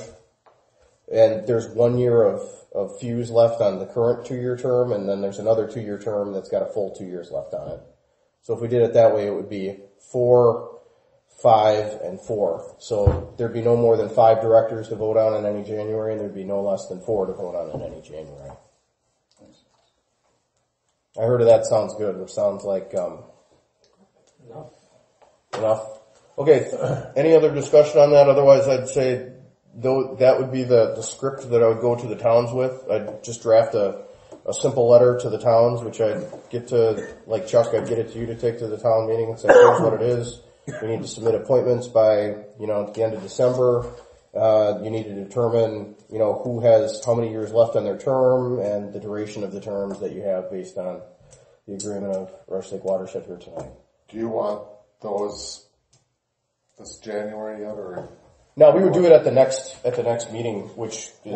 and there's 1 year of fuse left on the current 2-year term, and then there's another 2-year term that's got a full 2 years left on it. So if we did it that way, it would be 4, 5, and 4. So there'd be no more than 5 directors to vote on in any January, and there'd be no less than 4 to vote on in any January. I heard that sounds good, which sounds like enough. Okay, any other discussion on that? Otherwise, I'd say that would be the script that I would go to the towns with. I'd just draft a simple letter to the towns, which I'd get to, like Chuck, I'd get it to you to take to the town meeting and say, here's what it is. We need to submit appointments by, at the end of December. You need to determine, who has how many years left on their term and the duration of the terms that you have based on the agreement of Rush Lake Watershed here tonight. Do you want those this January yet, or? No, we would do it at the next meeting, which is.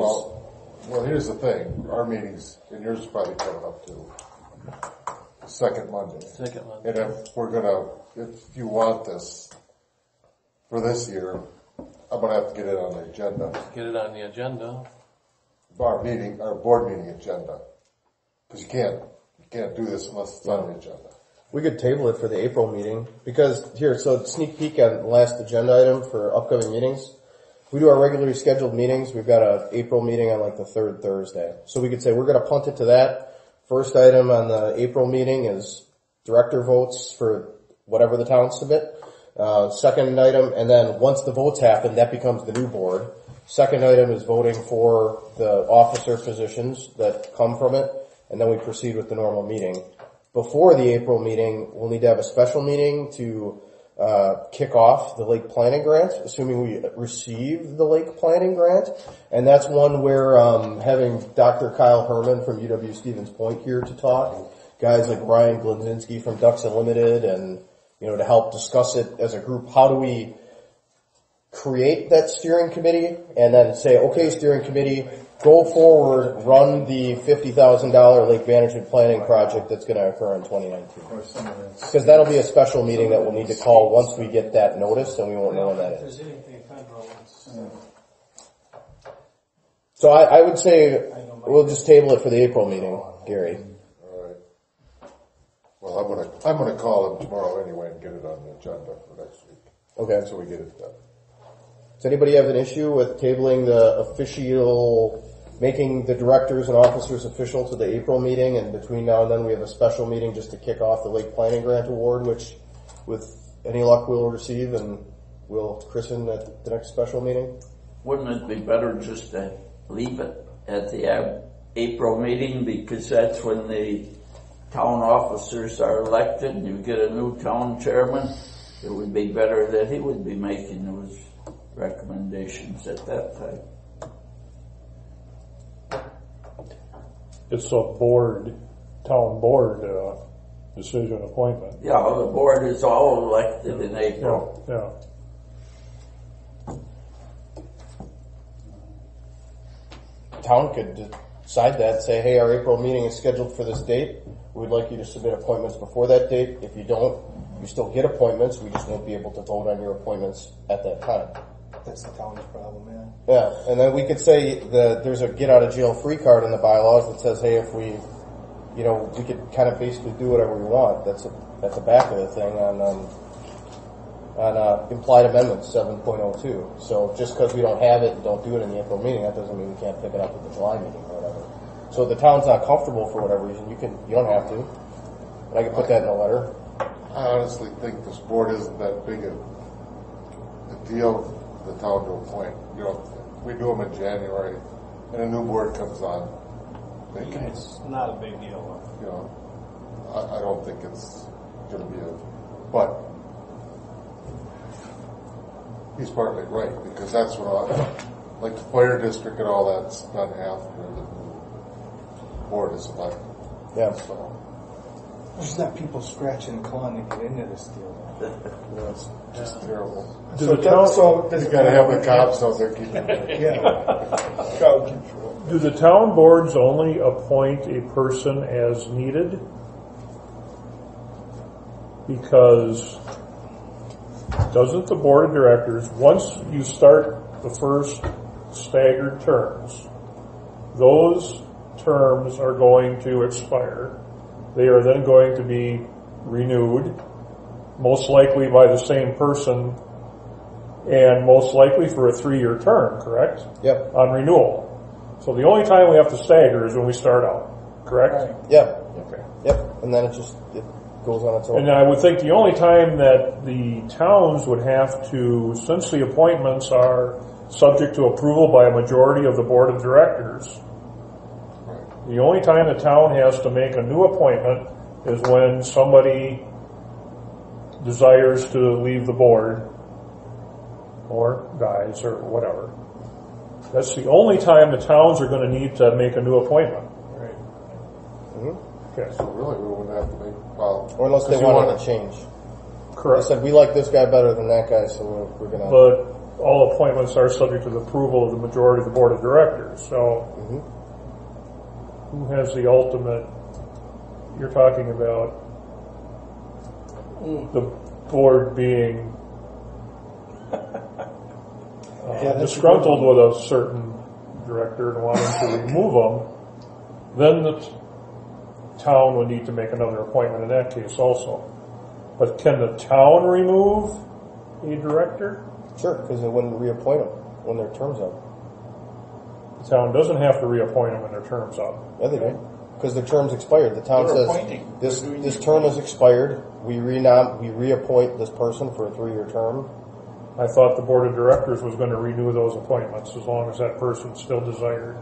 Well, here's the thing. Our meetings, and yours is probably coming up too. Second Monday. And if you want this for this year, I'm gonna have to get it on the agenda. Get it on the agenda. Our board meeting agenda. Because you can't do this unless it's on the agenda. We could table it for the April meeting because so sneak peek on the last agenda item for upcoming meetings. We do our regularly scheduled meetings. We've got an April meeting on like the third Thursday. So we could say we're going to punt it to that. First item on the April meeting is director votes for whatever the towns submit. Second item, and then once the votes happen, that becomes the new board. Second item is voting for the officer positions that come from it, and then we proceed with the normal meeting. Before the April meeting, we'll need to have a special meeting to kick off the lake planning grant, assuming we receive the lake planning grant. And that's one where having Dr. Kyle Herman from UW Stevens Point here to talk, guys like Brian Glindzinski from Ducks Unlimited, and to help discuss it as a group. How do we create that steering committee and then say, okay, steering committee, go forward, run the $50,000 lake management planning project that's going to occur in 2019. Because that'll be a special meeting that we'll need to call once we get that notice, and we won't know when that is. So I would say we'll just table it for the April meeting, Gary. All right. Well, I'm gonna call him tomorrow anyway and get it on the agenda for next week. Okay. So we get it done. Does anybody have an issue with tabling making the directors and officers official to the April meeting, and between now and then we have a special meeting just to kick off the Lake Planning Grant Award, which with any luck we'll receive and we'll christen at the next special meeting? Wouldn't it be better just to leave it at the April meeting, because that's when the town officers are elected and you get a new town chairman? It would be better that he would be making those recommendations at that time. It's a town board decision appointment. Yeah, the board is all elected in April. Yeah. Town could decide that, say, hey, our April meeting is scheduled for this date. We'd like you to submit appointments before that date. If you don't, you still get appointments. We just won't be able to vote on your appointments at that time. That's the town's problem, man. Yeah, and then we could say that there's a get out of jail free card in the bylaws that says, hey, if we could kind of basically do whatever we want. That's the back of the thing on implied amendments 7.02. So just because we don't have it and don't do it in the April meeting, that doesn't mean we can't pick it up at the July meeting or whatever. So if the town's not comfortable for whatever reason, you don't have to. And I can put that in a letter. I honestly think this board isn't that big a deal for the town to appoint. We do them in January, and a new board comes on. It's not a big deal. I don't think it's going to be but he's partly right, because that's what like the fire district and all that's done after the new board is elected. Yeah. So. There's not people scratching and clawing to get into this deal. It's just terrible. You You gotta have the cops out there keeping it. Yeah. Crowd control. Do the town boards only appoint a person as needed? Because doesn't the board of directors, once you start the first staggered terms, those terms are going to expire. They are then going to be renewed, most likely by the same person, and most likely for a 3-year term, correct? Yep. On renewal. So the only time we have to stagger is when we start out, correct? Yep. Okay. Yep. And then it just goes on its own. And I would think the only time that the towns would have to, since the appointments are subject to approval by a majority of the board of directors, the only time the town has to make a new appointment is when somebody desires to leave the board or dies or whatever. That's the only time the towns are going to need to make a new appointment. Right. Okay. So really, we wouldn't have to make, well. Or unless they wanted to change. Correct. They said, we like this guy better than that guy, so we're going to... But all appointments are subject to the approval of the majority of the board of directors. So who has the ultimate, you're talking about the board being disgruntled with a certain director and wanting to remove them, then the town would need to make another appointment in that case also. But can the town remove a director? Sure, because they wouldn't reappoint them when their term's up. The town doesn't have to reappoint them when their term's up. Yeah, they do. Because their term's expired. The town says, this term is expired. We reappoint this person for a 3-year term. I thought the board of directors was going to renew those appointments as long as that person still desired.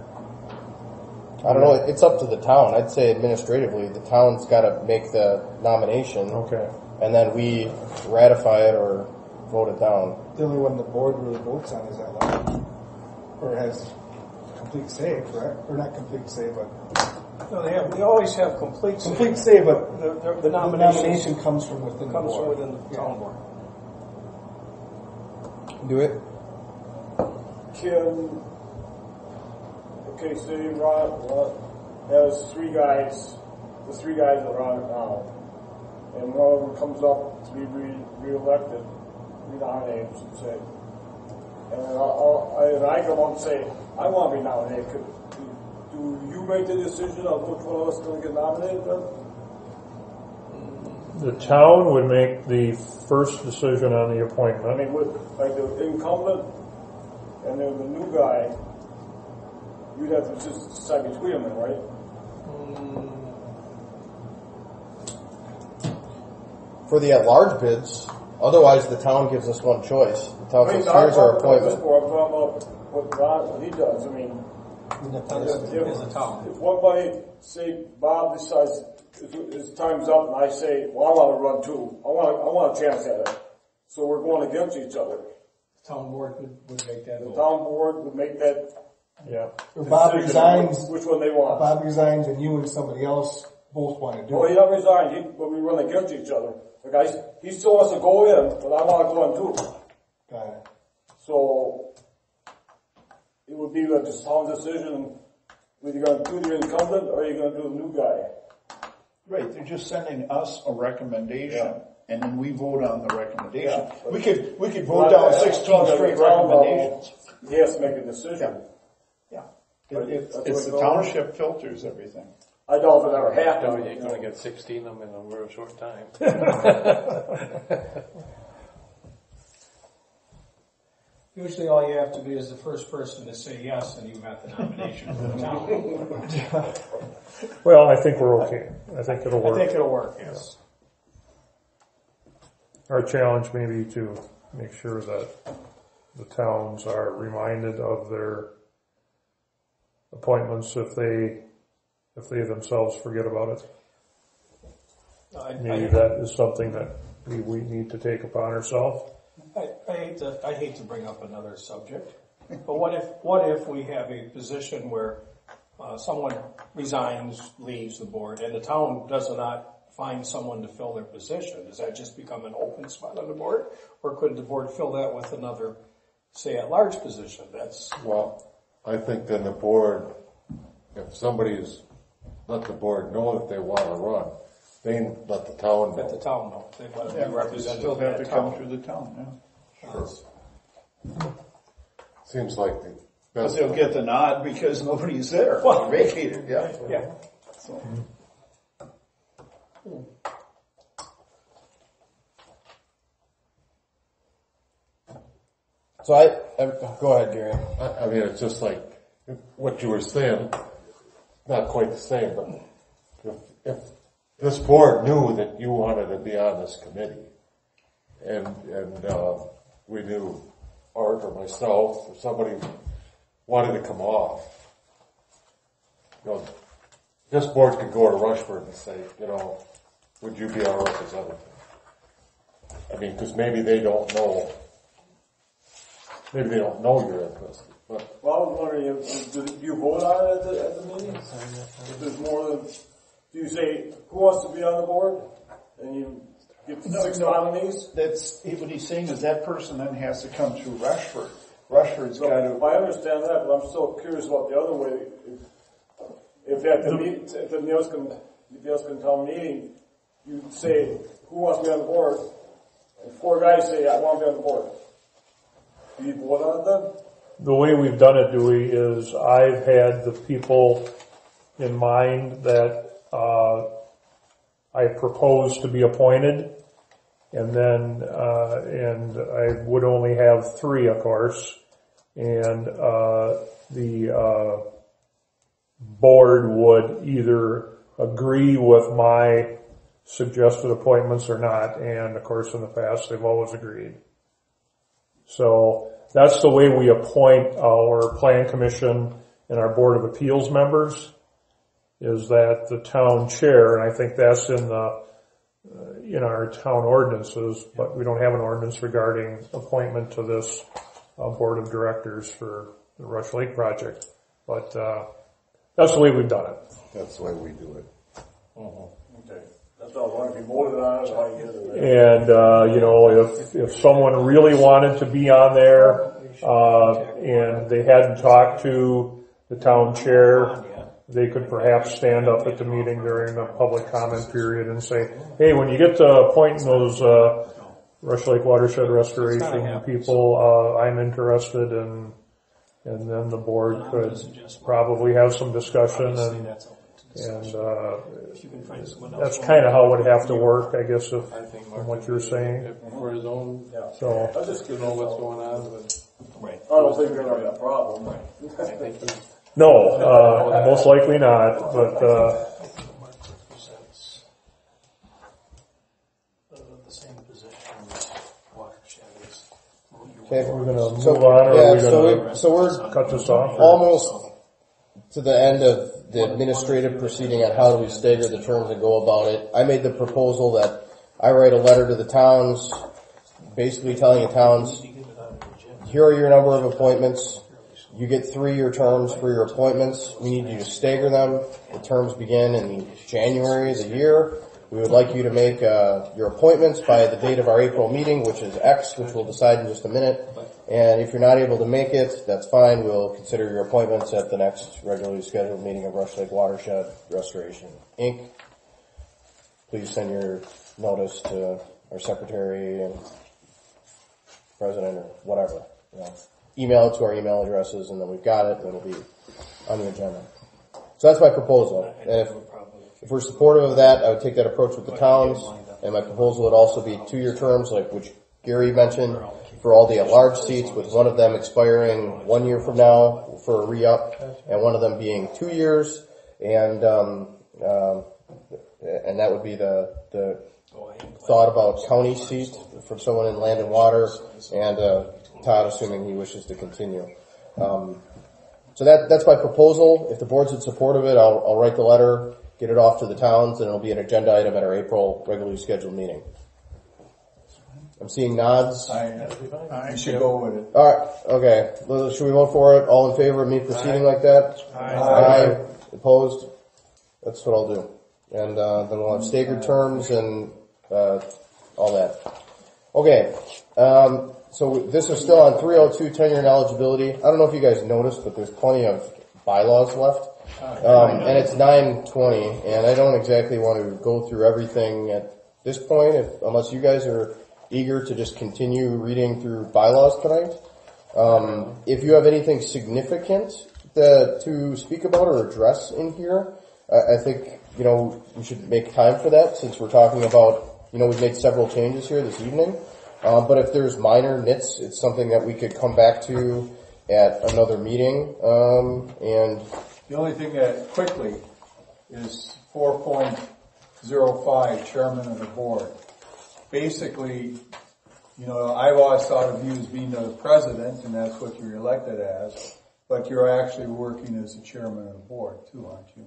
I don't know. It's up to the town. I'd say administratively, the town's got to make the nomination. Okay. And then we ratify it or vote it down. The only one the board really votes on is that large, or has complete say, correct? Or not complete say, but No, they always have complete say, but the nomination comes from within the comes from board. within the town board. Do it. Okay, say Ron has 3 guys, the 3 guys that are on it now, and one of them comes up to be re-elected, renominated, I should say. And then I come up and say, I want to be nominated. Do you make the decision of which one of us is going to get nominated then? The town would make the first decision on the I appointment. mean, with like the incumbent and then the new guy, you'd have to just decide between them, right? For the at-large bids, otherwise the town gives us one choice. The town says, here's our appointment. I'm talking about what he does. I mean, Is the town. if one buddy, say Bob decides his time's up, and I say, well, I want to run too. I want a chance at it. So we're going against each other. The town board would make that The vote. town board would make that Yeah. Or Bob decision resigns, which one they want. Bob resigns, and you and somebody else both want to do Well, he it. don't resign, but we run against each other. The guy, he still wants to go in, but I want to go in too. Got it. So it would be like the town's decision, whether you're going to do the incumbent or you're going to do the new guy. Right, they're just sending us a recommendation, Yeah. and then we vote on the recommendation. Yeah. We could vote down 16 straight recommendations. He has to make a decision. Yeah. But It's that's the what it goes. township filters everything. I doubt if it ever No, happened. you're going to get 16 of them in a real short time. Usually all you have to be is the first person to say yes and you met the nomination for the town. Well, I think we're okay. I think it'll I work. think it'll work, yes. Our challenge may be to make sure that the towns are reminded of their appointments if they themselves forget about it. Maybe that is something that we need to take upon ourselves. I hate to bring up another subject, but what if we have a position where someone resigns, leaves the board, and the town does not find someone to fill their position? Does that just become an open spot on the board, or could the board fill that with another, say, at-large position? Well, I think then the board, if somebody's let the board know that they want to run, they let the town Let the know. town know. They let Yeah, them be they represented still in have that to come town. through the town, yeah. Seems like the But best. they'll get the nod because nobody's there. Well, Vacated, yeah. Yeah. So, So go ahead, Gary. I mean, it's just like what you were saying, not quite the same, but this board knew that you wanted to be on this committee. And we knew, Art or myself, or somebody wanted to come off. You know, this board could go to Rushford and say, you know, would you be our representative? I mean, because maybe they don't know. Maybe they don't know you're interested. But Well, I was wondering, do you vote on it at the meeting? If there's more than, do you say, who wants to be on the board? And you get 6 nominees? That's, what he's saying is that person then has to come through Rushford. Rushford's So, got to, I understand that, but I'm still curious about the other way. If at the meeting, at the Nepeuskun Town meeting, you say, who wants to be on the board? And 4 guys say, I want to be on the board. Do you vote on it then? The way we've done it, Dewey, is I've had the people in mind that I propose to be appointed, and then and I would only have 3, of course, and the board would either agree with my suggested appointments or not, and of course in the past they've always agreed. So that's the way we appoint our plan commission and our board of appeals members, is that the town chair, and I think that's in our town ordinances, but we don't have an ordinance regarding appointment to this board of directors for the Rush Lake project. But that's the way we've done it. that's the way we do it. Okay. That's all I want to be voted on, is how you get it. And, if someone really wanted to be on there, and they hadn't talked to the town chair, they could perhaps stand up at the meeting during the public comment period and say, hey, when you get to appointing those, Rush Lake watershed restoration people, I'm interested, and then the board could probably have some discussion, and that's kind of how it would have to work, I guess, from what you're saying. For his own, So, I just to know what's going on, but I don't think we're going to have a problem. I think he's no, most likely not, but, Okay. we're gonna move on, or are we gonna so we're cut this off? or- almost to the end of the administrative proceeding on how do we stagger the terms and go about it. I made the proposal that I write a letter to the towns, basically telling the towns, here are your number of appointments. You get 3-year terms for your appointments. We need you to stagger them. The terms begin in January of the year. We would like you to make your appointments by the date of our April meeting, which is X, which we'll decide in just a minute. And if you're not able to make it, that's fine. We'll consider your appointments at the next regularly scheduled meeting of Rush Lake Watershed Restoration, Inc. Please send your notice to our secretary and president or whatever. Email it to our email addresses, and then we've got it, and it'll be on the agenda. So that's my proposal. And if we're supportive of that, I would take that approach with the towns, and my proposal would also be 2-year terms, like which Gary mentioned, for all the at-large seats, with one of them expiring 1 year from now for a re-up, and one of them being 2 years, and that would be the thought about county seat for someone in land and water, and Todd, assuming he wishes to continue. So that's my proposal. If the board's in support of it, I'll write the letter, get it off to the towns, and it'll be an agenda item at our April regularly scheduled meeting. I'm seeing nods. I should go with it. Alright, okay. Should we vote for it? All in favor of me proceeding like that? Aye. Opposed? That's what I'll do. And then we'll have staggered terms and all that. Okay. So this is still on 302 tenure and eligibility. I don't know if you guys noticed, but there's plenty of bylaws left. And it's 9:20, and I don't exactly want to go through everything at this point, unless you guys are eager to just continue reading through bylaws tonight. If you have anything significant to speak about or address in here, I think, we should make time for that, since we're talking about, we've made several changes here this evening. But if there's minor nits, it's something that we could come back to at another meeting. And The only thing that quickly is 4.4 05, chairman of the board. Basically, you know, I've always thought of you as being the president, and that's what you're elected as, but you're actually working as the chairman of the board too, aren't you?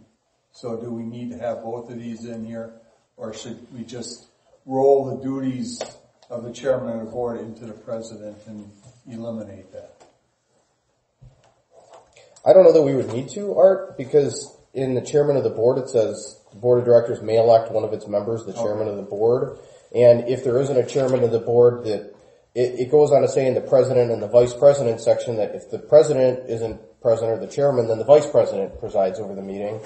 So do we need to have both of these in here, or should we just roll the duties of the chairman of the board into the president and eliminate that? I don't know that we would need to, Art, because in the chairman of the board it says the board of directors may elect one of its members, the chairman of the board. And if there isn't a chairman of the board, that it goes on to say in the president and the vice president section that if the president isn't present or the chairman, then the vice president presides over the meeting.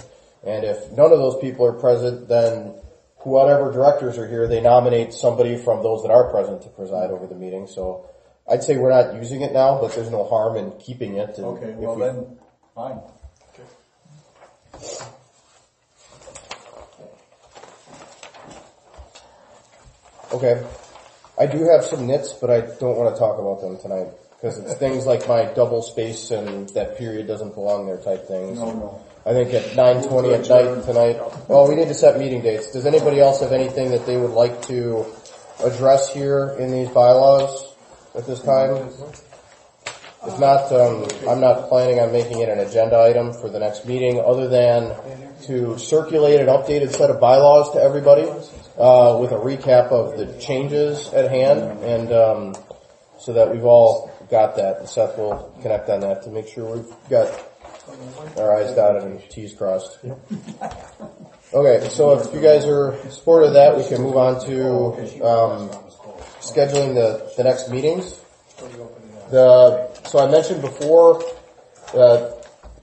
And if none of those people are present, then whatever directors are here, they nominate somebody from those that are present to preside over the meeting. So I'd say we're not using it now, but there's no harm in keeping it. And okay, well then, fine. Okay. I do have some nits, but I don't want to talk about them tonight. Because it's things like my double space and that period doesn't belong there type things. No. I think at 9:20 at night tonight. Oh, we need to set meeting dates. Does anybody else have anything that they would like to address here in these bylaws at this time? If not, I'm not planning on making it an agenda item for the next meeting other than to circulate an updated set of bylaws to everybody with a recap of the changes at hand, and so that we've all got that. And Seth will connect on that to make sure we've got our I's dotted and T's crossed. Okay, so if you guys are supportive of that, we can move on to scheduling the next meetings. So I mentioned before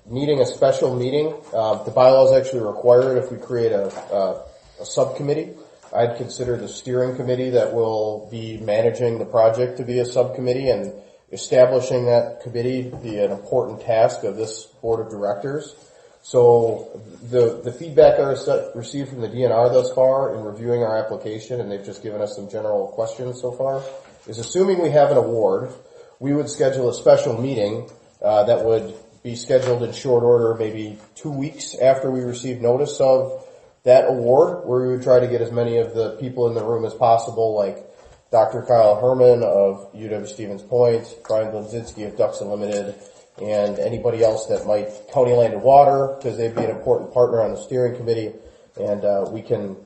needing a special meeting. The bylaws actually require it if we create a subcommittee. I'd consider the steering committee that will be managing the project to be a subcommittee, and establishing that committee be an important task of this board of directors. So the feedback I received from the DNR thus far in reviewing our application, and they've just given us some general questions so far, is assuming we have an award, we would schedule a special meeting that would be scheduled in short order, maybe 2 weeks after we receive notice of that award, where we would try to get as many of the people in the room as possible, like Dr. Kyle Herman of UW-Stevens Point, Brian Blinzinski of Ducks Unlimited, and anybody else that might, County Land and Water, because they'd be an important partner on the steering committee, and we can,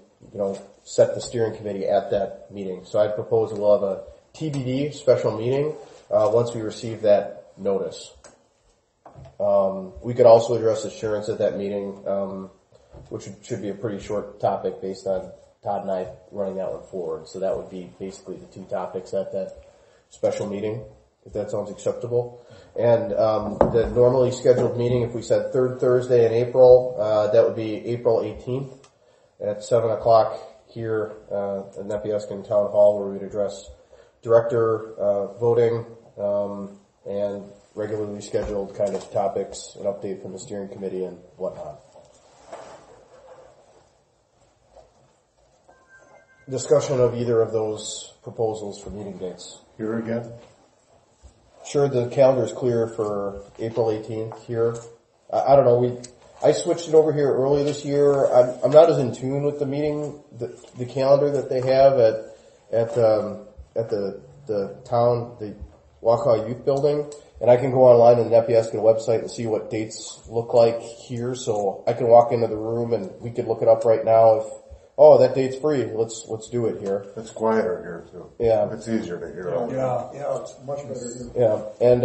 set the steering committee at that meeting. So I'd propose that we'll have a TBD special meeting once we receive that notice. We could also address assurance at that meeting, which should be a pretty short topic based on Todd and I running that one forward. So that would be basically the two topics at that special meeting, if that sounds acceptable. And the normally scheduled meeting, if we said third Thursday in April, that would be April 18th at 7 o'clock here at Nepeuskun Town Hall, where we'd address director voting and regularly scheduled kind of topics, an update from the steering committee and whatnot. Discussion of either of those proposals for meeting dates. Here again? Sure, the calendar is clear for April 18th here. I don't know, I switched it over here early this year. I'm not as in tune with the meeting, the calendar that they have at the town, the Waukau Youth Building. And I can go online on the Nepeuskun website and see what dates look like here. So I can walk into the room and we could look it up right now if, that date's free. Let's do it here. It's quieter here too. Yeah. It's easier to hear. Yeah, it's much better here. Yeah. And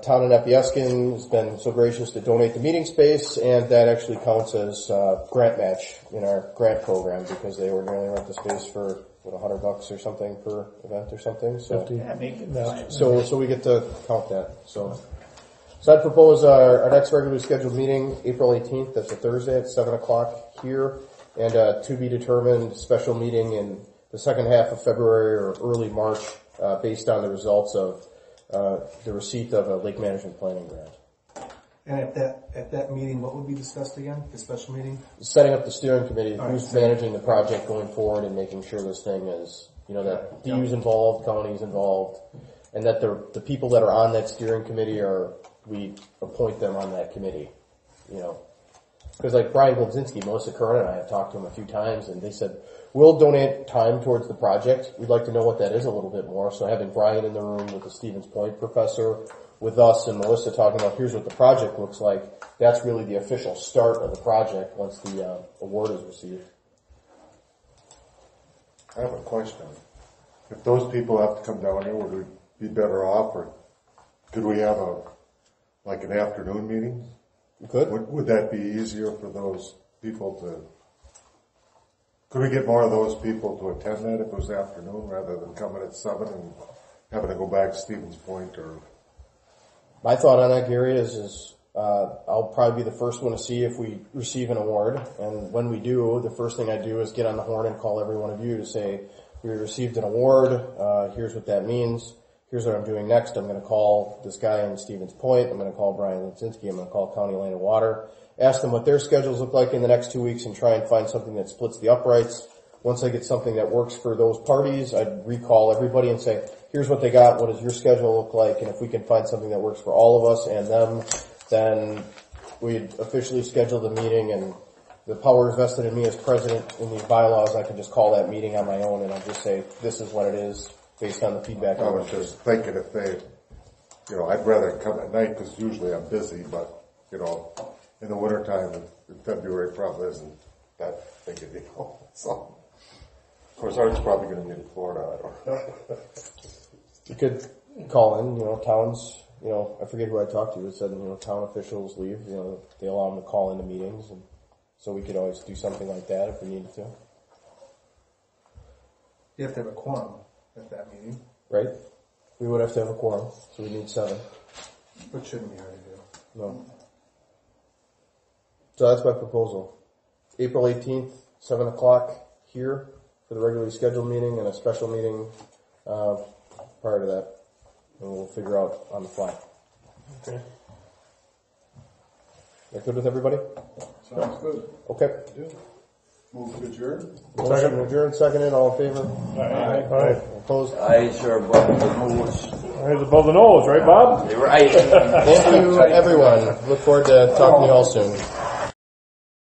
Town of Nepeuskun has been so gracious to donate the meeting space, and that actually counts as grant match in our grant program because they ordinarily rent the space for $100 or something per event or something. So, so we get to count that. So I'd propose our next regularly scheduled meeting, April 18th. That's a Thursday at 7 o'clock here, and to be determined special meeting in the second half of February or early March, based on the results of the receipt of a lake management planning grant. And at that meeting, what would be discussed again? The special meeting? Setting up the steering committee, who's managing the project going forward and making sure this thing is, that DU's involved, county's involved, and that the people that are on that steering committee we appoint them on that committee, Because like Brian Glodzinski, Melissa Curran, and I have talked to him a few times, and they said, we'll donate time towards the project. We'd like to know what that is a little bit more. So having Brian in the room with the Stevens Point professor, with us and Melissa talking about here's what the project looks like, that's really the official start of the project once the award is received. I have a question. If those people have to come down here, would we be better off, or could we have an afternoon meeting? You could. Would that be easier for those people to, could we get more of those people to attend that if it was afternoon rather than coming at 7 and having to go back to Stevens Point? Or My thought on that, Gary, is I'll probably be the first one to see if we receive an award, and when we do, the first thing I do is get on the horn and call every one of you to say, we received an award, here's what that means, here's what I'm doing next. I'm going to call this guy in Stevens Point, I'm going to call Brian Glodzinski, I'm going to call County Land and Water, ask them what their schedules look like in the next 2 weeks and try and find something that splits the uprights. Once I get something that works for those parties, I'd recall everybody and say, here's what they got, what does your schedule look like, and if we can find something that works for all of us and them, then we'd officially schedule the meeting, and the power vested in me as president in these bylaws, I can just call that meeting on my own and I'll just say, this is what it is based on the feedback. I was just thinking if they, I'd rather come at night because usually I'm busy, but, in the wintertime in February probably isn't that big a deal. So, of course, Art's probably going to be in Florida, I don't know. You could call in, towns, I forget who I talked to, it said, town officials leave, they allow them to call into meetings, and so we could always do something like that if we needed to. You have to have a quorum at that meeting. Right? We would have to have a quorum, so we need 7. Which shouldn't be hard to do. No. So that's my proposal. April 18th, 7 o'clock here for the regularly scheduled meeting, and a special meeting prior to that. And we'll figure out on the fly. Okay. That good with everybody? Sounds good. Okay. Move to adjourn. Motion to adjourn, seconded, all in favor? Aye. Opposed? Eyes are above the nose. Eyes above the nose, right, Bob? You're right. Thank you, everyone. Look forward to talking to you all soon.